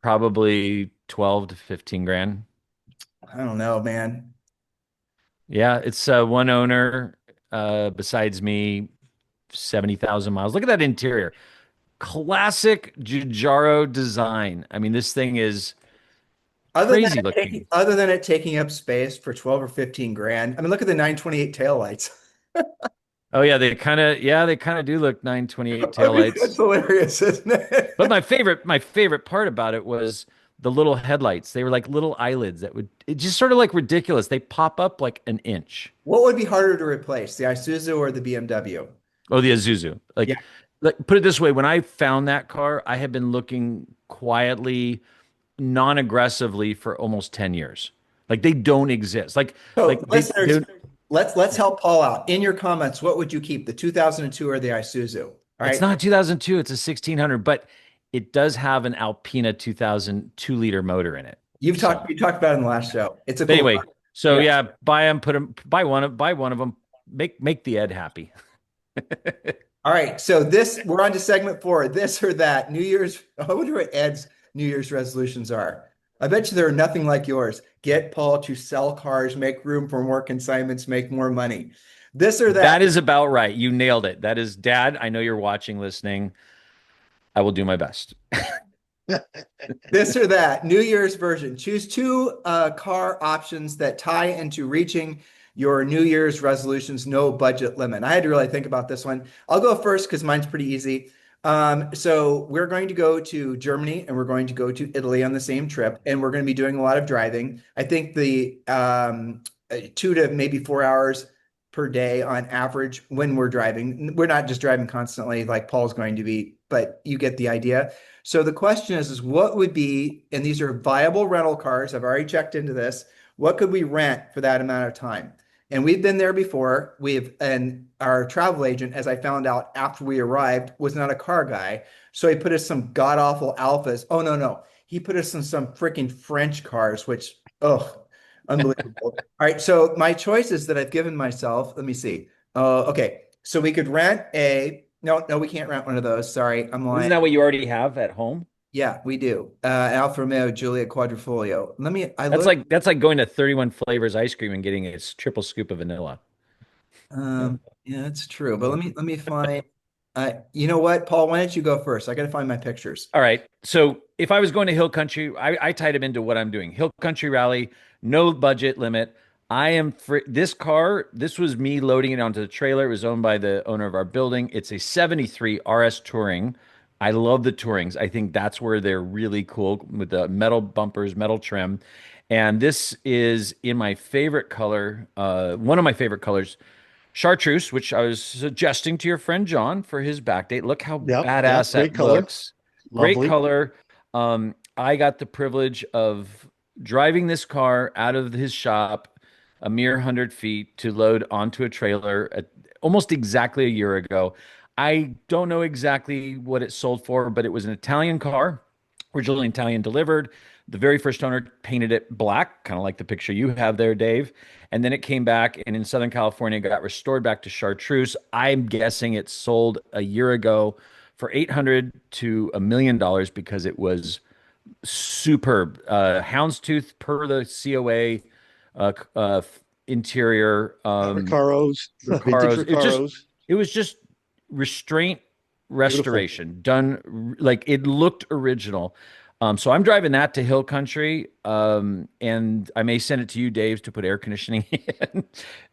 Probably 12 to 15 grand. I don't know, man. Yeah, it's one owner besides me, 70,000 miles. Look at that interior. Classic Giugiaro design. I mean, this thing is crazy looking. Other than it taking up space for 12 or 15 grand. I mean, look at the 928 taillights. Oh yeah, they kind of do look 928 I mean, that's taillights. hilarious, isn't But it? my favorite part about it was the little headlights. They were like little eyelids that would it just sort of like ridiculous. They pop up like an inch. What would be harder to replace, the Isuzu or the BMW? Oh, the Isuzu. Yeah. Like put it this way, when I found that car, I had been looking quietly, non-aggressively for almost 10 years. Like they don't exist. So, Like listeners, they let's help Paul out. In your comments, what would you keep, the 2002 or the Isuzu? All it's right. not 2002, it's a 1600, but it does have an Alpina 2000 2-liter motor in it. So, You talked about it in the last show. It's a but cool anyway, car. so Yeah. yeah, buy them, put them, buy one of them, make the Ed happy. All right. So we're on to segment 4. This or that. New Year's. I wonder what Ed's New Year's resolutions are. I bet you they're nothing like yours. Get Paul to sell cars, make room for more consignments, make more money. This or that. That is about right. You nailed it. That is, Dad, I know you're watching, listening. I will do my best. This or that. New Year's version. Choose two car options that tie into reaching your New Year's resolutions, no budget limit. I had to really think about this one. I'll go first because mine's pretty easy. So we're going to go to Germany and we're going to go to Italy on the same trip, and we're going to be doing a lot of driving. I think the 2 to maybe 4 hours per day on average when we're driving. We're not just driving constantly like Paul's going to be, but you get the idea. So the question is what would be, and these are viable rental cars. I've already checked into this. What could we rent for that amount of time? And we've been there before. And our travel agent, as I found out after we arrived, was not a car guy. So he put us some god awful Alphas. Oh, no, no. He put us in some freaking French cars, which, oh, unbelievable. All right. So my choices that I've given myself, let me see. Okay. So we could rent no, we can't rent one of those. Sorry. I'm Isn't lying. that what you already have at home? Yeah, we do. Alfa Romeo Giulia Quadrifoglio. That's like going to 31 flavors ice cream and getting its triple scoop of vanilla. Yeah, that's true. But let me find, you know what, Paul, why don't you go first? I got to find my pictures. All right. So if I was going to Hill Country, I tied him into what I'm doing. Hill Country Rally, no budget limit. I am for this car. This was me loading it onto the trailer. It was owned by the owner of our building. It's a 73 RS Touring. I love the Tourings. I think that's where they're really cool with the metal bumpers, metal trim. And this is in my favorite color, one of my favorite colors, chartreuse, which I was suggesting to your friend John for his back date. Look how Yep, yep, badass great that color. looks. Great Lovely. color. I got the privilege of driving this car out of his shop a mere 100 feet to load onto a trailer almost exactly a year ago. I don't know exactly what it sold for, but it was an Italian car, originally Italian delivered. The very first owner painted it black, kind of like the picture you have there, Dave. And then it came back and in Southern California got restored back to chartreuse. I'm guessing it sold a year ago for 800 to $1 million because it was superb. Houndstooth per the COA, interior, Recaros, vintage Recaros. Recaros. It was just restraint Beautiful. restoration done like it looked original. So I'm driving that to Hill Country, and I may send it to you, Dave, to put air conditioning in.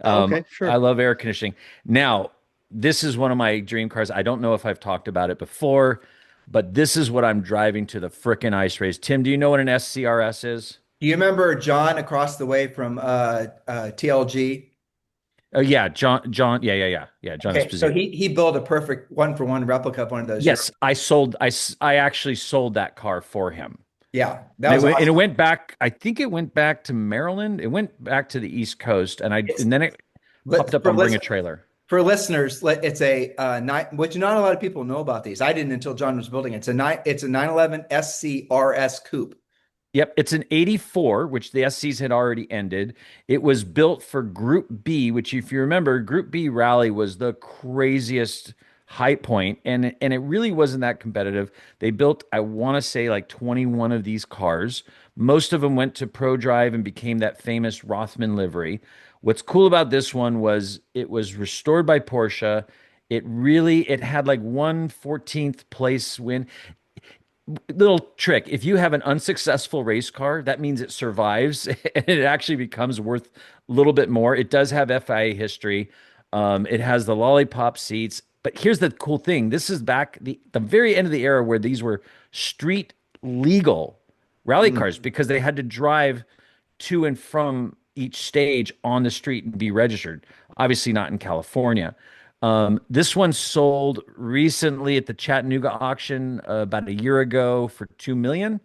Okay, I sure. love air conditioning. Now, this is one of my dream cars. I don't know if I've talked about it before, but this is what I'm driving to the frickin' ice race. Tim, do you know what an SCRS is? Do you remember John across the way from TLG? Oh yeah, John, yeah, John Okay, so Esposito. he built a perfect one for one replica of one of those. Yes, I actually sold that car for him. Yeah, that was And it awesome. went back. I think it went back to Maryland. It went back to the East Coast, It's and then it popped up for on Bring a listen Trailer. for listeners. It's a which not a lot of people know about these. I didn't until John was building it. It's a 911 SCRS coupe. Yep, it's an 84, which the SCs had already ended. It was built for Group B, which if you remember, Group B rally was the craziest high point, and it really wasn't that competitive. They built, I want to say, like 21 of these cars. Most of them went to Pro Drive and became that famous Rothman livery. What's cool about this one was it was restored by Porsche. It had like 1/14th place win. Little trick: if you have an unsuccessful race car, that means it survives and it actually becomes worth a little bit more. It does have FIA history. It has the lollipop seats. But here's the cool thing: this is back the very end of the era where these were street legal rally Mm. cars because they had to drive to and from each stage on the street and be registered. Obviously, not in California. This one sold recently at the Chattanooga auction about a year ago for 2 million.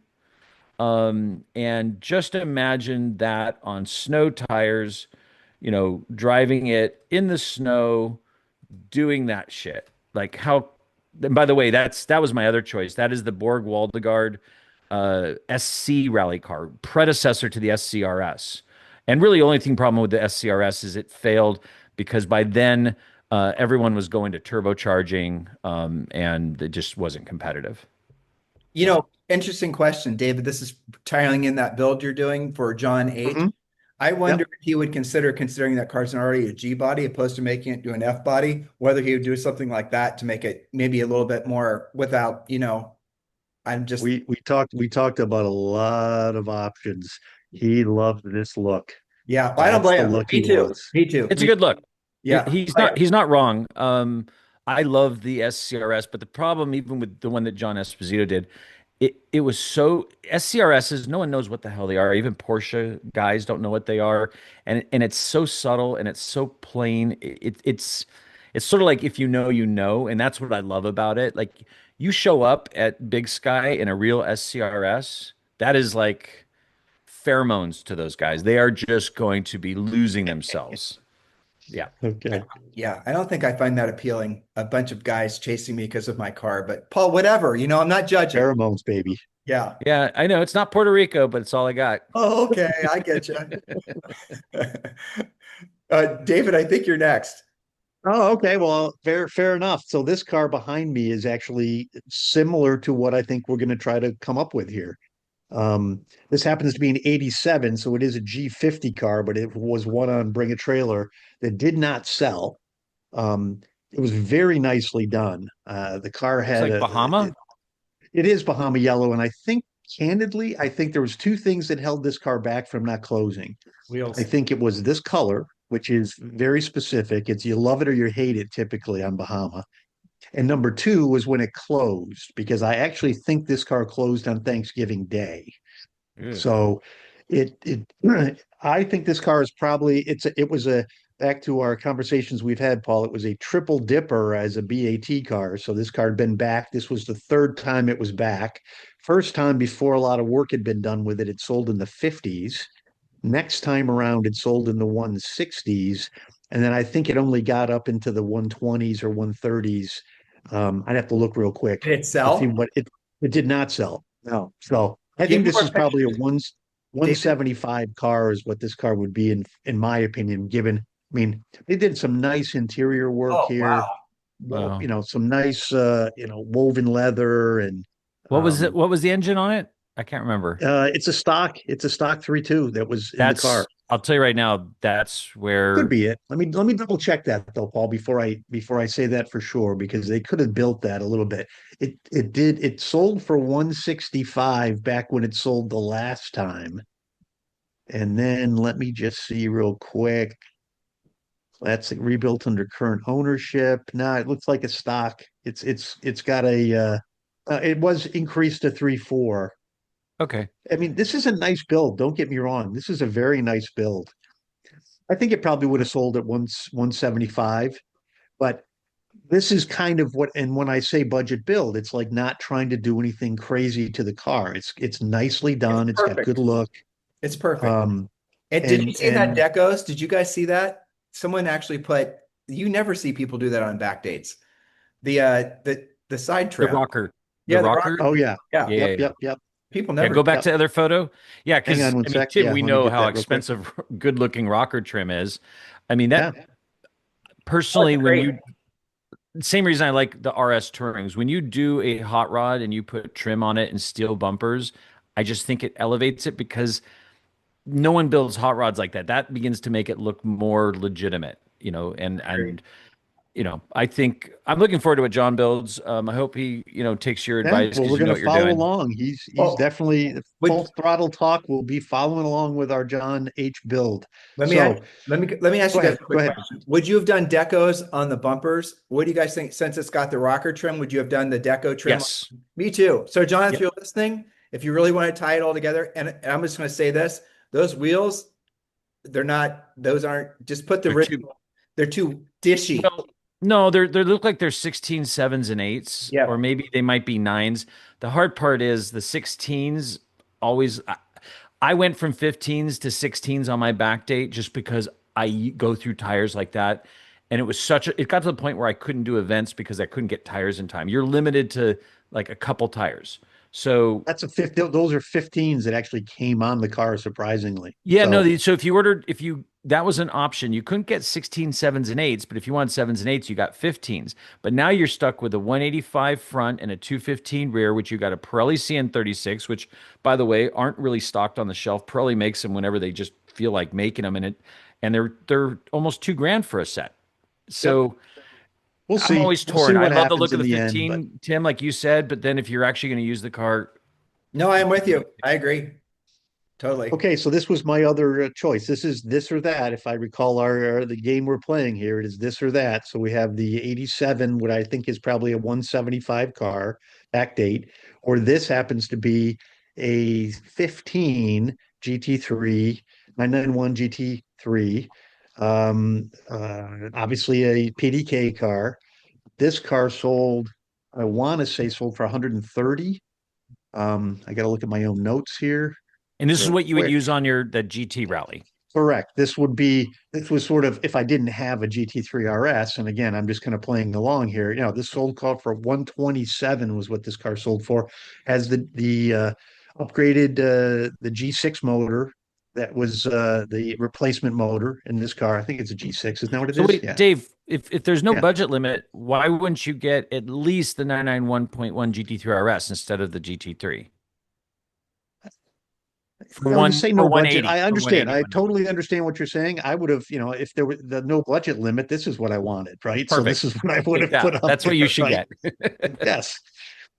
And just imagine that on snow tires, driving it in the snow, doing that shit. Like how, and by the way, that was my other choice. That is the Borg Waldegard SC rally car, predecessor to the SCRS. And really, the only thing problem with the SCRS is it failed because by then everyone was going to turbocharging, and it just wasn't competitive. So, Interesting question, David. This is tying in that build you're doing for John H. Hmm. I wonder Yep. if he would considering that car's already a G body opposed to making it to an F body, whether he would do something like that to make it maybe a little bit more without, I'm just, We talked about a lot of options. He loved this look. yeah, I don't That's the blame him. look Me he too. wants. Me too. it's a good look. Yeah. He's not wrong. I love the SCRS, but the problem, even with the one that John Esposito did, it was so SCRSs. No one knows what the hell they are. Even Porsche guys don't know what they are, and it's so subtle and it's so plain. It's sort of like if you know, you know, and that's what I love about it. Like you show up at Big Sky in a real SCRS, that is like pheromones to those guys. They are just going to be losing themselves. Yeah. Okay. Yeah, I don't think I find that appealing. A bunch of guys chasing me because of my car, but Paul, whatever, I'm not judging. Pheromones, baby. Yeah. Yeah, I know it's not Puerto Rico, but it's all I got. Oh, okay, I get you. David, I think you're next. Oh, okay. Well, fair enough. So this car behind me is actually similar to what I think we're going to try to come up with here. This happens to be an 87, so it is a G50 car, but it was one on Bring a Trailer that did not sell. It was very nicely done. The car Looks had like Bahama. it is Bahama Yellow, and I think candidly, I think there was two things that held this car back from not closing. I Wheels. think it was this color, which is very specific. It's you love it or you hate it typically on Bahama. And number two was when it closed, because I actually think this car closed on Thanksgiving Day. Ugh. So it I think this car is probably it was a back to our conversations we've had, Paul. It was a triple dipper as a BAT car. So this car had been back. This was the third time it was back. First time before a lot of work had been done with it. It sold in the 50s. Next time around, it sold in the 160s. And then I think it only got up into the 120s or 130s. I'd have to look real quick Did it to see sell? what it did not sell. No. So I Give think me this more is probably a pictures, David. 175 car is what this car would be in my opinion, given I mean, they did some nice interior work Oh, here. wow. Well, Wow. some nice woven leather and What was it? um What was the engine on it? I can't remember. it's a stock 3.2 that was in the car. I'll tell you right now, that's Could where be it. Let me double check that though, Paul, before I say that for sure, because they could have built that a little bit. It sold for 165 back when it sold the last time. And then let me just see real quick. That's rebuilt under current ownership. Now it looks like a stock. It's got it was increased to 3.4. okay. I mean, this is a nice build. Don't get me wrong. This is a very nice build. I think it probably would have sold at 175, but This is kind of what, and when I say budget build, it's like not trying to do anything crazy to the car. It's nicely It's done. It's got good perfect. look. It's perfect. Um, And did you and see that and decos? Did you guys see that? Someone actually put, you never see people do that on back dates. The side The trim. rocker, the Yeah, the rocker. rocker. oh yeah, Yeah. Yeah, yep, yeah, yeah. yep, yep, People Yeah, never go do back yep. to the other photo. Yeah, Hang because on one I mean, sec. Tim, Yeah, we let me know get how that real quick. expensive good-looking rocker trim is. I mean, Yeah, that Oh, it's personally, when great. you same reason I like the RS Tourings. When you do a hot rod and you put trim on it and steel bumpers, I just think it elevates it because no one builds hot rods like that. That begins to make it look more legitimate, Great. I think I'm looking forward to what John builds. I hope he, takes your yeah. advice Well, because we're you know gonna what you're follow doing. along. He's Well, definitely would full throttle talk. Will be following along with our John H build. let me ask, So let me ask go you guys ahead, a go quick ahead. question. Would you have done decos on the bumpers? What do you guys think? Since it's got the rocker trim, would you have done the deco trim? Yes. Me too. So, John, if Yep. you're listening, if you really want to tie it all together, and I'm just going to say this: those wheels, they're not; those aren't. Just put the They're too original. They're too dishy. well. No, they look like they're 16 sevens and eights, or Yep. maybe they might be nines. The hard part is the 16s always. I went from 15s to 16s on my back date just because I go through tires like that. And it got to the point where I couldn't do events because I couldn't get tires in time. You're limited to like a couple tires. So That's a 50. Those are 15s that actually came on the car, surprisingly. yeah, no. So So that was an option. You couldn't get 16 sevens and eights, but if you wanted sevens and eights, you got 15s. But now you're stuck with a 185 front and a 215 rear, which you got a Pirelli CN36, which, by the way, aren't really stocked on the shelf. Pirelli makes them whenever they just feel like making them, and they're almost 2 grand for a set. yep, So we'll I'm see. always We'll see torn. I what love the happens look of in the the end. But 15, Tim, like you said, but then if you're actually going to use the car, No, I'm with you. I agree. Totally. okay, so this was my other choice. This is this or that. If I recall the game we're playing here, it is this or that. So we have the 87, what I think is probably a 175 car back date, or this happens to be a 15 GT3, 991 GT3. Obviously a PDK car. This car sold, I want to say sold for 130. I got to look at my own notes here and this is real what you would quick. use on the GT rally. Correct. This was sort of if I didn't have a GT3 RS, and again, I'm just kind of playing along here. This sold car for 127 was what this car sold for. Has the upgraded the G6 motor that was the replacement motor in this car. I think it's a G6. Isn't that what it So is? wait, Yeah. Dave, if there's no Yeah. budget limit, why wouldn't you get at least the 991.1 GT3 RS instead of the GT3 for When you say for no budget, 180 I for understand. 180 I totally understand what you're saying. I would have, if there were the no budget limit, this is what I wanted, right? So this Perfect. is what I would Take have that. put up That's what you there, should right? get. Yes.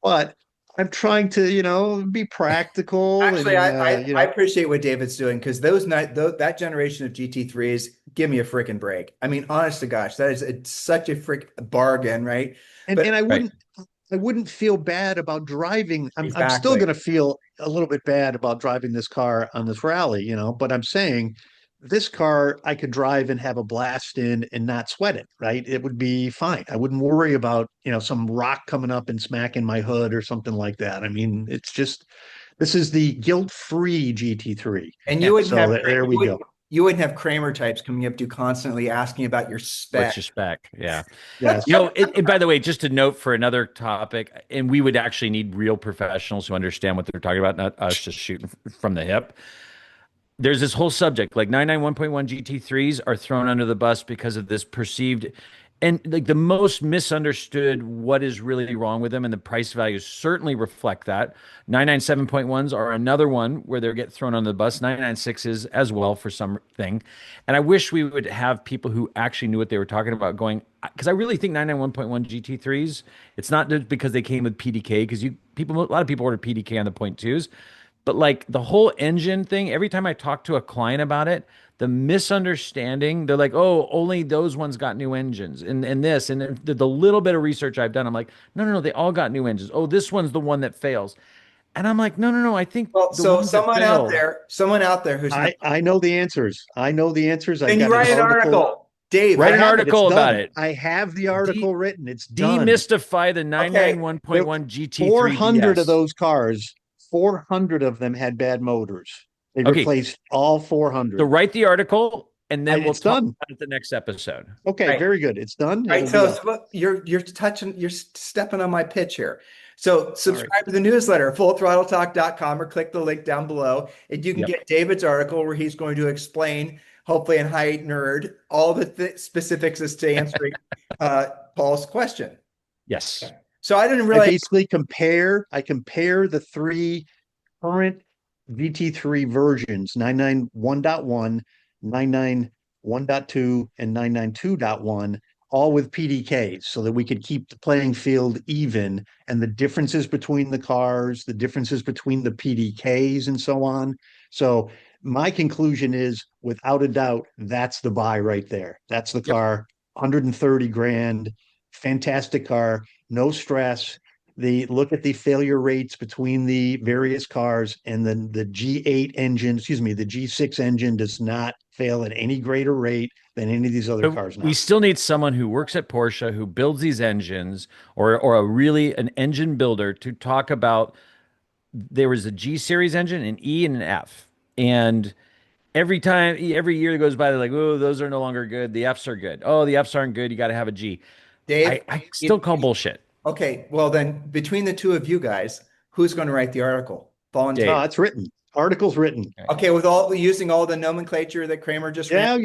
But I'm trying to, be practical Actually, and I appreciate what David's doing because that generation of GT3s give me a freaking break. I mean, honest to gosh, it's such a freak bargain, right? and But and Right. I wouldn't feel bad about driving. I'm still exactly. going to feel a little bit bad about driving this car on this rally, but I'm saying this car I could drive and have a blast in and not sweat it, right? It would be fine. I wouldn't worry about, some rock coming up and smacking my hood or something like that. I mean, it's just this is the guilt-free GT3. And Yeah. So there we go. you wouldn't have Kramer types coming up to you constantly asking about your What's spec. your spec? Yeah. Yes. By the way, just a note for another topic, and we would actually need real professionals who understand what they're talking about, not us just shooting from the hip. There's this whole subject like 991.1 GT3s are thrown under the bus because of this perceived and like the most misunderstood what is really wrong with them, and the price values certainly reflect that. 997.1s are another one where they get thrown under the bus. 996s as well for something. And I wish we would have people who actually knew what they were talking about going, because I really think 991.1 GT3s, it's not just because they came with PDK, because a lot of people order PDK on the point twos. But like the whole engine thing, every time I talk to a client about it, the misunderstanding, they're like, oh, only those ones got new engines and this. And the little bit of research I've done, I'm like, no, no, no, they all got new engines. Oh, this one's the one that fails. And I'm like, no, no, no, I think Well, the so ones that fail. someone out there who's not, I know the answers. I know the answers. I've can you got an write an article. article? Dave, Write I an have article it's about done. it. I have the article written. It's done. Demystify the okay. 991.1 GT3 400 of BS. those cars, 400 of them had bad motors. They Okay, replaced all so 400. write the article, and then we'll It's talk done. about it the next episode. Okay, Right. very good. It's done. Right. It'll be up. So you're stepping on my pitch here. So subscribe to the newsletter, fullthrottletalk.com, or click the link down below. And you can get David's article where he's going to explain, hopefully in high nerd, all the specifics as to answering Paul's question. Yes. So I didn't I really basically compare the three current GT3 versions, 991.1, 991.2, and 992.1, all with PDKs so that we could keep the playing field even, and the differences between the cars, the differences between the PDKs and so on. So my conclusion is, without a doubt, that's the buy right there. That's the car, 130 grand, fantastic car, no stress. Look at the failure rates between the various cars, and then the G8 engine, the G6 engine does not fail at any greater rate than any of these other But cars now. we still need someone who works at Porsche, who builds these engines, or an engine builder, to talk about. There was a G series engine, an E and an F, and every year that goes by, they're like, oh, those are no longer good. The Fs are good. Oh, the Fs aren't good. You got to have a G. Dave, I still call bullshit. okay, well then between the two of you guys, who's going to write the article? Volunteer. Dave. It's written. Article's written. Okay, using all the nomenclature that Kramer just ran.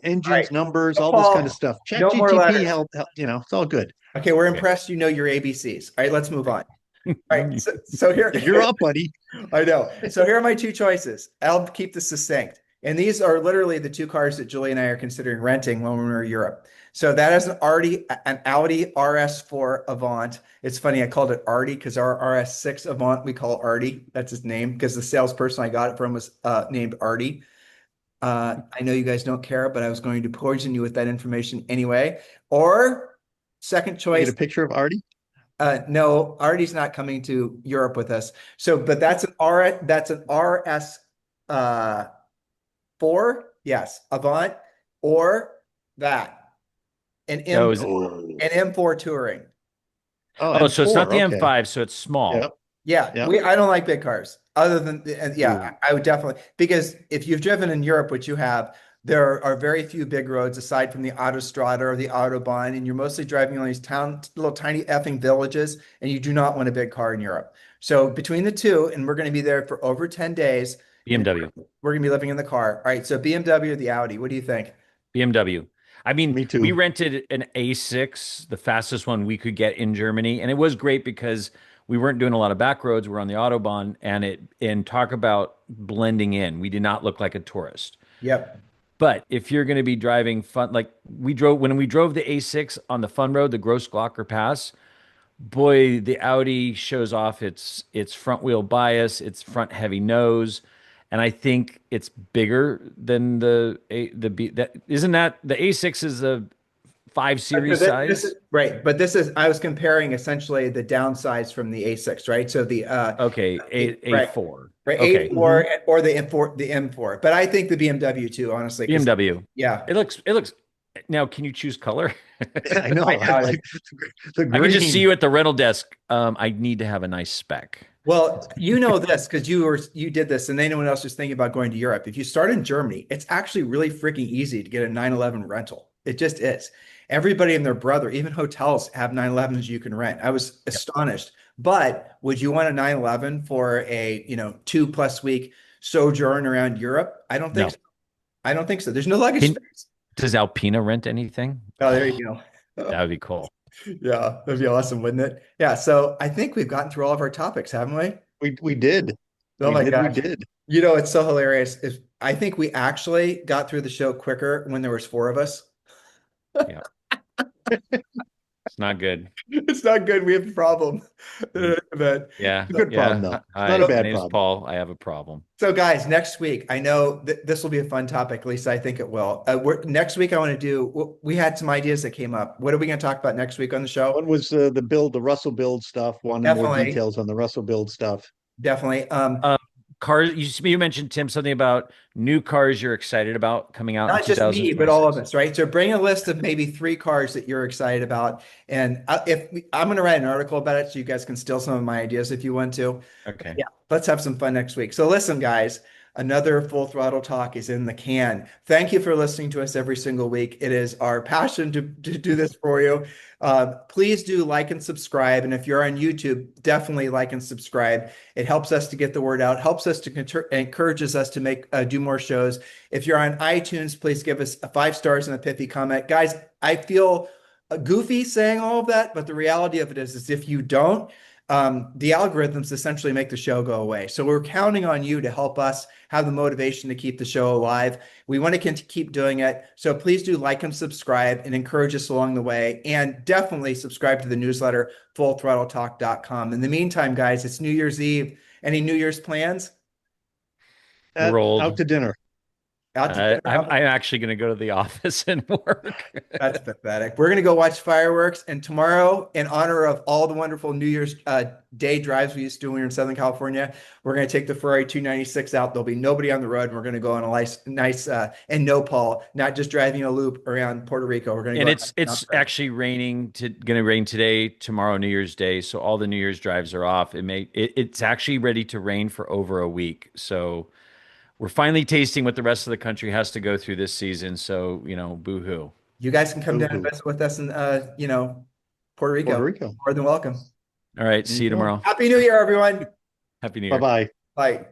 Engines, right. numbers, all Paul, this kind of stuff. no more ChatGPT letters. help, it's all good. Okay, we're impressed. You know your ABCs. All right, let's move on. All right, so here You're up, buddy. I know. So here are my two choices. I'll keep this succinct. And these are literally the two cars that Julie and I are considering renting when we're in Europe. So that is an Audi RS4 Avant. It's funny, I called it Artie because our RS6 Avant we call Artie. That's his name because the salesperson I got it from was named Artie. I know you guys don't care, but I was going to poison you with that information anyway. Or second choice. Get a picture of Artie? No, Artie's not coming to Europe with us. So, but that's an RS 4, yes, Avant, or that an M4 Touring. Oh, so it's not the okay. M5, so it's small. Yep. Yeah, Yep. I don't like big cars. Other than I would definitely, because if you've driven in Europe, which you have, there are very few big roads aside from the Autostrada or the Autobahn, and you're mostly driving on these little tiny effing villages, and you do not want a big car in Europe. So between the two, and we're going to be there for over 10 days. BMW. We're going to be living in the car. All right, so BMW or the Audi, what do you think? BMW. I mean, Me too. we rented an A6, the fastest one we could get in Germany, and it was great because we weren't doing a lot of back roads. We're on the Autobahn, and talk about blending in. We did not look like a tourist. Yep. But if you're going to be driving fun, like when we drove the A6 on the fun road, the Grossglocker Pass, boy, the Audi shows off its front wheel bias, its front heavy nose, and I think it's bigger than the B. That isn't that the A6 is a 5 Series size, right? But I was comparing essentially the downsides from the A6, right? So the A4, right? Okay. A4 or the M4, but I think the BMW too, honestly. BMW. Yeah, It looks. Now, can you choose color? I know. I The I can just green. see you at the rental desk. I need to have a nice spec. Well, you know this because you did this, and anyone else who's thinking about going to Europe. If you start in Germany, it's actually really freaking easy to get a 911 rental. It just is. Everybody and their brother, even hotels, have 911s you can rent. I was astonished. But would you want a 911 for a 2+ week sojourn around Europe? I don't think so. I don't think so. There's no luggage space. Does Alpina rent anything? Oh, there you go. That would be cool. Yeah, that'd be awesome, wouldn't it? Yeah. So I think we've gotten through all of our topics, haven't we? We did. Oh my gosh. We did. It's so hilarious. I think we actually got through the show quicker when there was 4 of us. Yeah. It's not good. It's not good. We have a problem. But Yeah. It's a good problem, though. It's not a bad my name's problem. Paul. I have a problem. so, guys, next week, I know this will be a fun topic. At least I think it will. Next week, I want to do. We had some ideas that came up. What are we going to talk about next week on the show? One was the Russell build stuff. Wanted more Definitely. details on the Russell build stuff. Definitely. cars. You mentioned, Tim, something about new cars you're excited about coming out in Not just me, but all of 2026. us, right? So bring a list of maybe 3 cars that you're excited about. And I'm going to write an article about it so you guys can steal some of my ideas if you want to. But Okay. yeah, let's have some fun next week. So listen, guys, another Full Throttle Talk is in the can. Thank you for listening to us every single week. It is our passion to do this for you. Please do like and subscribe. And if you're on YouTube, definitely like and subscribe. It helps us to get the word out, helps us to encourages us to make do more shows. If you're on iTunes, please give us 5 stars and a pithy comment. Guys, I feel goofy saying all of that, but the reality of it is if you don't, the algorithms essentially make the show go away. So we're counting on you to help us have the motivation to keep the show alive. We want to keep doing it. So please do like and subscribe and encourage us along the way. And definitely subscribe to the newsletter, fullthrottletalk.com. In the meantime, guys, it's New Year's Eve. Any New Year's plans? We're Out old. to dinner. Out to dinner? I'm actually going to go to the office and work. That's pathetic. We're going to go watch fireworks. And tomorrow, in honor of all the wonderful New Year's Day drives we used to do when we were in Southern California, we're going to take the Ferrari 296 out. There'll be nobody on the road. And we're going to go on a nice and no Paul, not just driving a loop around Puerto Rico. We're going to And go. it's actually raining going to rain today, tomorrow, New Year's Day. So all the New Year's drives are off. It's actually ready to rain for over a week. So we're finally tasting what the rest of the country has to go through this season. So, boo-hoo. You guys can come down and Boo-hoo. visit with us in, Puerto Rico. Puerto Rico. More than welcome. All right. There See you you go. tomorrow. Happy New Year, everyone. Happy New Year. Bye-bye. Bye.